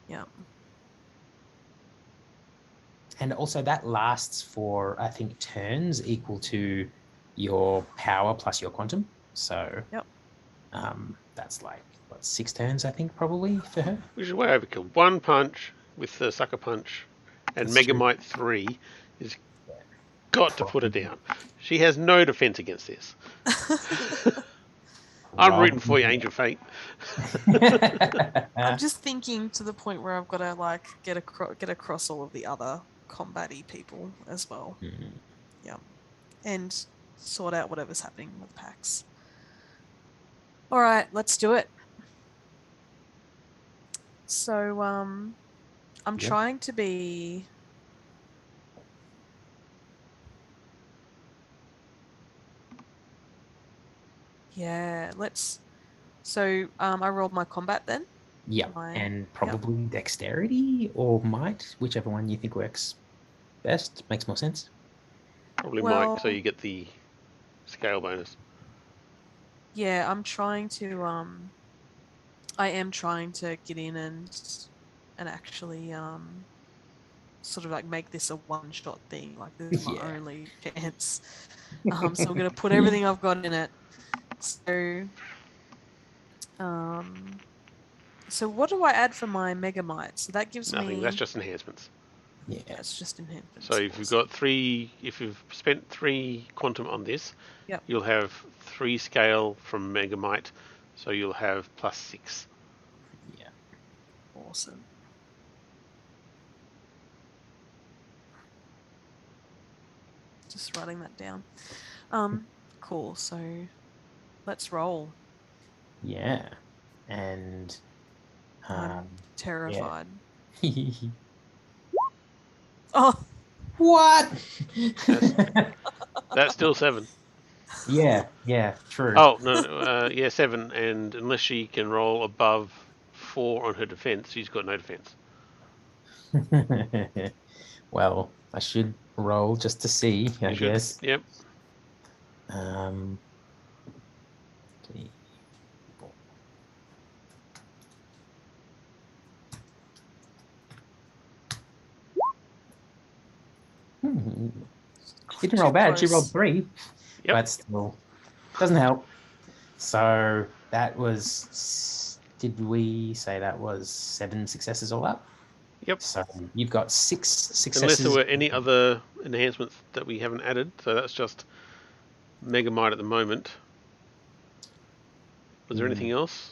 Yeah. And also that lasts for I think turns equal to your power plus your quantum. So that's like 6 turns I think probably for her. Which is way overkill. 1 punch with the sucker punch and That's Megamite 3 is got to put her down. She has no defense against this. I'm rooting for you, Angel Fate. I'm just thinking to the point where I've got to like get across all of the other combat-y people as well. Mhm. Yeah, and sort out whatever's happening with Pax. All right, let's do it. So I'm Yep. trying to be. Yeah, let's. So I rolled my combat then. Yeah, and probably dexterity or might, whichever one you think works best. Makes more sense. Probably Well, Mike, so you get the scale bonus. Yeah, I'm trying to I am trying to get in and actually sort of like make this a one-shot thing. Like this is my Yeah. only chance. So I'm gonna put everything I've got in it. So what do I add for my Megamite? So that gives Nothing. me That's just enhancements. Yeah. that's just enhancements. So if you've got if you've spent 3 quantum on this, Yep. you'll have 3 scale from Megamite, so you'll have +6. Yeah. Awesome. Just writing that down. Cool. So let's roll. Yeah. And I'm terrified. Yeah. Oh, What? That's still 7. Yeah, true. Oh, no, yeah, 7, and unless she can roll above 4 on her defense, she's got no defense. Well, I should roll just to see, I guess. Yep. 3, 4. She didn't roll bad. She rolled 3, Yep. but still doesn't help. So that was, did we say that was 7 successes all up? Yep. So you've got 6 successes. Unless there were any other enhancements that we haven't added, so that's just Megamite at the moment. Was there anything else?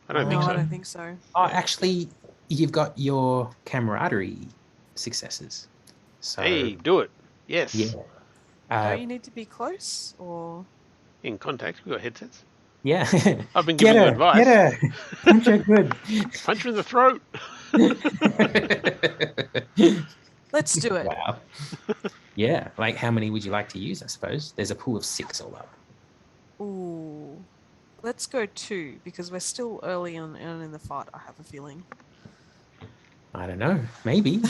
I don't think so. I don't think so. Oh, actually, you've got your camaraderie successes. So Hey, do it. Yes. yeah. Don't you need to be close or? In contact, we've got headsets. Yeah. I've been giving you advice. Get her. Punch her good. Punch her in the throat. Let's do it. Wow. Yeah. Like, how many would you like to use? I suppose there's a pool of 6 all up. Ooh, let's go 2 because we're still early on in the fight. I have a feeling. I don't know. Maybe.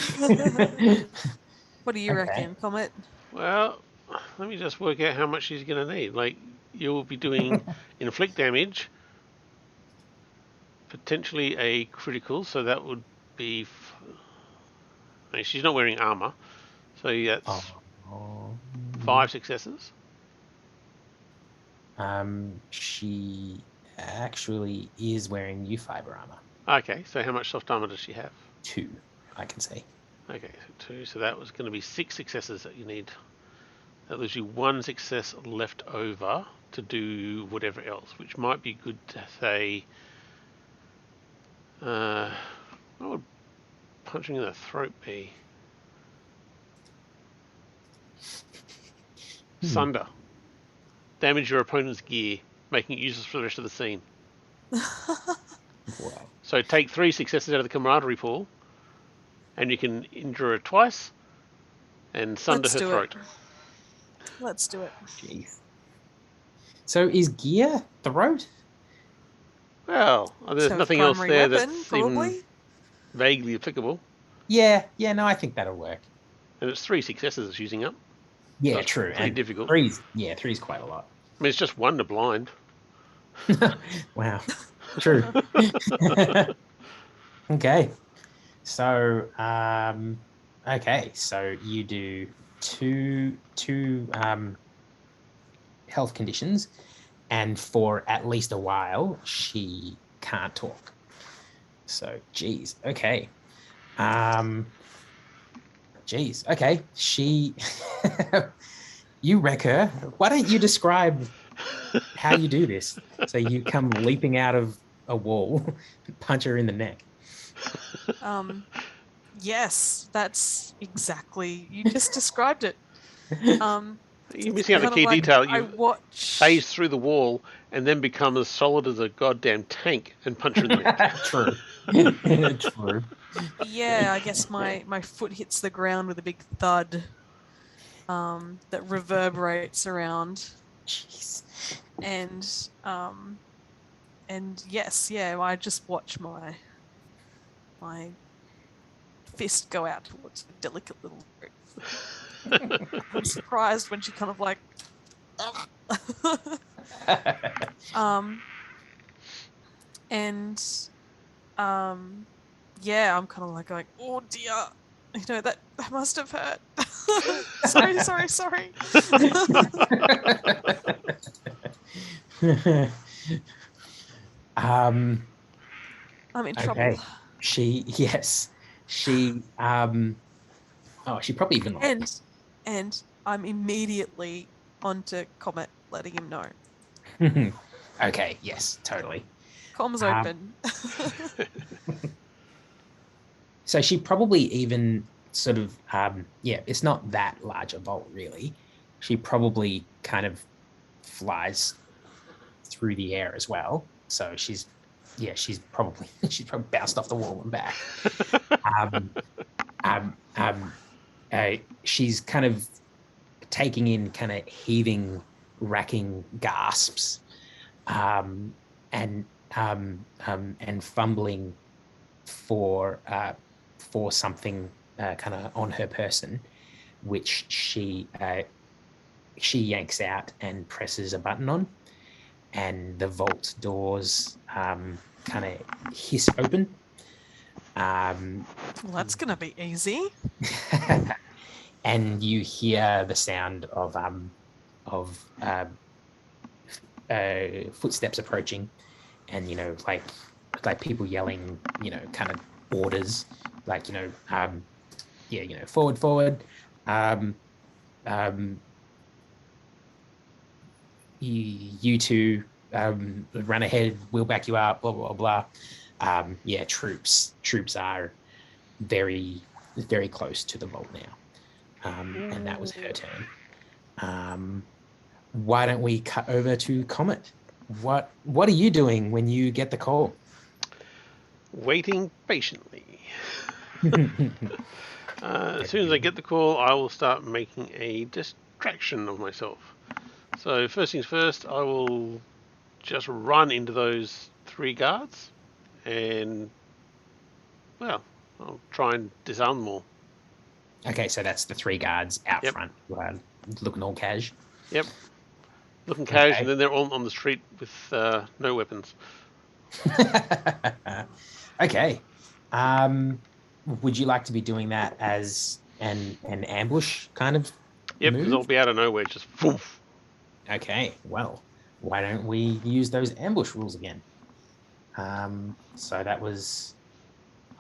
What do you reckon, Comet? Well, let me just work out how much she's going to need. Like, you'll be doing inflict damage, potentially a critical, so that would be. I mean, she's not wearing armor, so that's 5 successes. She actually is wearing U-fiber armor. Okay, so how much soft armor does she have? 2, I can say. Okay, so 2. So that was going to be 6 successes that you need. That leaves you 1 success left over to do whatever else, which might be good to say. What would punching in the throat be? Sunder. Damage your opponent's gear, making it useless for the rest of the scene. Wow. So take 3 successes out of the camaraderie pool, and you can injure her twice, and sunder her throat. Let's do it. Jeez. So is gear throat? Well, there's nothing else there that's even vaguely applicable. Yeah, no, I think that'll work. And it's 3 successes it's using up. Yeah, so true. Pretty difficult. 3's quite a lot. I mean, it's just 1 to blind. Wow. True. Okay. So, so you do two health conditions, and for at least a while, she can't talk. So, geez. Okay. Okay. She, you wreck her. Why don't you describe how you do this. So you come leaping out of a wall, punch her in the neck. Yes, that's exactly. You just described it. You're missing out a Kind of key like detail. I You watch. phase through the wall and then become as solid as a goddamn tank and punch her in the neck. True. True. Yeah, I guess my foot hits the ground with a big thud. That reverberates around, Jeez. and yes, yeah, I just watch my fist go out towards a delicate little throat. I'm surprised when she kind of like, and yeah, I'm kind of like going, oh dear, that must have hurt. sorry. um I'm in trouble. okay. Yes. She she probably even And I'm immediately onto Comet, letting him know. okay, yes, totally. Comms Um, open. So she probably even sort of it's not that large a vault really. She probably kind of flies through the air as well. So she's probably bounced off the wall and back. Um, um, um, she's kind of taking in kind of heaving, racking gasps, and fumbling for something kind of on her person, which she yanks out and presses a button on, and the vault doors kind of hiss open. Well, that's gonna be easy. And you hear the sound of footsteps approaching, and like people yelling, kind of orders, like forward. You two run ahead, we'll back you up, blah blah blah. Troops are very very close to the vault now, and that was her turn. Why don't we cut over to Comet? What are you doing when you get the call? Waiting patiently. As soon as I get the call, I will start making a distraction of myself. So first things first, I will just run into those 3 guards and, well, I'll try and disarm them all. Okay, so that's the 3 guards out Yep. front, looking all cash. Yep. Looking cash, Okay. and then they're all on the street with no weapons. Okay. Would you like to be doing that as an ambush kind of Yep, move? because I'll be out of nowhere, just woof. Okay, well, why don't we use those ambush rules again? So that was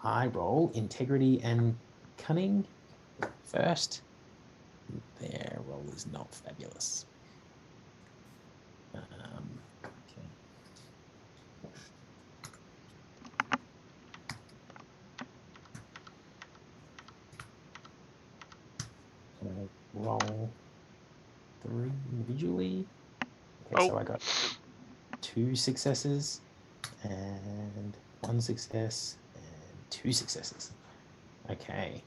I roll integrity and cunning first. Their roll is not fabulous. Okay. Roll 3 individually. Okay, so I got 2 successes and 1 success and 2 successes. Okay.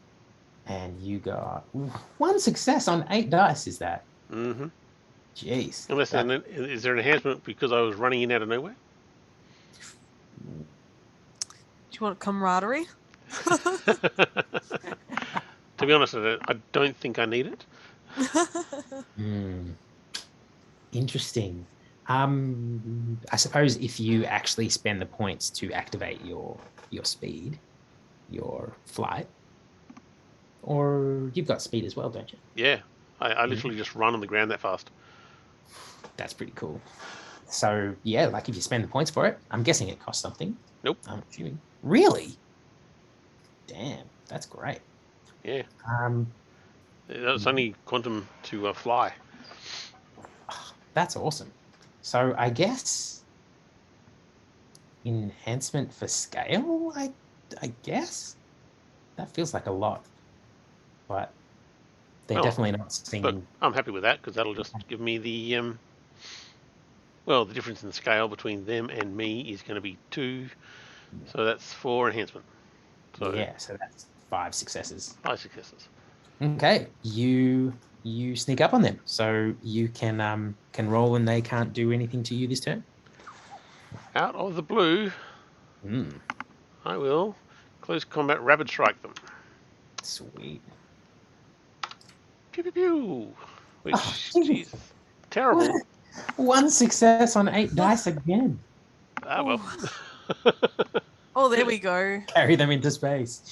And you got 1 success on 8 dice, is that? Mm-hmm. Jeez. Unless, is there an enhancement because I was running in out of nowhere? Do you want camaraderie? To be honest, I don't think I need it. Interesting. I suppose if you actually spend the points to activate your speed, your flight, or you've got speed as well, don't you? Yeah, I literally just run on the ground that fast. That's pretty cool. So yeah, like if you spend the points for it, I'm guessing it costs something. Nope. I'm assuming. Really? Damn, that's great. Yeah. That's only quantum to fly. That's awesome. So I guess enhancement for scale, I guess? That feels like a lot. But they're definitely not seeing... But I'm happy with that, because that'll just give me the... well, the difference in scale between them and me is going to be 2. So that's 4 enhancement. So yeah, so that's 5 successes. 5 successes. Okay, you sneak up on them, so you can roll, and they can't do anything to you this turn. Out of the blue, I will close combat rapid strike them. Sweet. Pew pew pew. Which, jeez. terrible. One success on 8 dice again. Ah, well. Oh, there we go. Carry them into space.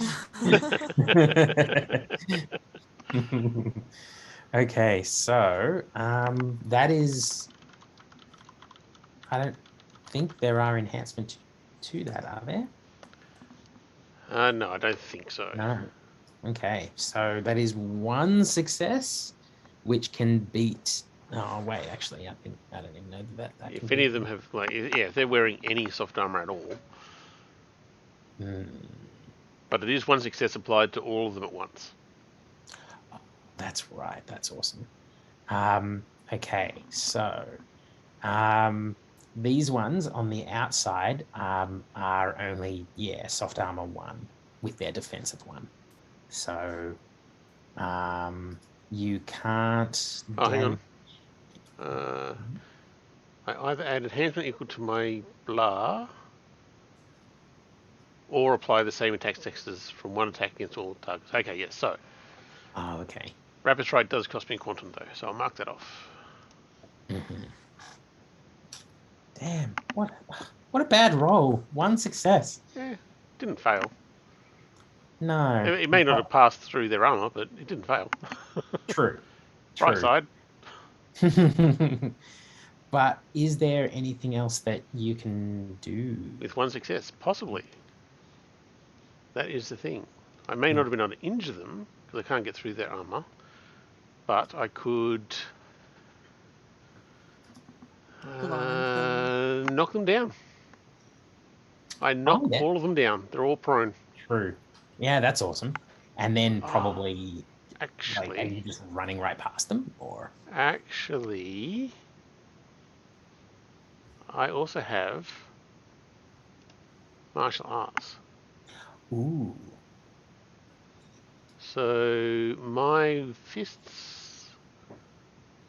Okay, so that is... I don't think there are enhancements to that, are there? No, I don't think so. No. Okay, so that is 1 success, which can beat... Oh, wait, actually, I don't even know that if any of them have, like, if they're wearing any soft armor at all. But it is 1 success applied to all of them at once. That's right. That's awesome. Okay, so these ones on the outside are only, soft armor 1 with their defensive 1. So you can't... Oh, hang on. I either add enhancement equal to my blah, or apply the same attack textures from 1 attack against all targets. Okay, yes, so. Oh, okay. Rapid strike does cost me a quantum, though, so I'll mark that off. Damn, what a bad roll. 1 success. Yeah, didn't fail. No. It may not have passed through their armor, but it didn't fail. True. Right side. But is there anything else that you can do? With 1 success, possibly. That is the thing. I may not have been able to injure them, because I can't get through their armor, but I could knock them down. I knock all of them down. They're all prone. True. Yeah, that's awesome. And then probably... Actually... are you just running right past them, or...? Actually... I also have martial arts. Ooh. So my fists,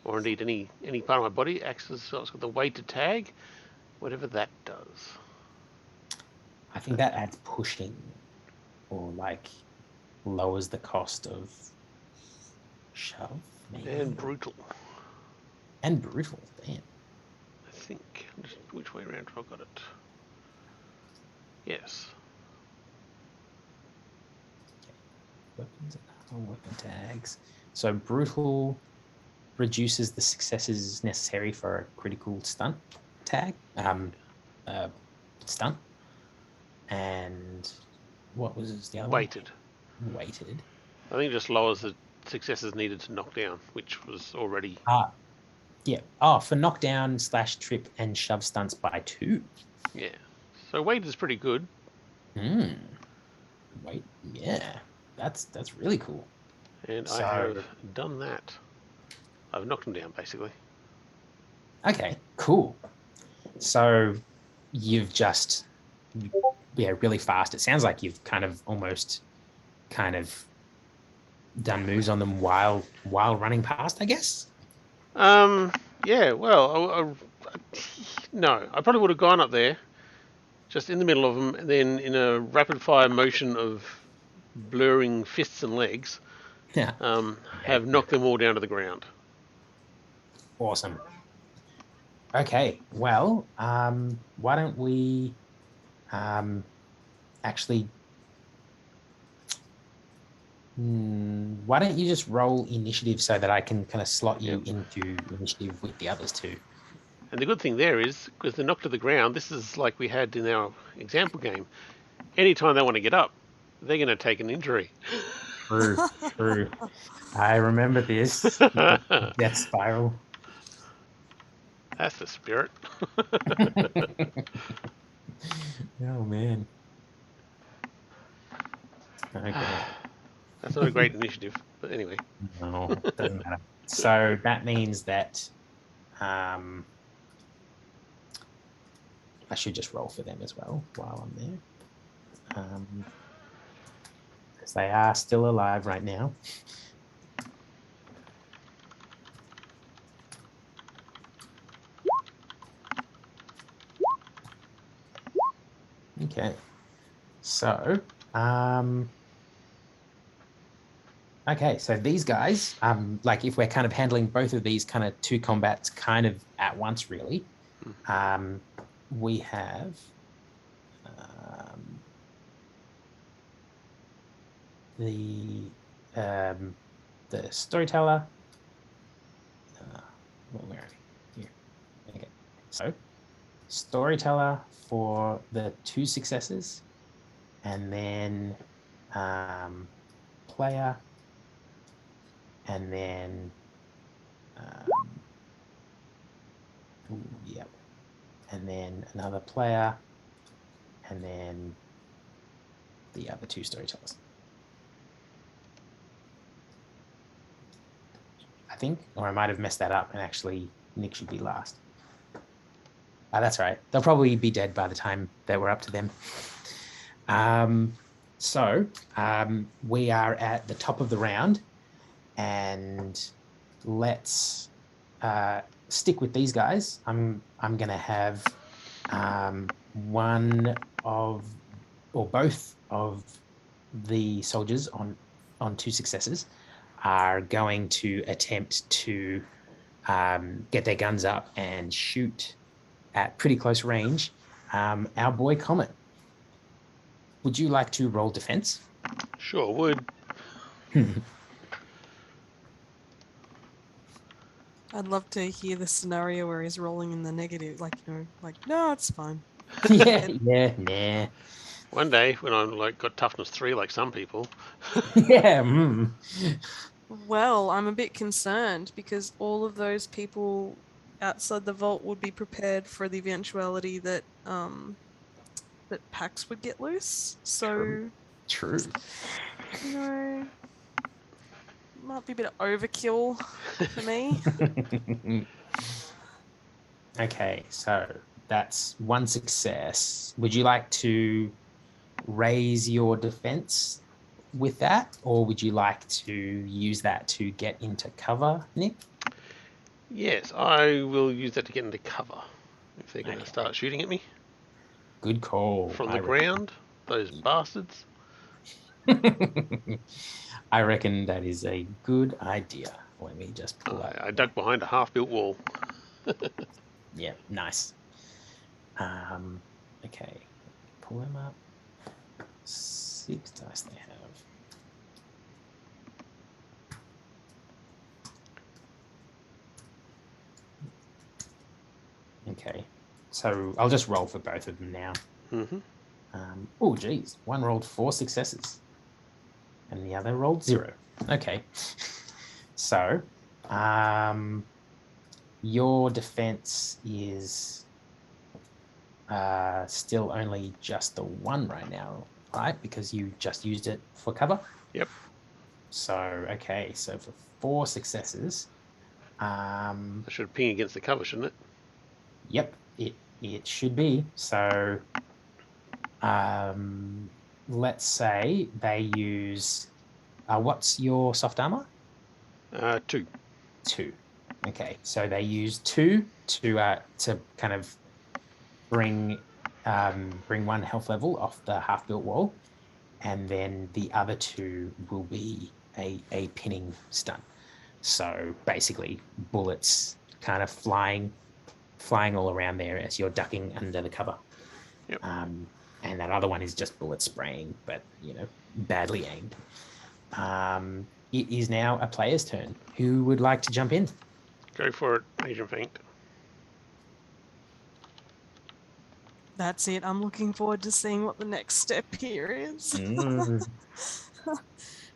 or indeed any part of my body, acts as well. It's got the weighted tag, whatever that does. I think that adds pushing, or like lowers the cost of shove, maybe. And brutal. And brutal, damn. I think. Which way around have I got it? Yes. Weapons and weapon tags. So brutal reduces the successes necessary for a critical stunt tag. Stunt. And what was the other Weighted. one? Weighted. I think it just lowers the successes needed to knock down, which was already... Yeah. Oh, for knockdown / trip and shove stunts by 2. Yeah. So weight is pretty good. Wait, yeah. That's really cool. And I have done that. I've knocked them down, basically. Okay, cool. So you've just, really fast. It sounds like you've kind of done moves on them while running past, I guess. Yeah, well, no, I probably would have gone up there, just in the middle of them, and then in a rapid-fire motion of blurring fists and legs, have knocked them all down to the ground. Awesome. Okay, well, why don't we actually... why don't you just roll initiative so that I can kind of slot you into initiative with the others too? And the good thing there is, because they're knocked to the ground, this is like we had in our example game. Anytime they want to get up, they're going to take an injury. True. I remember this. Death spiral. That's the spirit. Oh man. Okay. That's not a great initiative, but anyway. No, doesn't matter. So that means that I should just roll for them as well while I'm there. Because they are still alive right now. Okay. So, okay, so these guys, like if we're kind of handling both of these kind of two combats kind of at once, really, we have the storyteller. Where are we? Here. Okay. So, storyteller for the 2 successes, and then player, and then yep, and then another player, and then the other 2 storytellers. I think, or I might have messed that up, and actually Nick should be last. That's right. They'll probably be dead by the time that we're up to them. So we are at the top of the round, and let's stick with these guys. I'm gonna have one of or both of the soldiers on 2 successes are going to attempt to get their guns up and shoot at pretty close range our boy Comet. Would you like to roll defense? Sure would. I'd love to hear the scenario where he's rolling in the negative, like, no, it's fine. Nah. One day when I'm like got toughness 3 like some people. Yeah. Well, I'm a bit concerned because all of those people outside the vault would be prepared for the eventuality that that Pax would get loose. So True. Might be a bit of overkill for me. Okay, so that's 1 success. Would you like to raise your defense with that, or would you like to use that to get into cover, Nick? Yes, I will use that to get into cover if they're going to start shooting at me. Good call. From the ground, those bastards. I reckon that is a good idea. Let me just pull up. I ducked behind a half-built wall. Yeah, nice. Okay, pull them up. 6 dice they have. Okay, so I'll just roll for both of them now. Oh, geez, one rolled 4 successes, and the other rolled 0. Okay, so your defense is still only just the 1 right now, right? Because you just used it for cover. Yep. So okay, so for 4 successes, I should ping against the cover, shouldn't it? Yep, it should be. So let's say they use what's your soft armor? 2. 2. Okay, so they use 2 to kind of bring 1 health level off the half-built wall, and then the other 2 will be a pinning stun. So basically, bullets kind of flying all around there as you're ducking under the cover. Yep. And that other one is just bullet spraying, but badly aimed. It is now a player's turn. Who would like to jump in? Go for it, Agent Faint. That's it. I'm looking forward to seeing what the next step here is.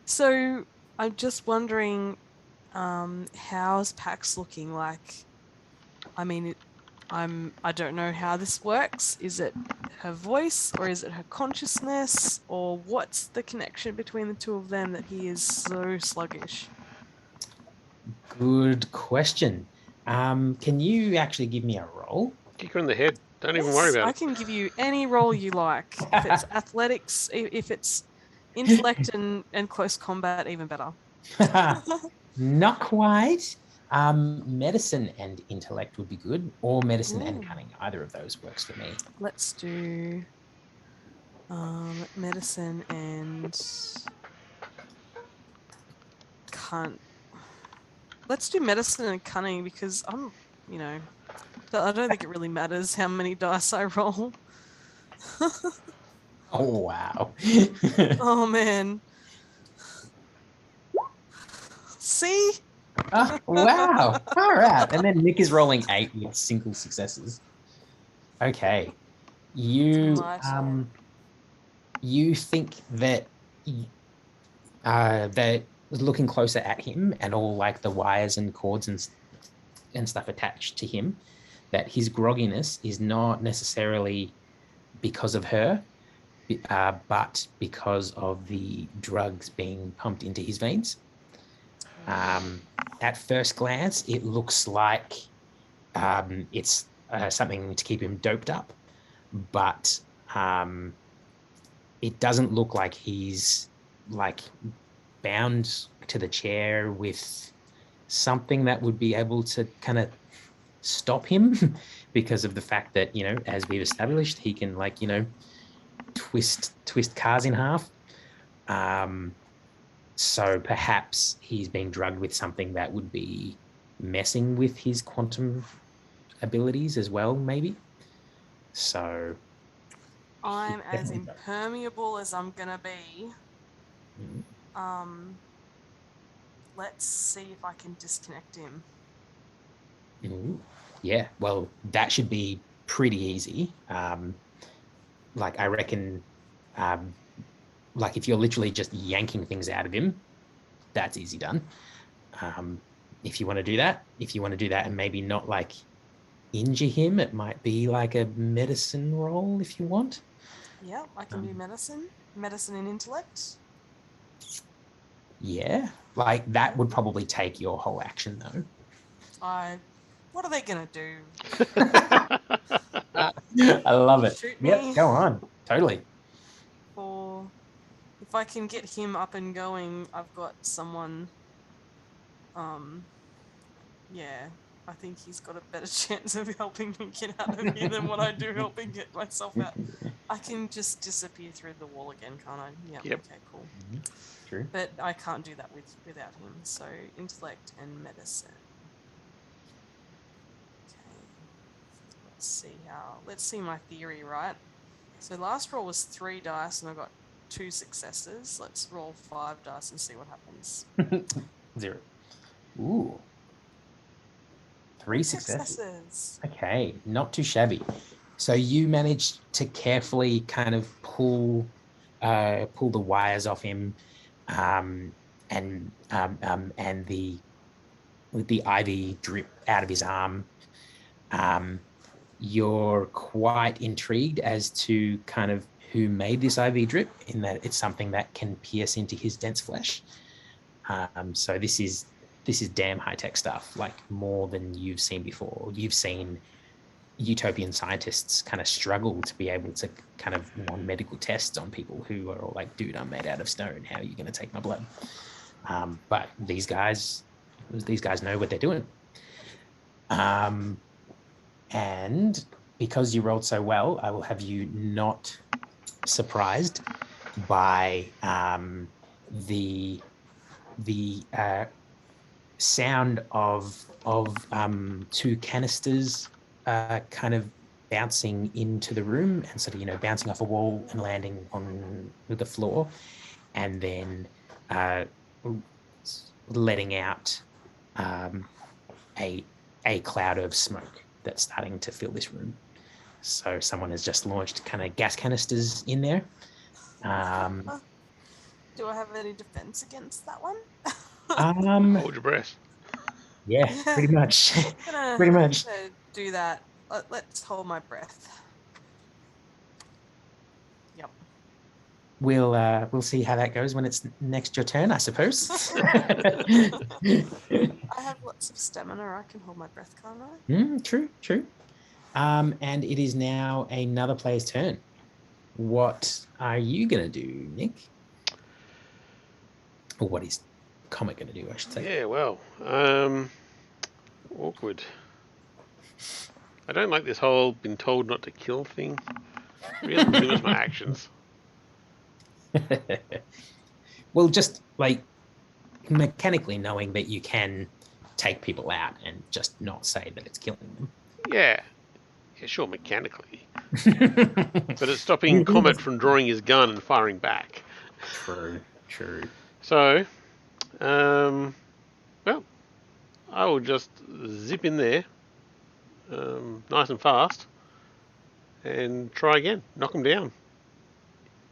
So I'm just wondering, how's Pax looking like? I mean, I don't know how this works. Is it her voice or is it her consciousness, or what's the connection between the two of them that he is so sluggish? Good question. Can you actually give me a roll? Kick her in the head. Don't even worry Yes, about I it. can give you any role you like. If it's athletics, if it's intellect and close combat, even better. Not quite. Medicine and intellect would be good, or medicine and Ooh. cunning. Either of those works for me. Let's do medicine and let's do medicine and cunning, because you know, I don't think it really matters how many dice I roll. Oh, wow. Oh man. See? Oh, wow. All right. And then Nick is rolling 8 with single successes. Okay. You My turn. you think that that looking closer at him and all like the wires and cords and stuff attached to him, that his grogginess is not necessarily because of her, but because of the drugs being pumped into his veins. At first glance, it looks like it's something to keep him doped up, but it doesn't look like he's like bound to the chair with something that would be able to kind of stop him because of the fact that, as we've established, he can twist cars in half. So perhaps he's being drugged with something that would be messing with his quantum abilities as well, maybe. So I'm as impermeable as I'm gonna be. Let's see if I can disconnect him. Yeah, well, that should be pretty easy. Like I reckon, like if you're literally just yanking things out of him, that's easy done. If you want to do that and maybe not like injure him, it might be like a medicine roll if you want. Yeah, I can do medicine and intellect. Yeah, like that would probably take your whole action though. What are they gonna do? I love it. Shoot Yep, me? go on. Totally. Or if I can get him up and going, I've got someone. Yeah, I think he's got a better chance of helping me get out of here than what I do helping get myself out. I can just disappear through the wall again, can't I? Yeah. Yep. Okay, cool. True. But I can't do that without him. So intellect and medicine. Okay. Let's see my theory, right? So last roll was 3 dice and I got 2 successes. Let's roll 5 dice and see what happens. 0. Ooh. 3 successes. Okay, not too shabby. So you managed to carefully kind of pull the wires off him, and the with the IV drip out of his arm. You're quite intrigued as to kind of who made this IV drip, in that it's something that can pierce into his dense flesh. So this is damn high-tech stuff, like more than you've seen before. You've seen utopian scientists kind of struggle to be able to kind of run medical tests on people who are all like, dude, I'm made out of stone. How are you going to take my blood? But these guys know what they're doing. And because you rolled so well, I will have you not surprised by the sound of 2 canisters kind of bouncing into the room and sort of bouncing off a wall and landing on the floor, and then letting out a cloud of smoke that's starting to fill this room. So someone has just launched kind of gas canisters in there. Do I have any defense against that one? Hold your breath. Yeah, pretty much. I'm Pretty much. gonna do that let's hold my breath. Yep. We'll see how that goes when it's next your turn, I suppose. I have lots of stamina. I can hold my breath, can't I? True. And it is now another player's turn. What are you gonna do, Nick? Or what is Comet gonna do, I should say? Yeah, well, awkward. I don't like this whole been told not to kill thing. Really limits my actions. Well, just like mechanically knowing that you can take people out and just not say that it's killing them. Yeah, sure, mechanically. But it's stopping Comet from drawing his gun and firing back. True. So, well, I will just zip in there, nice and fast, and try again. Knock them down.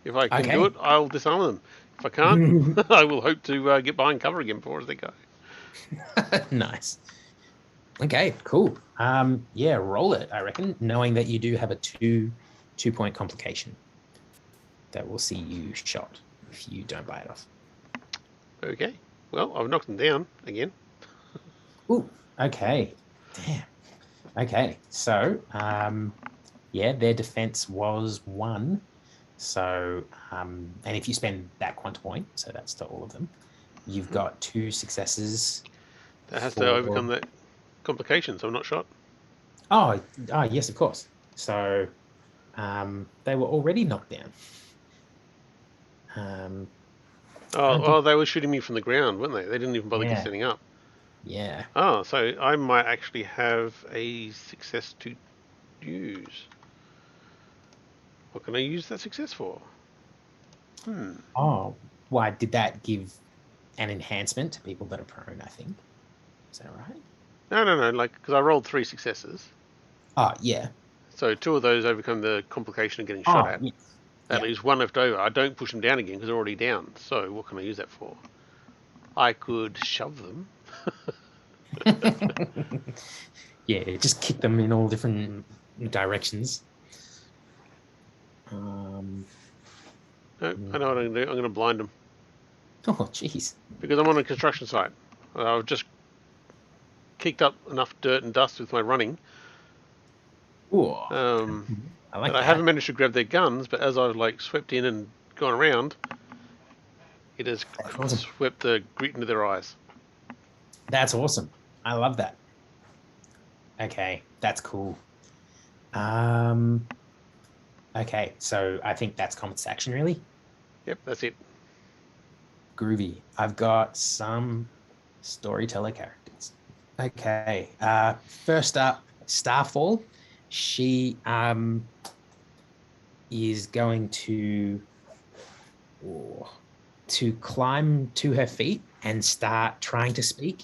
If I can do it, I'll disarm them. If I can't, I will hope to get behind cover again before as they go. Nice. Okay, cool. Yeah, roll it, I reckon, knowing that you do have a two-point complication that will see you shot if you don't buy it off. Okay. Well, I've knocked them down again. Ooh, okay. Damn. Okay, so yeah, their defense was 1. So and if you spend that quant point, so that's to all of them, you've got 2 successes. That has to overcome that complication, so I'm not shot. Oh, yes, of course. So they were already knocked down. They were shooting me from the ground, weren't they? They didn't even bother standing up. Yeah. Oh, so I might actually have a success to use. What can I use that success for? Oh, why did that give an enhancement to people that are prone, I think? Is that right? No, like, because I rolled 3 successes. Oh, yeah. So 2 of those overcome the complication of getting shot at. Yes. That leaves 1 left over. I don't push them down again because they're already down. So what can I use that for? I could shove them. Yeah, just kick them in all different directions. No, I know what I'm going to do. I'm going to blind them. Oh, jeez. Because I'm on a construction site. I've just kicked up enough dirt and dust with my running. Ooh, I like that. I haven't managed to grab their guns, but as I've like swept in and gone around, it has swept the grit into their eyes. That's awesome. I love that. Okay, that's cool. Okay, so I think that's Comet's action, really. Yep, that's it. Groovy. I've got some storyteller characters. Okay, first up, Starfall. She is going to climb to her feet and start trying to speak,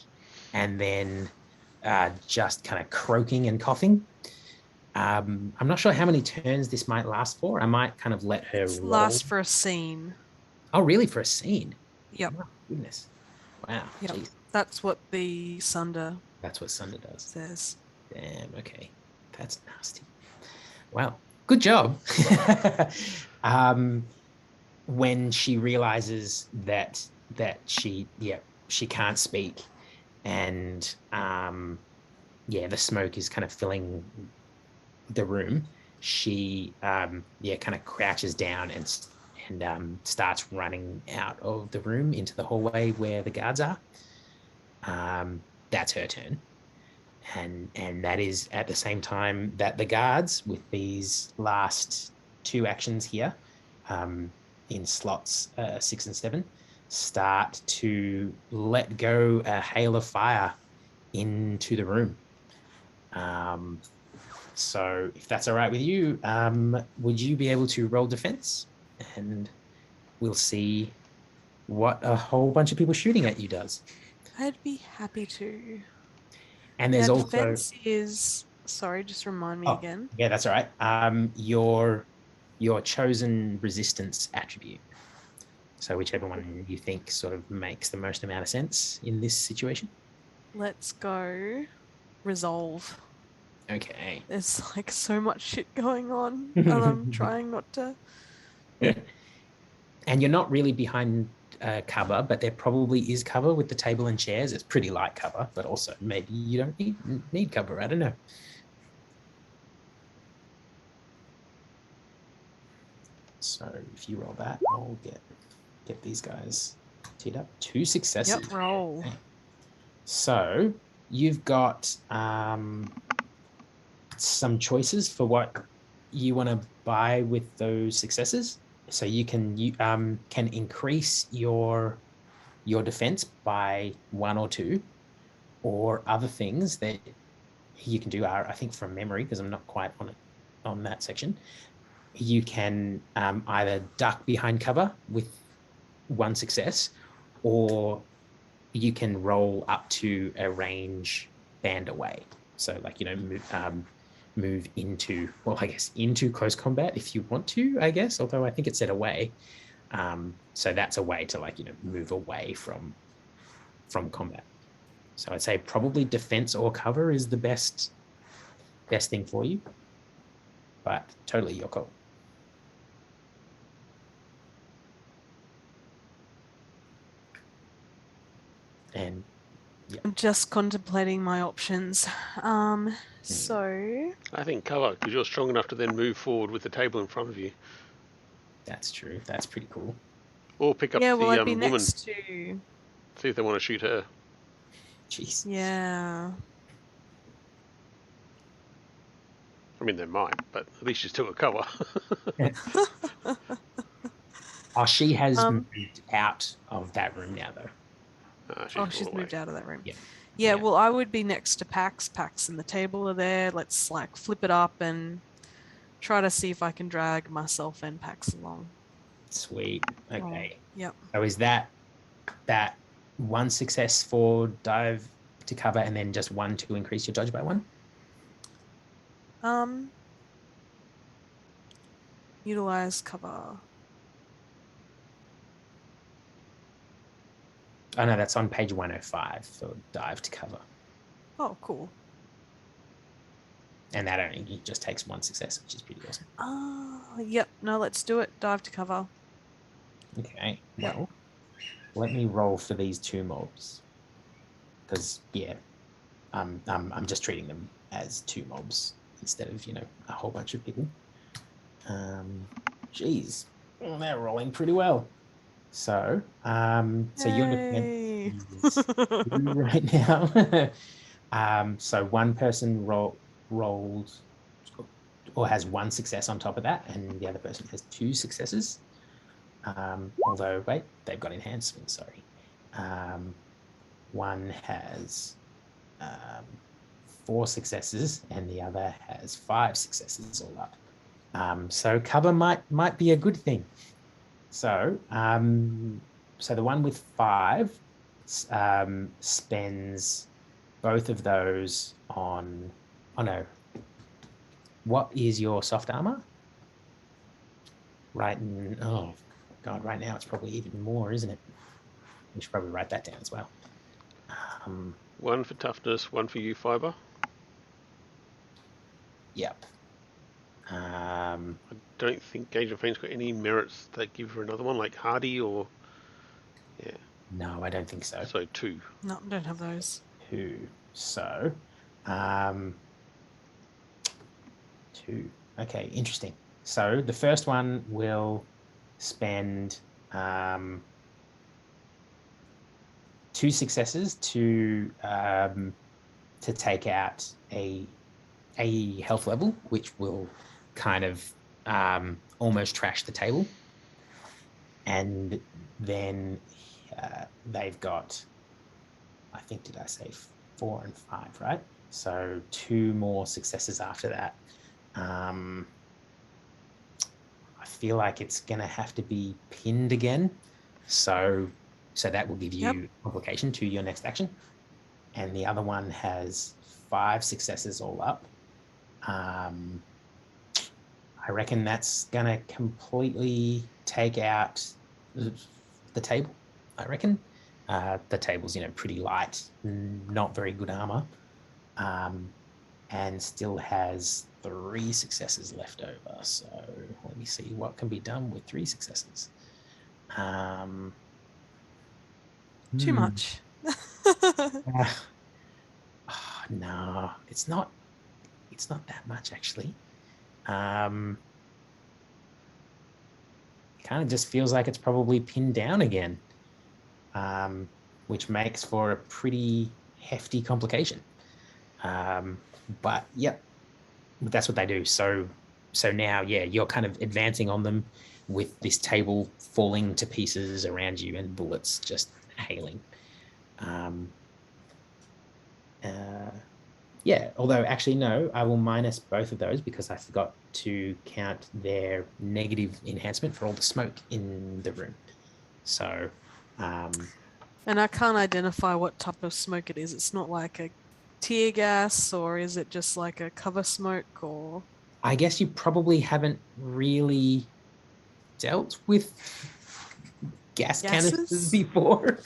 and then just kind of croaking and coughing. I'm not sure how many turns this might last for. I might kind of let her roll. Last for a scene. Oh, really? For a scene? Yep. Oh, goodness. Wow. Yep. Geez. That's what the Sunder. That's what Sunder does. Says. Damn. Okay. That's nasty. Wow. Good job. When she realizes that she can't speak, and the smoke is kind of filling the room, she kind of crouches down and starts running out of the room into the hallway where the guards are. That's her turn. And that is at the same time that the guards, with these last 2 actions here, in slots 6 and 7, start to let go a hail of fire into the room. So if that's all right with you, would you be able to roll defense? And we'll see what a whole bunch of people shooting at you does. I'd be happy to. And there's also defense is, sorry, just remind me again. Yeah, that's all right. Your chosen resistance attribute. So whichever one you think sort of makes the most amount of sense in this situation. Let's go resolve. Okay. There's like so much shit going on, and I'm trying not to. And you're not really behind cover, but there probably is cover with the table and chairs. It's pretty light cover, but also maybe you don't need cover. I don't know. So if you roll that, I'll get these guys teed up. 2 successes. Yep, roll. Okay. So you've got some choices for what you want to buy with those successes. So you can increase your defense by 1 or 2, or other things that you can do are, I think from memory, because I'm not quite on that section, you can either duck behind cover with 1 success, or you can roll up to a range band away. So like, move into, well, I guess into close combat if you want to, I guess, although I think it said away. So that's a way to move away from combat. So I'd say probably defense or cover is the best thing for you, but totally your call. And yeah. I'm just contemplating my options. So I think cover, because you're strong enough to then move forward with the table in front of you. That's true. That's pretty cool. Or pick up yeah, the well, I'd be woman, next to. see if they want to shoot her. Jeez. Yeah. I mean, they might, but at least she's still a cover. Oh, she has moved out of that room now, though. She's moved out of that room. Yeah. Yeah, well, I would be next to Pax. Pax and the table are there. Let's like flip it up and try to see if I can drag myself and Pax along. Sweet. Okay. Yep. So is that 1 success for dive to cover, and then just 1 to increase your dodge by 1? Utilize cover. Oh no, that's on page 105 for dive to cover. Oh, cool. And that only just takes 1 success, which is pretty awesome. Yep. No, let's do it. Dive to cover. Okay. Well, let me roll for these 2 mobs, because I'm just treating them as 2 mobs instead of a whole bunch of people. Geez, they're rolling pretty well. So your defense is 2 right now. So 1 person rolls or has 1 success on top of that, and the other person has 2 successes. Although, wait, they've got enhancement, sorry. 1 has 4 successes and the other has 5 successes all up. So cover might be a good thing. So so the one with 5 spends both of those on, oh no, what is your soft armor? Right, oh God, right now it's probably even more, isn't it? We should probably write that down as well. 1 for toughness, 1 for you fiber. Yep. I don't think Gauge of Fame's got any merits that give her another one, like Hardy or... Yeah. No, I don't think so. So 2. No, don't have those. 2. So, 2. Okay, interesting. So the first one will spend 2 successes to take out a health level, which will kind of almost trash the table. And then they've got, I think, did I say 4 and 5, right? So 2 more successes after that. I feel like it's going to have to be pinned again. So that will give you complication to your next action. And the other one has 5 successes all up. I reckon that's going to completely take out the table, I reckon. The table's, pretty light, not very good armor. and still has 3 successes left over. So let me see what can be done with 3 successes. Too much. No, it's not that much actually. Kind of just feels like it's probably pinned down again, which makes for a pretty hefty complication. But yep, that's what they do. So now, yeah, you're kind of advancing on them with this table falling to pieces around you and bullets just hailing. Yeah, although actually, no, I will minus both of those because I forgot to count their negative enhancement for all the smoke in the room. So, and I can't identify what type of smoke it is. It's not like a tear gas, or is it just like a cover smoke, or? I guess you probably haven't really dealt with gas canisters before.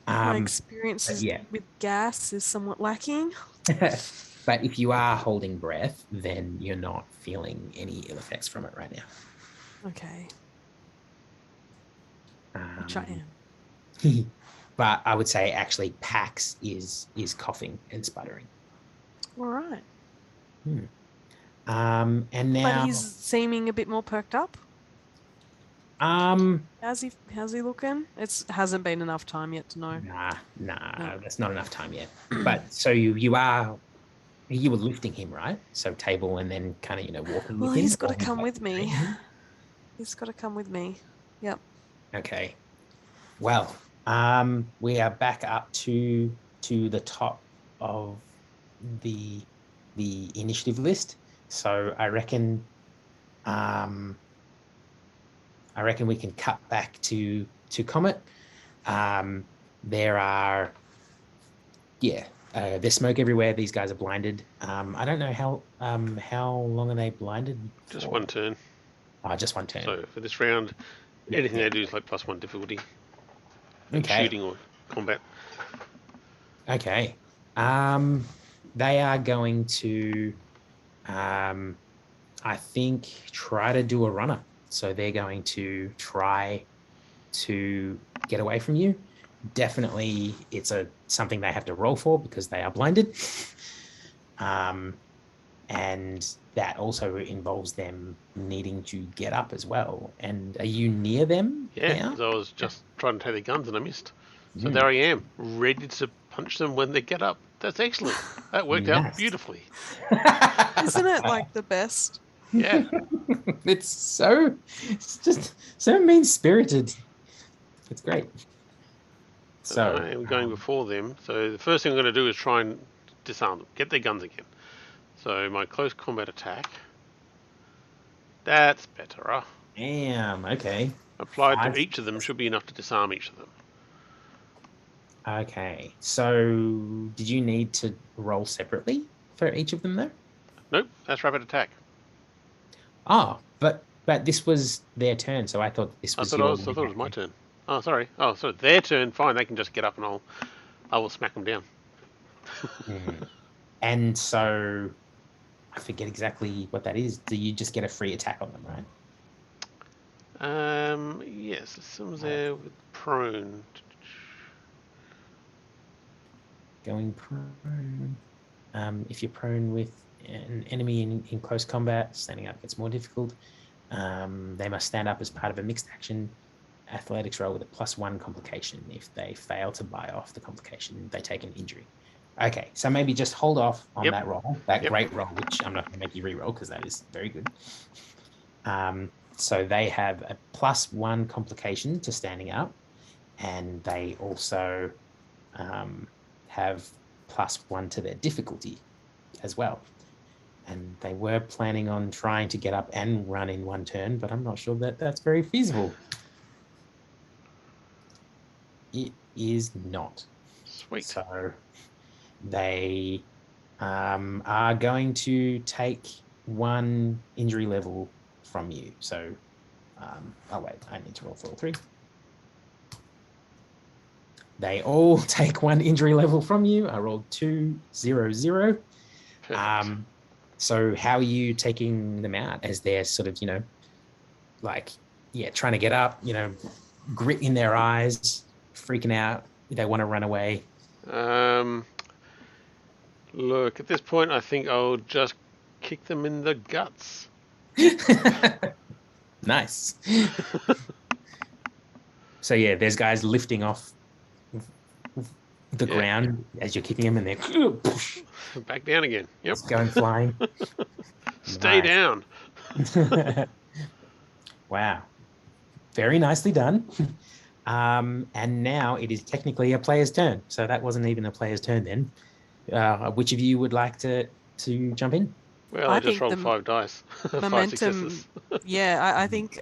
My experiences yeah. with gas is somewhat lacking. But if you are holding breath, then you're not feeling any ill effects from it right now. Okay. Which I am. But I would say actually Pax is coughing and sputtering. All right. And now, but he's seeming a bit more perked up. How's he looking? It hasn't been enough time yet to know. Nah, that's not enough time yet. But so you were lifting him, right? So table and then kind of walking with him. He's got to come with me. He's got to come with me. Yep. Okay. Well, we are back up to the top of the initiative list. So I reckon we can cut back to Comet. There are there's smoke everywhere. These guys are blinded. I don't know how long are they blinded for? Just one turn. Oh, just one turn. So for this round, anything they do is like +1 difficulty. Like shooting or combat. Okay. They are going to I think try to do a runner. So they're going to try to get away from you. Definitely it's something they have to roll for because they are blinded. And that also involves them needing to get up as well. And are you near them? Yeah, because I was just trying to take their guns and I missed. So there I am, ready to punch them when they get up. That's excellent. That worked out beautifully. Isn't it like the best? Yeah. It's just so mean-spirited. It's great. So I am going before them. So the first thing I'm going to do is try and disarm them, get their guns again. So my close combat attack. That's better. Damn, okay. Applied to each of them should be enough to disarm each of them. Okay. So did you need to roll separately for each of them though? Nope, that's rapid attack. Oh, but this was their turn, so I thought this was I thought it was my turn. Oh, sorry. Oh, so their turn. Fine, they can just get up and I will smack them down. And so I forget exactly what that is. Do you just get a free attack on them, right? Yes, as soon as they're prone. Going prone. If you're prone with an enemy in close combat, standing up gets more difficult. They must stand up as part of a mixed action athletics roll with a +1 complication. If they fail to buy off the complication, they take an injury. Okay, so maybe just hold off on that roll, great roll, which I'm not going to make you re-roll because that is very good. So they have a +1 complication to standing up, and they also have +1 to their difficulty as well. And they were planning on trying to get up and run in one turn, but I'm not sure that that's very feasible. It is not. Sweet. So they are going to take 1 injury level from you. So, oh wait, I need to roll for all 3. They all take 1 injury level from you. I rolled 2, 0, 0. Perfect. So how are you taking them out as they're sort of, trying to get up, grit in their eyes, freaking out. They want to run away. Look, at this point, I think I'll just kick them in the guts. Nice. So yeah, there's guys lifting off the ground as you're kicking them, and they're back down again. Yep. Going flying. Stay down. Wow. Very nicely done. And now it is technically a player's turn. So that wasn't even a player's turn then. Which of you would like to jump in? Well, I just rolled 5 dice. 5 successes. I think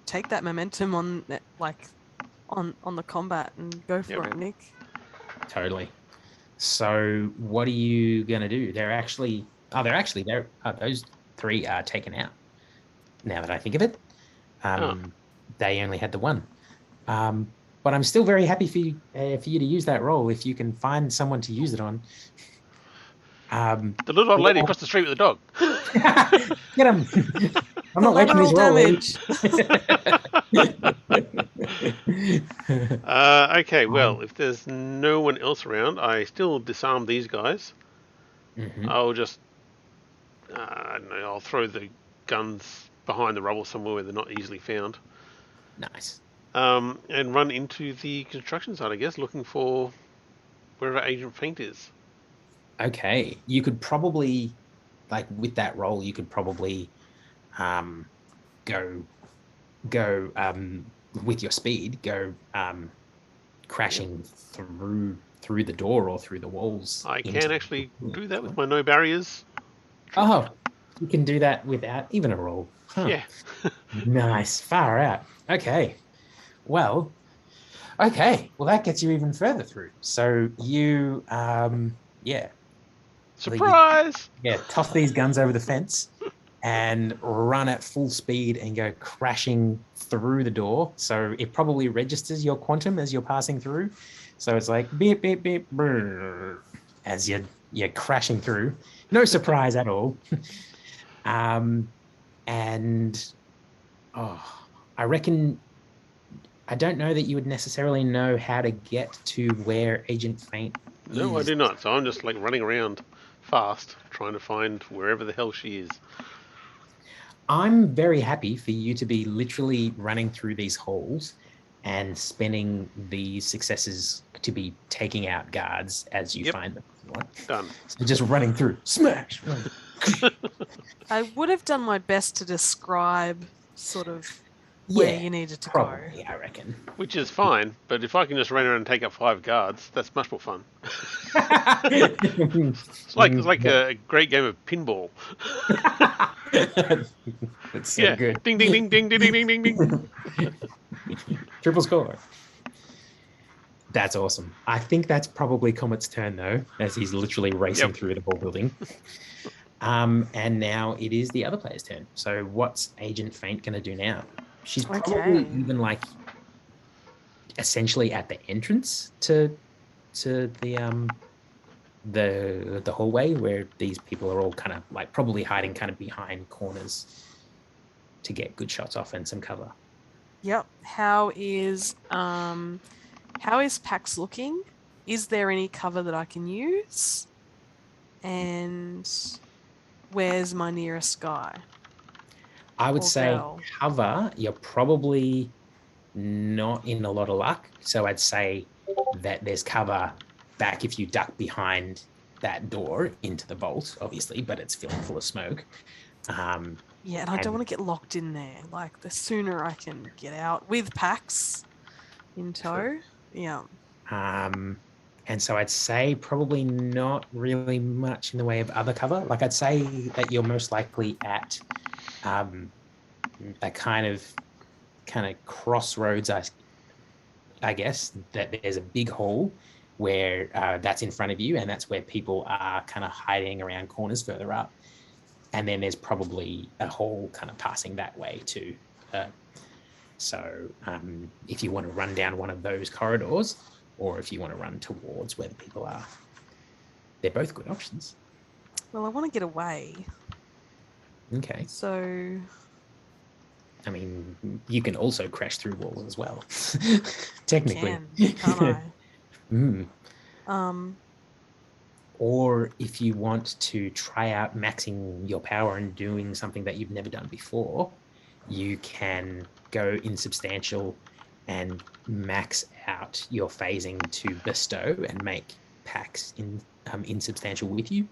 take that momentum on the combat and go for it, Nick. Totally. So what are you gonna do? Those 3 are taken out. Now that I think of it, they only had the 1. But I'm still very happy for you to use that roll if you can find someone to use it on. The little old lady across the street with the dog. Get him! I'm not liking this roll. Okay, well, if there's no one else around, I still disarm these guys. Mm-hmm. I'll just, I don't know, I'll throw the guns behind the rubble somewhere where they're not easily found. Nice. And run into the construction site, I guess, looking for wherever Agent Faint is. Okay, you could probably, with that roll, you could probably go with your speed, crashing through the door or through the walls. I can actually do that with my no barriers. Oh, you can do that without even a roll. Huh. Yeah. Nice. Far out. Okay. Well, that gets you even further through. So you, Surprise! Toss these guns over the fence and run at full speed and go crashing through the door. So it probably registers your quantum as you're passing through. So it's like beep, beep, beep, brrr, as you're crashing through. No surprise at all. I reckon, I don't know that you would necessarily know how to get to where Agent Faint is. No, I do not. So I'm just running around fast, trying to find wherever the hell she is. I'm very happy for you to be literally running through these halls and spending the successes to be taking out guards as you find them. Done. So just running through. Smash! I would have done my best to describe sort of where you needed to go. I reckon. Which is fine, but if I can just run around and take up 5 guards, that's much more fun. It's like a great game of pinball. That's so good. Ding, ding, ding, ding, ding, ding, ding, ding. Triple score. That's awesome. I think that's probably Comet's turn, though, as he's literally racing through the whole building. And now it is the other player's turn. So what's Agent Faint going to do now? She's probably even essentially at the entrance to the hallway where these people are all kind of probably hiding kind of behind corners to get good shots off and some cover. Yep. How is Pax looking? Is there any cover that I can use? And where's my nearest guy? I would say cover, you're probably not in a lot of luck. So I'd say that there's cover back if you duck behind that door into the vault, obviously, but it's filling full of smoke. And I don't want to get locked in there. The sooner I can get out with Pax in tow. Yeah. And so I'd say probably not really much in the way of other cover. I'd say that you're most likely at a kind of crossroads, I guess, that there's a big hall where that's in front of you, and that's where people are kind of hiding around corners further up. And then there's probably a hall kind of passing that way too. So if you want to run down one of those corridors, or if you want to run towards where the people are, they're both good options. Well, I want to get away. Okay. So I mean, you can also crash through walls as well. Technically. can't I? Mm. Um, Or if you want to try out maxing your power and doing something that you've never done before, you can go insubstantial and max out your phasing to bestow and make packs insubstantial with you,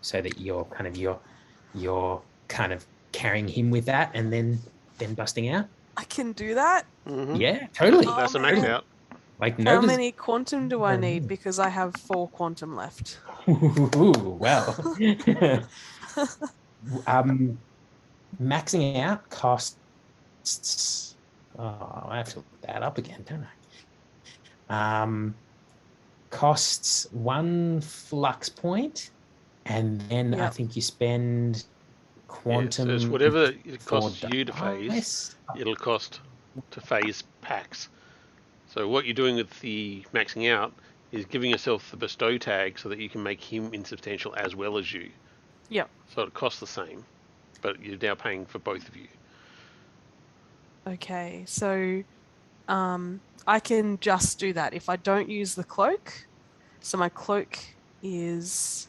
so that you're kind of carrying him with that and then busting out. I can do that. Mm-hmm. Yeah, totally. Oh, That's a max man. out. Like How Nova's. many quantum do I need? Because I have 4 quantum left. Well. Maxing out costs. Oh, I have to look that up again, don't I? Costs 1 flux point, and then I Yep. think you spend Yeah, quantum. so it's whatever it for costs you to phase, dice. it'll cost to phase packs. So what you're doing with the maxing out is giving yourself the bestow tag so that you can make him insubstantial as well as you. Yep. So it costs the same, but you're now paying for both of you. Okay. So I can just do that if I don't use the cloak. So my cloak is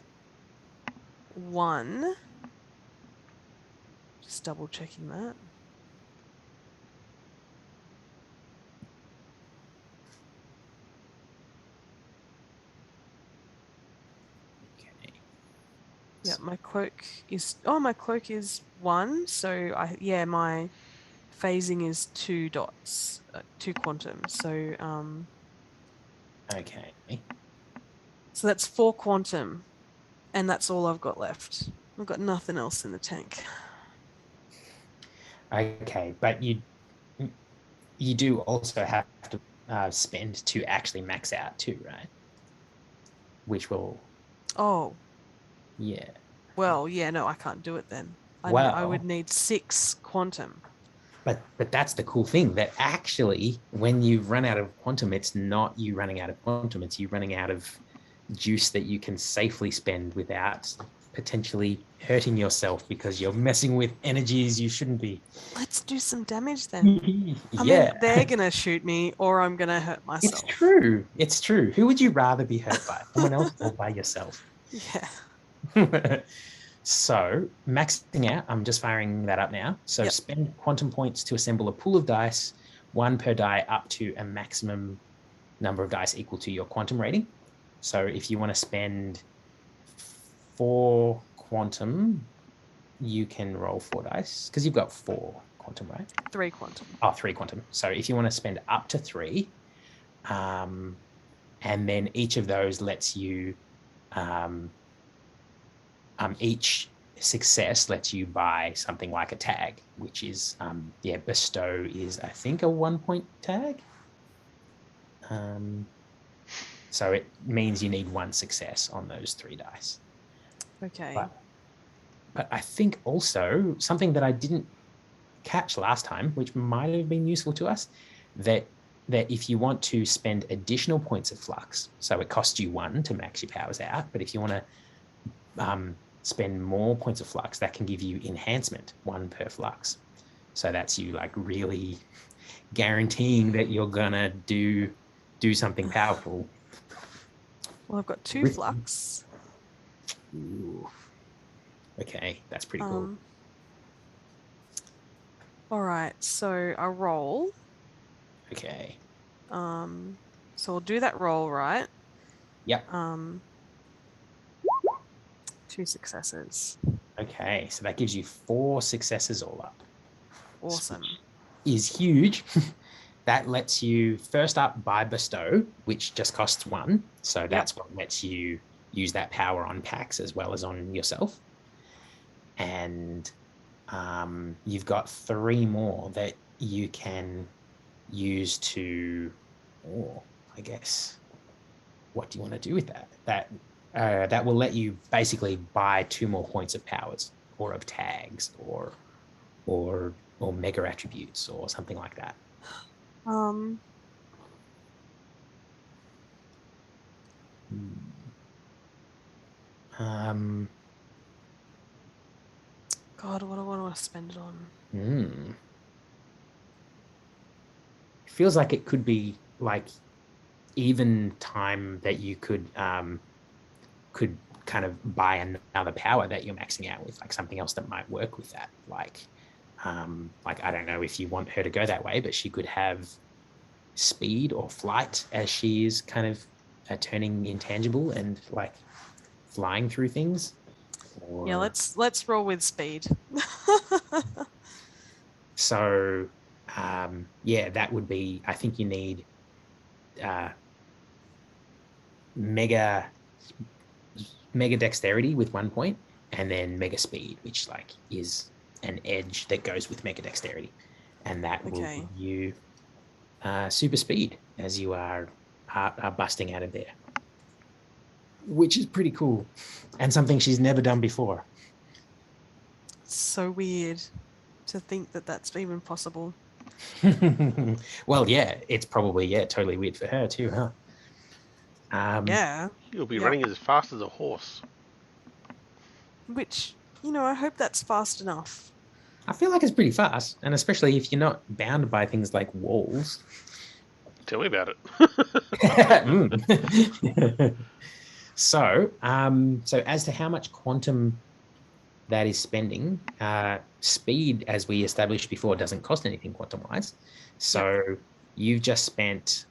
1. Just double checking that. Okay. Yeah, my cloak is my cloak is 1. So my phasing is 2 dots, 2 quantum. So Okay. so that's 4 quantum, and that's all I've got left. I've got nothing else in the tank. Okay, but you do also have to spend to actually max out too, right? Which will, Oh, yeah. well, yeah, no, I can't do it then. I would Well, need 6 quantum. but that's the cool thing, that actually when you run out of quantum, it's not you running out of quantum, it's you running out of juice that you can safely spend without potentially hurting yourself because you're messing with energies you shouldn't be. Let's do some damage then. I mean, Yeah, they're gonna shoot me or I'm gonna hurt it's myself. true. It's true. Who would you rather be hurt by, someone else or by yourself? Yeah. So maxing out, I'm just firing that up now. So Yep. spend quantum points to assemble a pool of dice, 1 per die up to a maximum number of dice equal to your quantum rating. So if you want to spend 4 quantum, you can roll 4 dice because you've got 4 quantum, right? 3 quantum. Oh, 3 quantum. So if you want to spend up to 3, and then each of those lets you each success lets you buy something like a tag, which is bestow is I think a 1 point tag. So it means you need 1 success on those 3 dice. Okay. But I think also something that I didn't catch last time, which might have been useful to us, that if you want to spend additional points of flux, so it costs you 1 to max your powers out, but if you want to spend more points of flux, that can give you enhancement, 1 per flux. So that's you like really guaranteeing that you're gonna do something powerful. Well, I've got 2 flux. Ooh. Okay, that's pretty cool. All right, so I roll. Okay. So I'll do that roll, right? Yep. 2 successes. Okay, so that gives you 4 successes all up. Awesome. Is huge. That lets you first up buy bestow, which just costs 1. So that's what lets you use that power on packs as well as on yourself. And you've got 3 more that you can use to, I guess, what do you want to do with that? That will let you basically buy 2 more points of powers or of tags or mega attributes or something like that. God, what do I want to spend it on? Feels like it could be like even time that you could kind of buy another power that you're maxing out with, like something else that might work with that. Like I don't know if you want her to go that way, but she could have speed or flight as she is kind of turning intangible and like flying through things. Or... Yeah, let's roll with speed. So yeah, that would be, I think you need mega dexterity with 1 point, and then mega speed, which like is an edge that goes with mega dexterity, and that will give you super speed as you are busting out of there, which is pretty cool and something she's never done before. So weird to think that that's even possible. Well, yeah, it's probably totally weird for her too, huh? Yeah. You'll be running as fast as a horse. Which, I hope that's fast enough. I feel like it's pretty fast, and especially if you're not bound by things like walls. Tell me about it. So as to how much quantum that is spending, speed, as we established before, doesn't cost anything quantum-wise. So you've just spent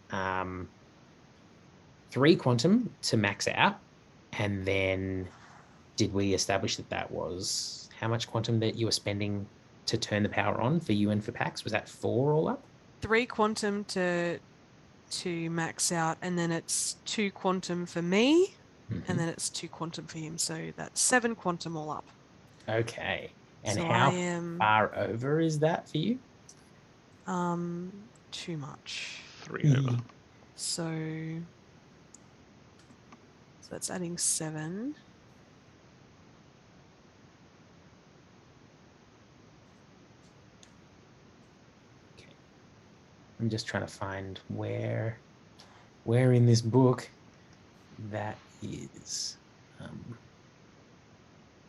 3 quantum to max out, and then did we establish that was how much quantum that you were spending to turn the power on for you and for Pax? Was that 4 all up? 3 quantum to max out, and then it's 2 quantum for me, and then it's 2 quantum for him. So that's 7 quantum all up. Okay. And so how far over is that for you? Too much. 3 over. So that's adding 7. Okay. I'm just trying to find where in this book that is.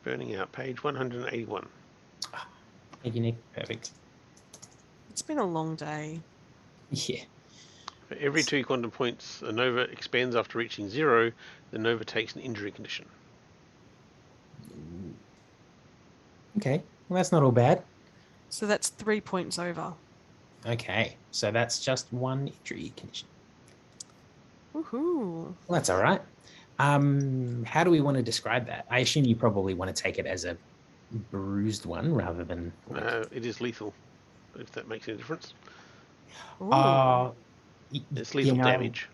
Burning out, page 181. Thank you, Nick. Perfect. It's been a long day. Yeah. For every 2 quantum points a nova expands after reaching 0, the nova takes an injury condition. Okay, well, that's not all bad. So that's 3 points over. Okay, so that's just 1 injury condition. Woohoo! Well, that's all right. How do we want to describe that? I assume you probably want to take it as a bruised one rather than... It is lethal, if that makes any difference. It's lethal damage.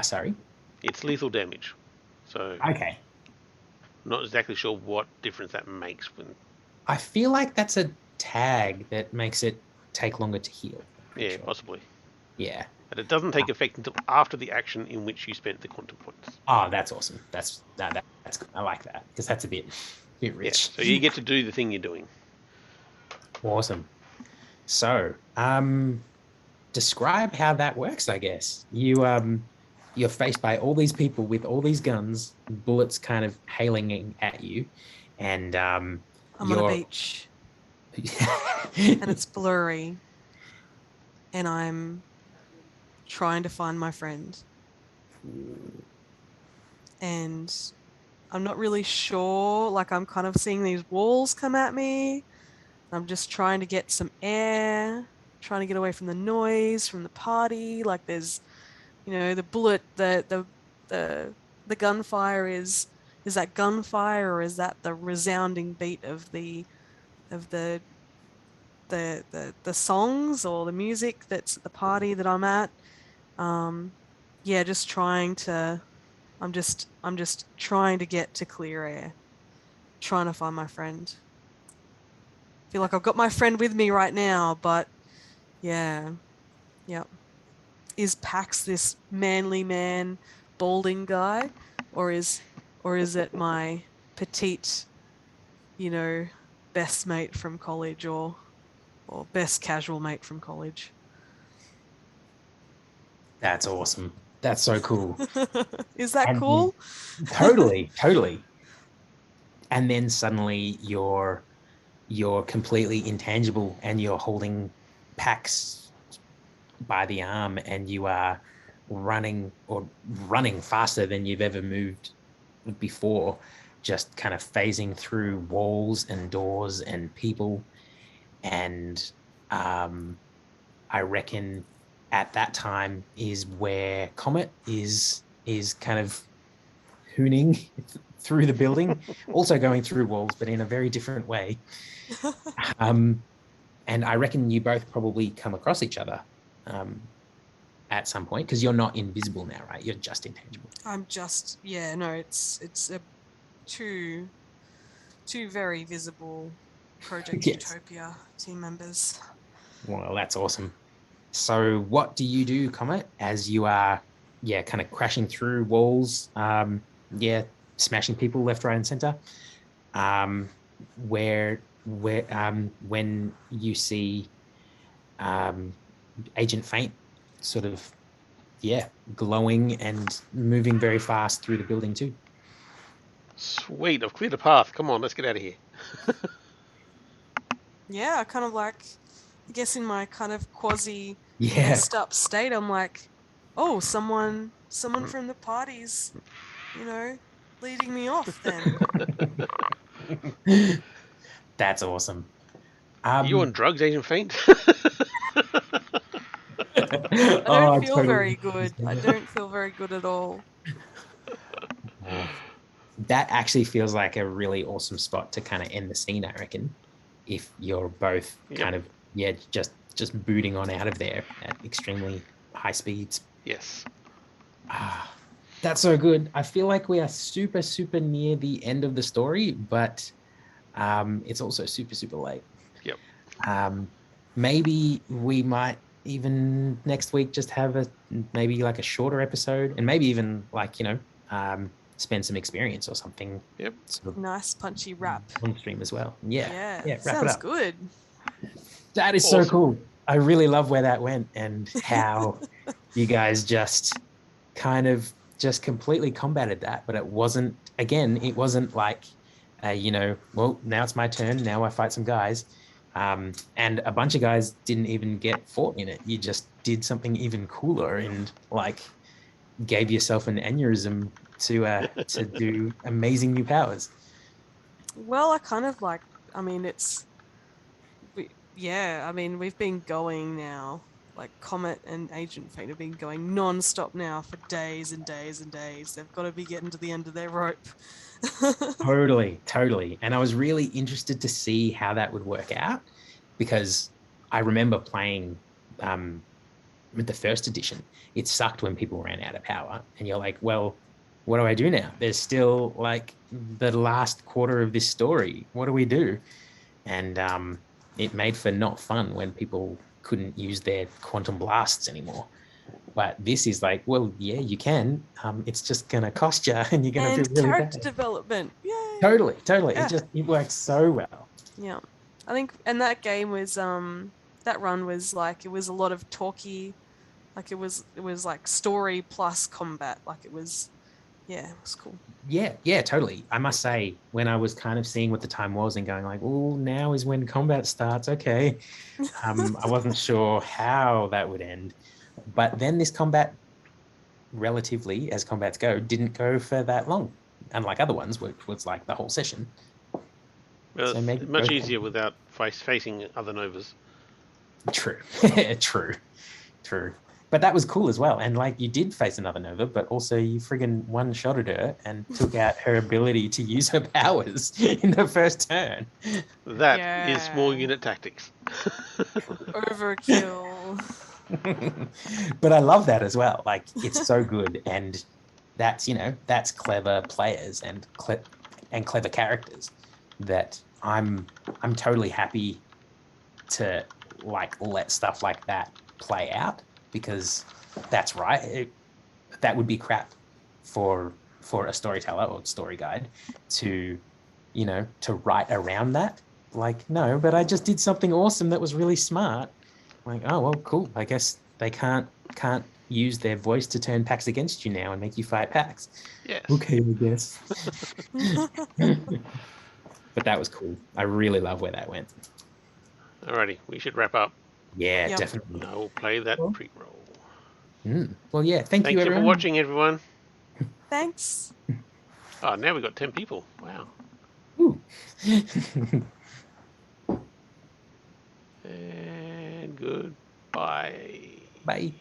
Sorry? It's lethal damage. So okay. Not exactly sure what difference that makes. When I feel like that's a tag that makes it take longer to heal. Yeah, possibly. Yeah. But it doesn't take effect until after the action in which you spent the quantum points. Oh, that's awesome. That's I like that, because that's a bit rich. Yeah, so you get to do the thing you're doing. Awesome. So, describe how that works, I guess. You're faced by all these people with all these guns, bullets kind of hailing at you, and I'm on a beach. And it's blurry. And I'm trying to find my friend. And I'm not really sure, like I'm kind of seeing these walls come at me. I'm just trying to get some air, trying to get away from the noise, from the party. Like there's, the bullet, the gunfire is that gunfire, or is that the resounding beat of the songs or the music that's at the party that I'm at? Just trying to, I'm just trying to get to clear air, trying to find my friend. I feel like I've got my friend with me right now, but yeah. Yep. Is Pax this manly man, balding guy, or is it my petite, best mate from college, or best casual mate from college? That's awesome. That's so cool. Is that cool? Totally. and then suddenly you're completely intangible and you're holding Pax by the arm and you are running faster than you've ever moved before, just kind of phasing through walls and doors and people. And I reckon at that time is where Comet is kind of hooning through the building, also going through walls, but in a very different way. And I reckon you both probably come across each other at some point, because you're not invisible now, right? You're just intangible. I'm just, yeah, no, it's a two very visible Project Yes. Utopia team members. Well, that's awesome. So what do you do, Comet, as you are, kind of crashing through walls, smashing people left, right, and center? When you see Agent Faint sort of, glowing and moving very fast through the building too. Sweet, I've cleared a path. Come on, let's get out of here. Yeah, kind of like, I guess in my kind of quasi Yeah. messed up state, I'm like, oh, someone from the party's, leading me off then. That's awesome. Are you on drugs, Agent Faint? I don't feel very good. I don't feel very good at all. That actually feels like a really awesome spot to kind of end the scene, I reckon. If you're both kind of, just booting on out of there at extremely high speeds. Yes. That's so good. I feel like we are super, super near the end of the story, but it's also super, super late. Yep. Maybe we might even next week just have maybe like a shorter episode, and maybe even like, spend some experience or something. Yep. Sort of nice punchy wrap on stream as well. Yeah. Wrap sounds it up. good. That is awesome. So cool. I really love where that went and how you guys just kind of just completely combated that. But it wasn't like, well, now it's my turn. Now I fight some guys. And a bunch of guys didn't even get fought in it. You just did something even cooler and like gave yourself an aneurysm to do amazing new powers. Well, I kind of like, we've been going now, like Comet and Agent Fate have been going non-stop now for days and days and days. They've got to be getting to the end of their rope. Totally. And I was really interested to see how that would work out, because I remember playing with the first edition. It sucked when people ran out of power and you're like, well, what do I do now? There's still like the last quarter of this story. What do we do? And it made for not fun when people couldn't use their quantum blasts anymore. But this is like, well, yeah, you can. It's just going to cost you and you're going to feel really character bad. development. Yay. Totally. Yeah. It works so well. Yeah. I think, and that game was, that run was like, it was a lot of talky, like it was like story plus combat. Like it was cool. Yeah, totally. I must say, when I was kind of seeing what the time was and going like, oh, now is when combat starts. Okay. I wasn't sure how that would end. But then this combat, relatively, as combats go, didn't go for that long, unlike other ones, which was like the whole session. Well, so it's much easier without facing other novas. True. True. But that was cool as well. And like you did face another nova, but also you friggin' one-shotted her and took out her ability to use her powers in the first turn. That is small unit tactics. Overkill. But I love that as well. Like it's so good, and that's clever players and clever characters that I'm totally happy to like let stuff like that play out, because that's right. That would be crap for a storyteller or story guide to write around that. Like, no, but I just did something awesome that was really smart. Like, oh, well, cool. I guess they can't use their voice to turn Pax against you now and make you fight Pax. Yes. Okay, I guess. But that was cool. I really love where that went. Alrighty, we should wrap up. Yeah, Yep. definitely. I will play that Cool. pre-roll. Well, yeah, thank Thank you, you for everyone. watching, everyone. Thanks. Oh, now we've got 10 people. Wow. Ooh. And goodbye. Bye.